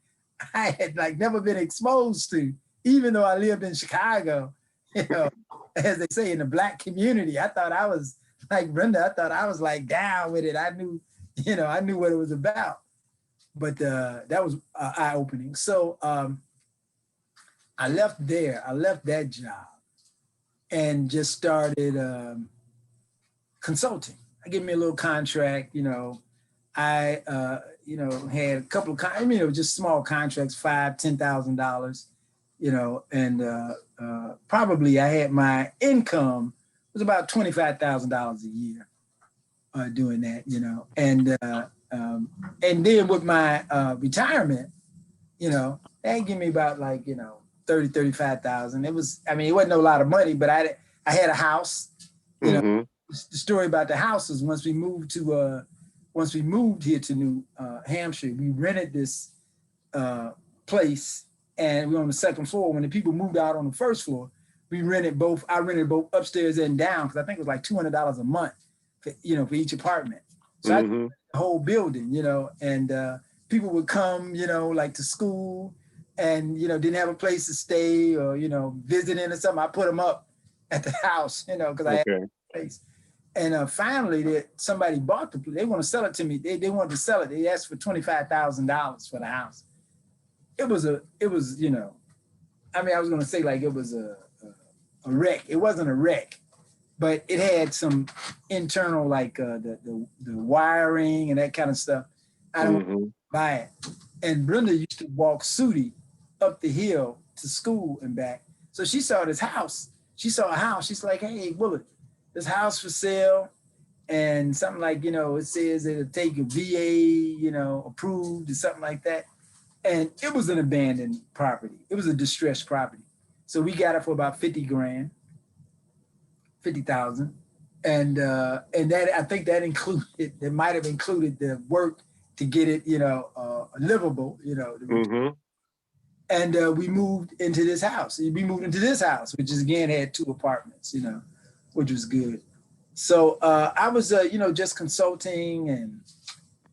I had like never been exposed to, even though I lived in Chicago, you know, as they say in the Black community. I thought I was like Brenda, I thought I was like down with it. I knew what it was about. But that was eye-opening. So I left that job and just started consulting. I gave me a little contract, you know. I had a couple of just small contracts, $5,000, $10,000, you know, and probably I had my income was about $25,000 a year doing that, you know, and then with my retirement, you know, that gave me about like, you know, 35,000. It wasn't a lot of money, but I had a house, you know. The story about the house is once we moved here to New Hampshire, we rented this place and we were on the second floor. When the people moved out on the first floor, I rented both upstairs and down, because I think it was like $200 a month for each apartment. So I did the whole building, you know, and people would come, you know, like to school and, you know, didn't have a place to stay or, you know, visiting or something. I put them up at the house, you know, because I had a place. And finally, somebody bought the place. They want to sell it to me. They wanted to sell it. They asked for $25,000 for the house. It was, you know, I mean, I was going to say like it was a wreck. It wasn't a wreck, but it had some internal, like the wiring and that kind of stuff. I don't want to buy it. And Brenda used to walk Sudi up the hill to school and back. So she saw this house. She saw a house. She's like, hey, Woullard, this house for sale. And something like, you know, it says it'll take a VA, you know, approved or something like that. And it was an abandoned property. It was a distressed property. So we got it for about 50,000. And that, I think that might have included the work to get it, you know, livable, you know. And we moved into this house. We moved into this house, which is again had 2 apartments, you know, which was good. So I was, you know, just consulting and,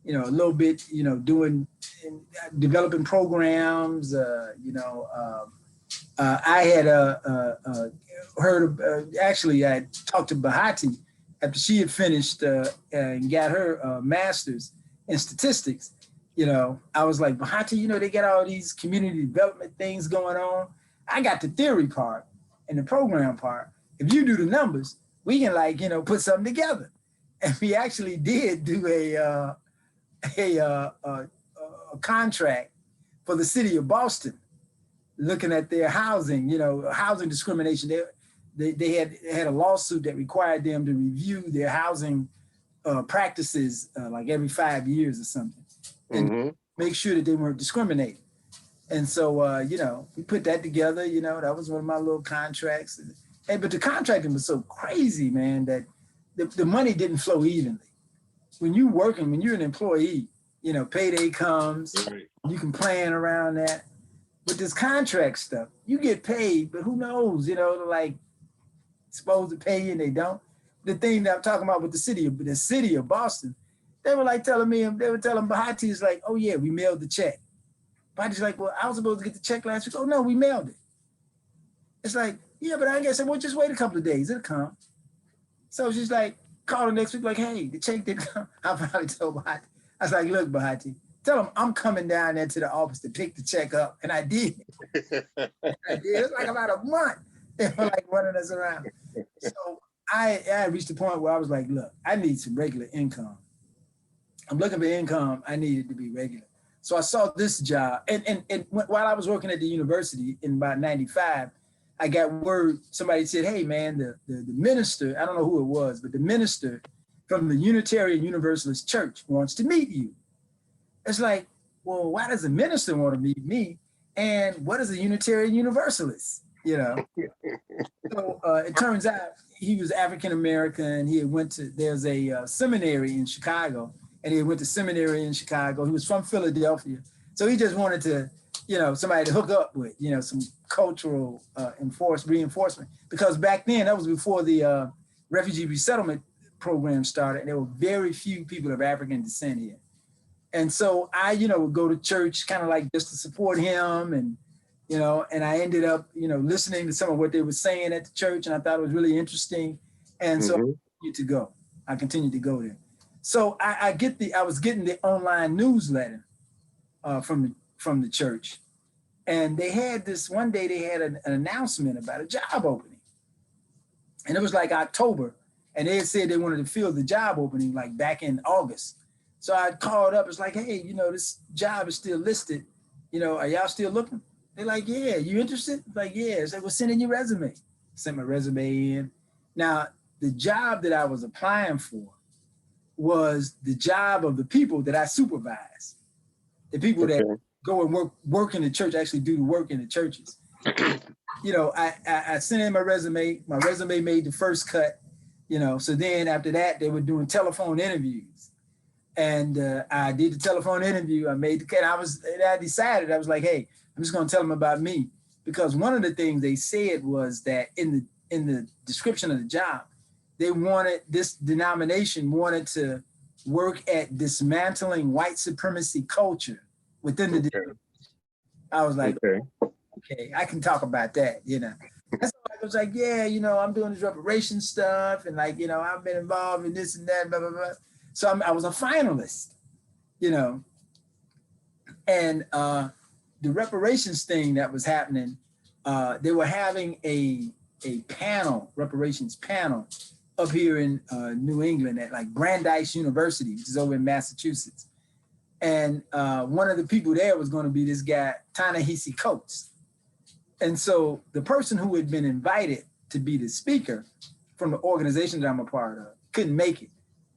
you know, a little bit, you know, developing programs. You know, I had heard of, actually, I talked to Bahati after she had finished and got her master's in statistics. You know, I was like, Bahati, you know, they got all these community development things going on. I got the theory part and the program part. If you do the numbers, we can, like, you know, put something together. And we actually did do a contract for the city of Boston, looking at their housing, you know, housing discrimination. They had a lawsuit that required them to review their housing practices like every 5 years or something, and make sure that they weren't discriminating. And so, you know, we put that together. You know, that was one of my little contracts. But the contracting was so crazy, man, that the money didn't flow evenly. When you're working, when you're an employee, you know, payday comes, you can plan around that. With this contract stuff, you get paid, but who knows, you know, like, supposed to pay you and they don't. The thing that I'm talking about with the city of Boston, they were like telling me, they were telling Bahati, is like, oh yeah, we mailed the check. Bahati's like, well, I was supposed to get the check last week. Oh no, we mailed it. It's like, yeah, but I guess, well, just wait a couple of days, it'll come. So she's like, call her next week, like, hey, the check didn't come. I probably told Bahati, I was like, look, Bahati, tell them I'm coming down there to the office to pick the check up. And I did. It's like about a month. They were like running us around. So I reached the point where I was like, look, I need some regular income. I'm looking for income. I needed to be regular. So I saw this job. And while I was working at the university in about 95, I got word, somebody said, hey man, the minister, I don't know who it was, but the minister from the Unitarian Universalist Church wants to meet you. It's like, well, why does a minister want to meet me? And what is a Unitarian Universalist? You know? So it turns out he was African-American. He had went to, there's a seminary in Chicago, and he went to seminary in Chicago. He was from Philadelphia. So he just wanted to, you know, somebody to hook up with, you know, some cultural reinforcement. Because back then, that was before the refugee resettlement program started, and there were very few people of African descent here. And so I, you know, would go to church kind of like just to support him. And, you know, and I ended up, you know, listening to some of what they were saying at the church. And I thought it was really interesting. And so I continued to go there. So I was getting the online newsletter from the church. And they had this, one day they had an announcement about a job opening. And it was like October. And they had said they wanted to fill the job opening like back in August. So I called up, it's like, hey, you know, this job is still listed. You know, are y'all still looking? They're like, yeah, you interested? Like, yeah. So we'll send in your resume. Sent my resume in. Now, the job that I was applying for was the job of the people that I supervise. The people that go and work in the church, actually do the work in the churches. You know, I sent in my resume. My resume made the first cut, you know. So then after that, they were doing telephone interviews. And I did the telephone interview. I made the cut. I decided, I was like, hey, I'm just going to tell them about me. Because one of the things they said was that in the description of the job, they wanted, this denomination wanted to work at dismantling white supremacy culture within the denomination. I was like, okay, I can talk about that, you know. And so I was like, yeah, you know, I'm doing this reparations stuff. And like, you know, I've been involved in this and that, blah, blah, blah. So I was a finalist, you know, and the reparations thing that was happening, they were having a panel, reparations panel up here in New England at like Brandeis University, which is over in Massachusetts. And one of the people there was going to be this guy, Ta-Nehisi Coates. And so the person who had been invited to be the speaker from the organization that I'm a part of couldn't make it.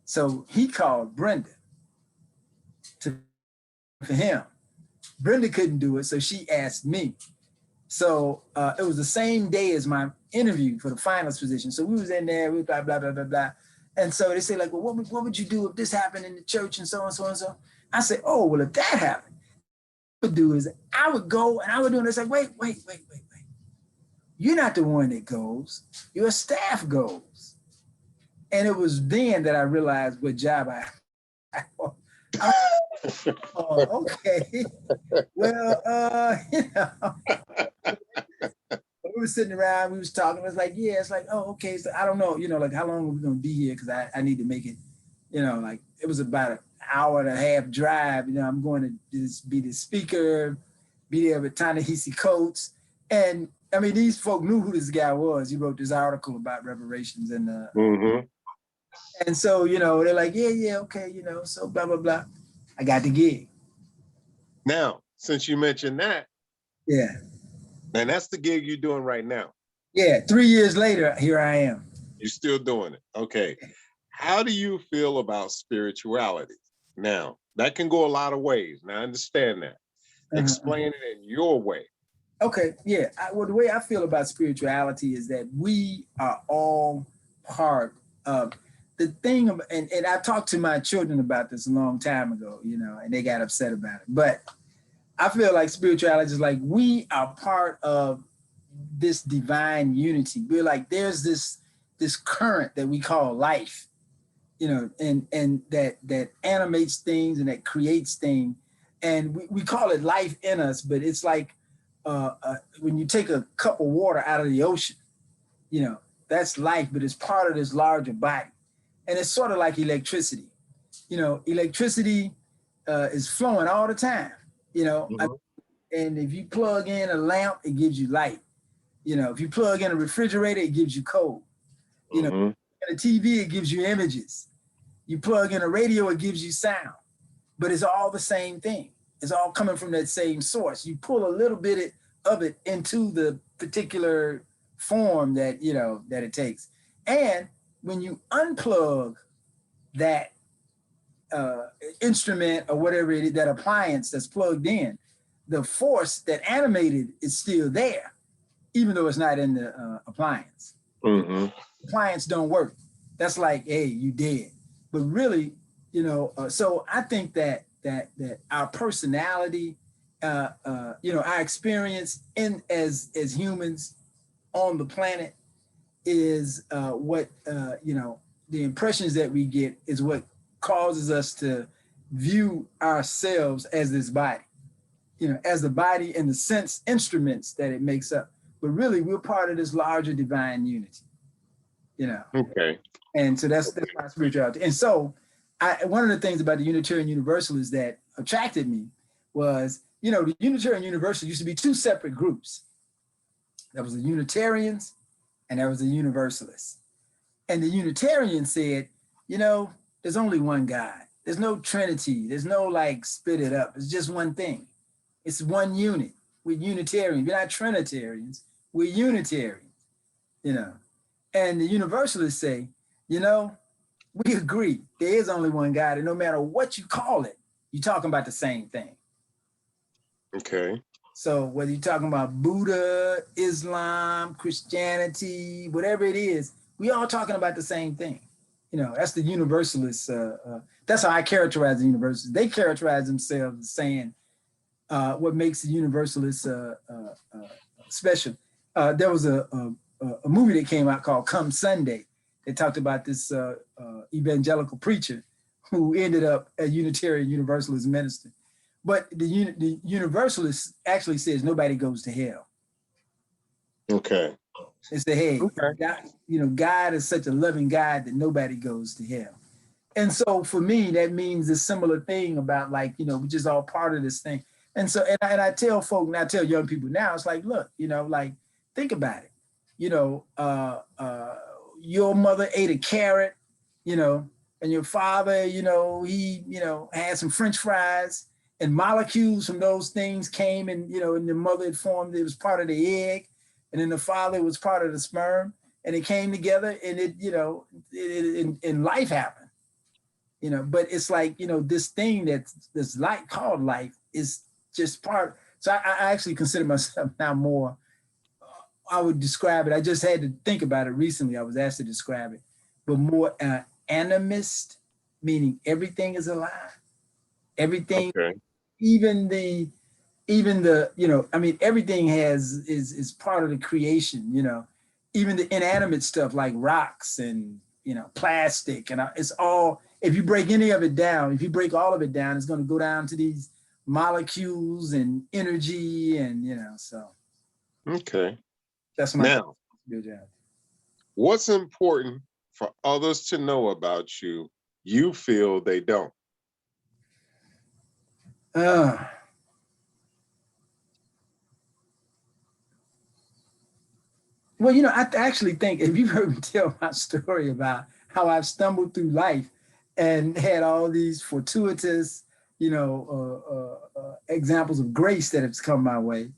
So he called Brenda for him. Brenda couldn't do it, so she asked me. So it was the same day as my interview for the finalist position. So we was in there, we blah, blah, blah, blah, blah. And so they say like, well, what would you do if this happened in the church and so and so and so? I said, oh, well, if that happened, would do is I would go and I would do it. It's like, wait. You're not the one that goes. Your staff goes. And it was then that I realized what job I oh, okay. Well, we were sitting around, we was talking. It's like, yeah, it's like, oh, okay. So I don't know, like how long are we gonna be here? Because I need to make it, like it was about an hour and a half drive. I'm going to be the speaker, be there with Ta-Nehisi Coates. And I mean, these folk knew who this guy was. He wrote this article about reparations and and so, they're like, yeah, okay, so blah, blah, blah. I got the gig. Now, since you mentioned that, yeah, and that's the gig you're doing right now. Yeah, 3 years later, here I am. You're still doing it. Okay. How do you feel about spirituality? Now, that can go a lot of ways. Now, I understand that. Explain it in your way. Okay, yeah. Well, the way I feel about spirituality is that we are all part of the thing. And I talked to my children about this a long time ago, and they got upset about it. But I feel like spirituality is like we are part of this divine unity. We're like, there's this current that we call life, and that animates things and that creates things. And we call it life in us, but it's like when you take a cup of water out of the ocean, that's life, but it's part of this larger body. And it's sort of like electricity. Electricity is flowing all the time, and if you plug in a lamp, it gives you light. If you plug in a refrigerator, it gives you cold. In a TV, it gives you images. You plug in a radio, it gives you sound. But it's all the same thing. It's all coming from that same source. You pull a little bit of it into the particular form that that it takes. And when you unplug that instrument or whatever it is, that appliance that's plugged in, the force that animated is still there, even though it's not in the appliance. Appliance don't work. That's like, hey, you dead. But really, so I think that our personality, our experience as humans on the planet is what the impressions that we get is what causes us to view ourselves as this body, as the body and the sense instruments that it makes up. But really, we're part of this larger divine unity, Okay. And so that's my spirituality. And so one of the things about the Unitarian Universalists that attracted me was, the Unitarian Universalists used to be two separate groups. There was the Unitarians and there was the Universalists. And the Unitarians said, there's only one God. There's no Trinity. There's no like split it up. It's just one thing. It's one unit. We're Unitarians. We're not Trinitarians. We're Unitarians, And the Universalists say, we agree. There is only one God, and no matter what you call it, you're talking about the same thing. Okay. So whether you're talking about Buddha, Islam, Christianity, whatever it is, we all talking about the same thing. That's the Universalists. That's how I characterize the Universalists. They characterize themselves as saying what makes the Universalists special. There was a movie that came out called Come Sunday. They talked about this evangelical preacher who ended up a Unitarian Universalist minister. But the Universalist actually says nobody goes to hell. Okay. It's the hey, Okay. God, God is such a loving God that nobody goes to hell. And so for me, that means a similar thing about like, we're just all part of this thing. And so, and I tell folk, and I tell young people now, it's like, look, like, think about it. Your mother ate a carrot, and your father, he, had some French fries, and molecules from those things came and, and the mother had formed, it was part of the egg, and then the father was part of the sperm, and it came together and it, and life happened, but it's like, this thing that's like called life is just part. So I actually consider myself now more, I would describe it. I just had to think about it recently. I was asked to describe it, but more animist, meaning everything is alive. Everything, Okay. even the even the, I mean, everything is part of the creation, even the inanimate stuff like rocks and, plastic and it's all, if you break any of it down, if you break all of it down, it's going to go down to these molecules and energy and, so. Okay. That's my now. What's important for others to know about you feel they don't? Well, I actually think if you've heard me tell my story about how I've stumbled through life and had all these fortuitous, examples of grace that have come my way,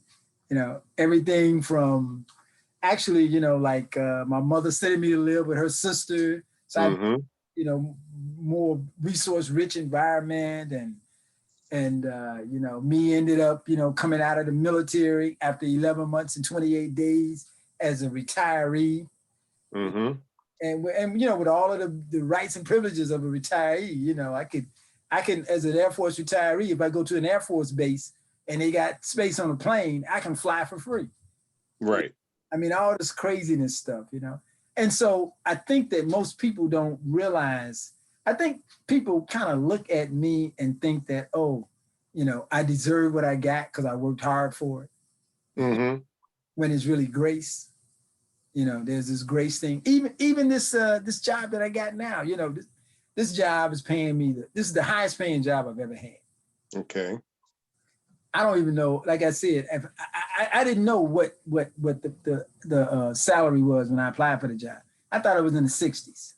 everything from actually, like my mother sending me to live with her sister. So I, more resource rich environment and me ended up, coming out of the military after 11 months and 28 days as a retiree. And with all of the rights and privileges of a retiree, I can, as an Air Force retiree, if I go to an Air Force base and they got space on a plane, I can fly for free. Right. I mean, all this craziness stuff, And so I think that most people don't realize, I think people kind of look at me and think that, oh, I deserve what I got because I worked hard for it. When it's really grace. There's this grace thing. Even this this job that I got now, this job is paying me, this is the highest paying job I've ever had. Okay. I don't even know, like I said, I didn't know what the salary was when I applied for the job. I thought it was in the 60s.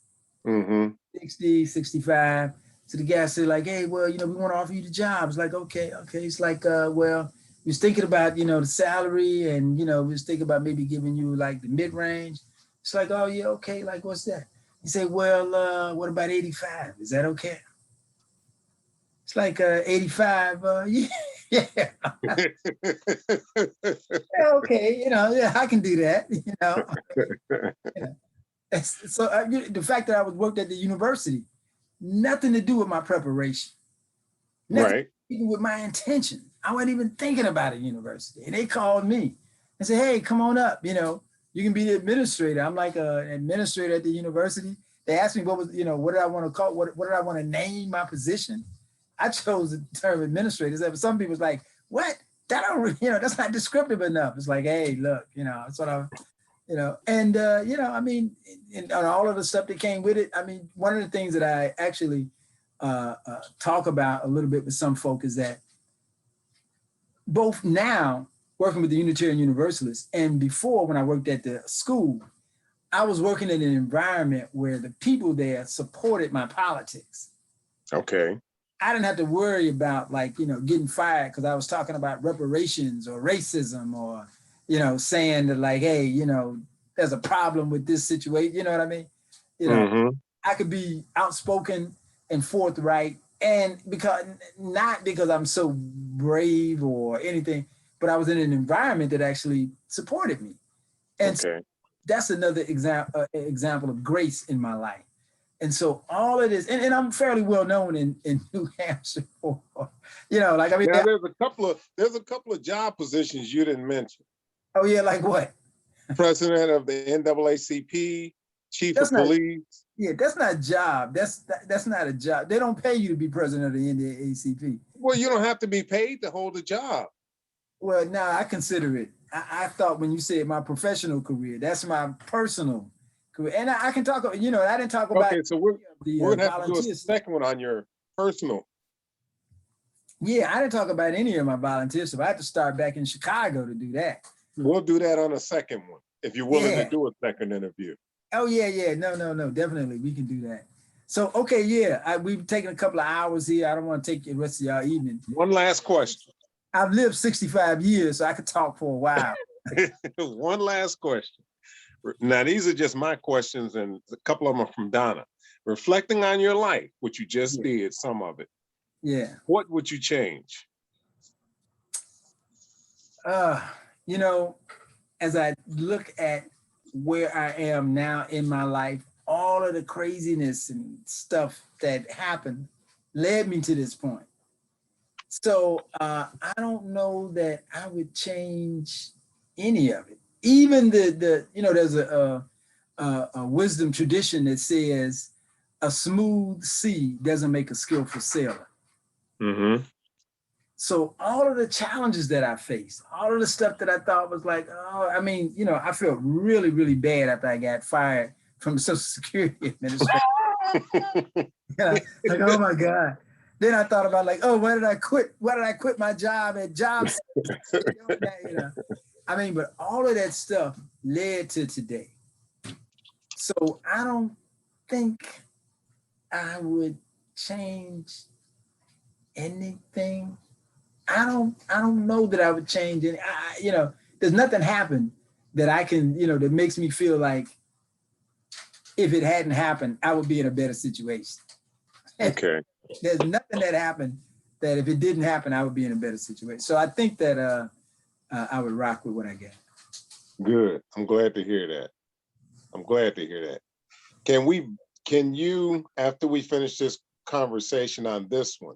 60, 65. So the guy said like, hey, well, we want to offer you the job. It's like, okay. It's like, well, we was thinking about, the salary and, we was thinking about maybe giving you like the mid-range. It's like, oh yeah, okay. Like, what's that? He said, well, what about 85? Is that okay? It's like 85, yeah. Yeah, okay, yeah, I can do that, So the fact that I was worked at the university, nothing to do with my preparation, nothing even with my intention. I wasn't even thinking about a university. And they called me and said, hey, come on up, you can be the administrator. I'm like an administrator at the university. They asked me what was, what did I want to call, what did I want to name my position? I chose the term administrator. But some people's like, what? That don't, that's not descriptive enough. It's like, hey, look, that's what I, and I mean, and all of the stuff that came with it. I mean, one of the things that I actually talk about a little bit with some folk is that both now working with the Unitarian Universalists and before when I worked at the school, I was working in an environment where the people there supported my politics. Okay. I didn't have to worry about getting fired because I was talking about reparations or racism or, saying that like, hey, there's a problem with this situation. You know what I mean? I could be outspoken and forthright and not because I'm so brave or anything, but I was in an environment that actually supported me. And so that's another example of grace in my life. And so all of this, and I'm fairly well known in New Hampshire for, now there's a couple of job positions you didn't mention. Oh yeah, like what? President of the NAACP, chief of police. Yeah, that's not a job. That's not a job. They don't pay you to be president of the NAACP. Well, you don't have to be paid to hold a job. Well, no, I consider it. I thought when you said my professional career, that's my personal. And I can talk, I didn't talk about. Okay, so we're going to have to do a second one on your personal. Yeah, I didn't talk about any of my volunteer stuff. I had to start back in Chicago to do that. We'll do that on a second one, if you're willing to do a second interview. Oh, yeah. No, definitely. We can do that. So, okay, yeah, we've taken a couple of hours here. I don't want to take the rest of y'all evening. One last question. I've lived 65 years, so I could talk for a while. One last question. Now, these are just my questions, and a couple of them are from Donna. Reflecting on your life, which you just did, some of it. Yeah. What would you change? As I look at where I am now in my life, all of the craziness and stuff that happened led me to this point. So I don't know that I would change any of it. Even the there's a wisdom tradition that says a smooth sea doesn't make a skillful sailor. Mm-hmm. So all of the challenges that I faced, all of the stuff that I thought was like, oh, I mean, I felt really, really bad after I got fired from the Social Security Administration. Like, oh my God. Then I thought about like, oh, why did I quit? Why did I quit my job at jobs? I mean, but all of that stuff led to today. So I don't think I would change anything. I don't know that I would change any. There's nothing happened that I can, that makes me feel like if it hadn't happened, I would be in a better situation. Okay. There's nothing that happened that if it didn't happen, I would be in a better situation. So I think that I would rock with what I got. Good. I'm glad to hear that. Can you, after we finish this conversation on this one,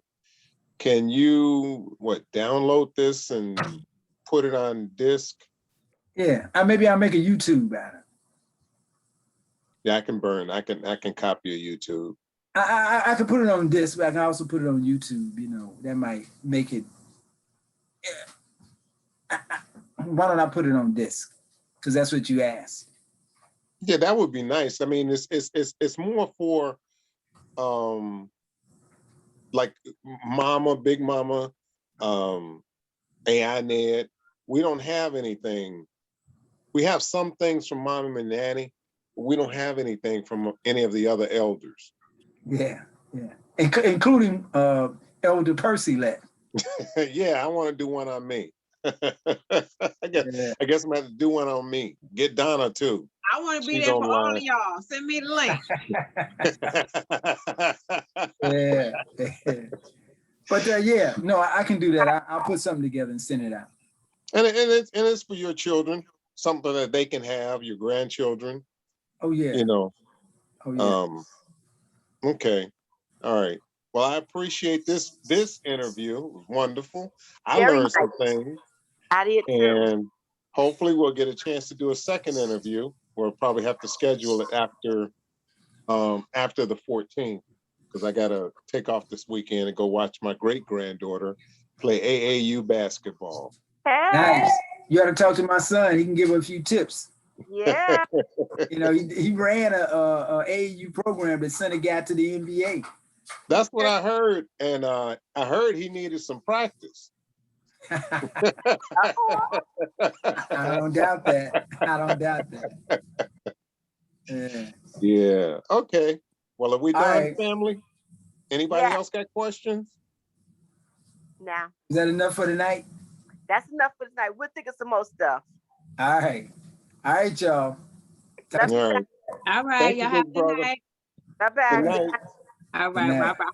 can you download this and put it on disc? Yeah, maybe I'll make a YouTube out of it. Yeah, I can copy a YouTube. I could put it on disc, but I can also put it on YouTube. That might make it. Why don't I put it on disc? Because that's what you asked. Yeah, that would be nice. I mean, it's more for like Mama, Big Mama, AI Ned. We don't have anything. We have some things from Mom and Nanny, but we don't have anything from any of the other elders. Yeah. Including Elder Percy left. Yeah, I want to do one on me. I guess I'm gonna have to do one on me. Get Donna too. I want to be She's there for all online. of y'all. Send me the link. Yeah. But I can do that. I'll put something together and send it out. And it's for your children, something that they can have, your grandchildren. Oh yeah. Oh yeah. Okay. All right. Well, I appreciate this interview. It was wonderful. I Very learned nice. some things. I did too. And hopefully we'll get a chance to do a second interview. We'll probably have to schedule it after the 14th, because I gotta take off this weekend and go watch my great-granddaughter play AAU basketball. Hey, Nice. You got to talk to my son. He can give a few tips. yeah. He ran a AAU program that sent a guy to the NBA. That's what I heard, and I heard he needed some practice. I don't doubt that. Yeah. Yeah. Okay. Well, are we All done, right. family? Anybody Yeah. else got questions? Now, Is that enough for tonight? that's enough for tonight. We'll think of some more stuff. All right, y'all. Love you. All right. All right. Thank you, Y'all have a big good brother. night. Bye-bye. Good night. All Good right. night. Bye-bye.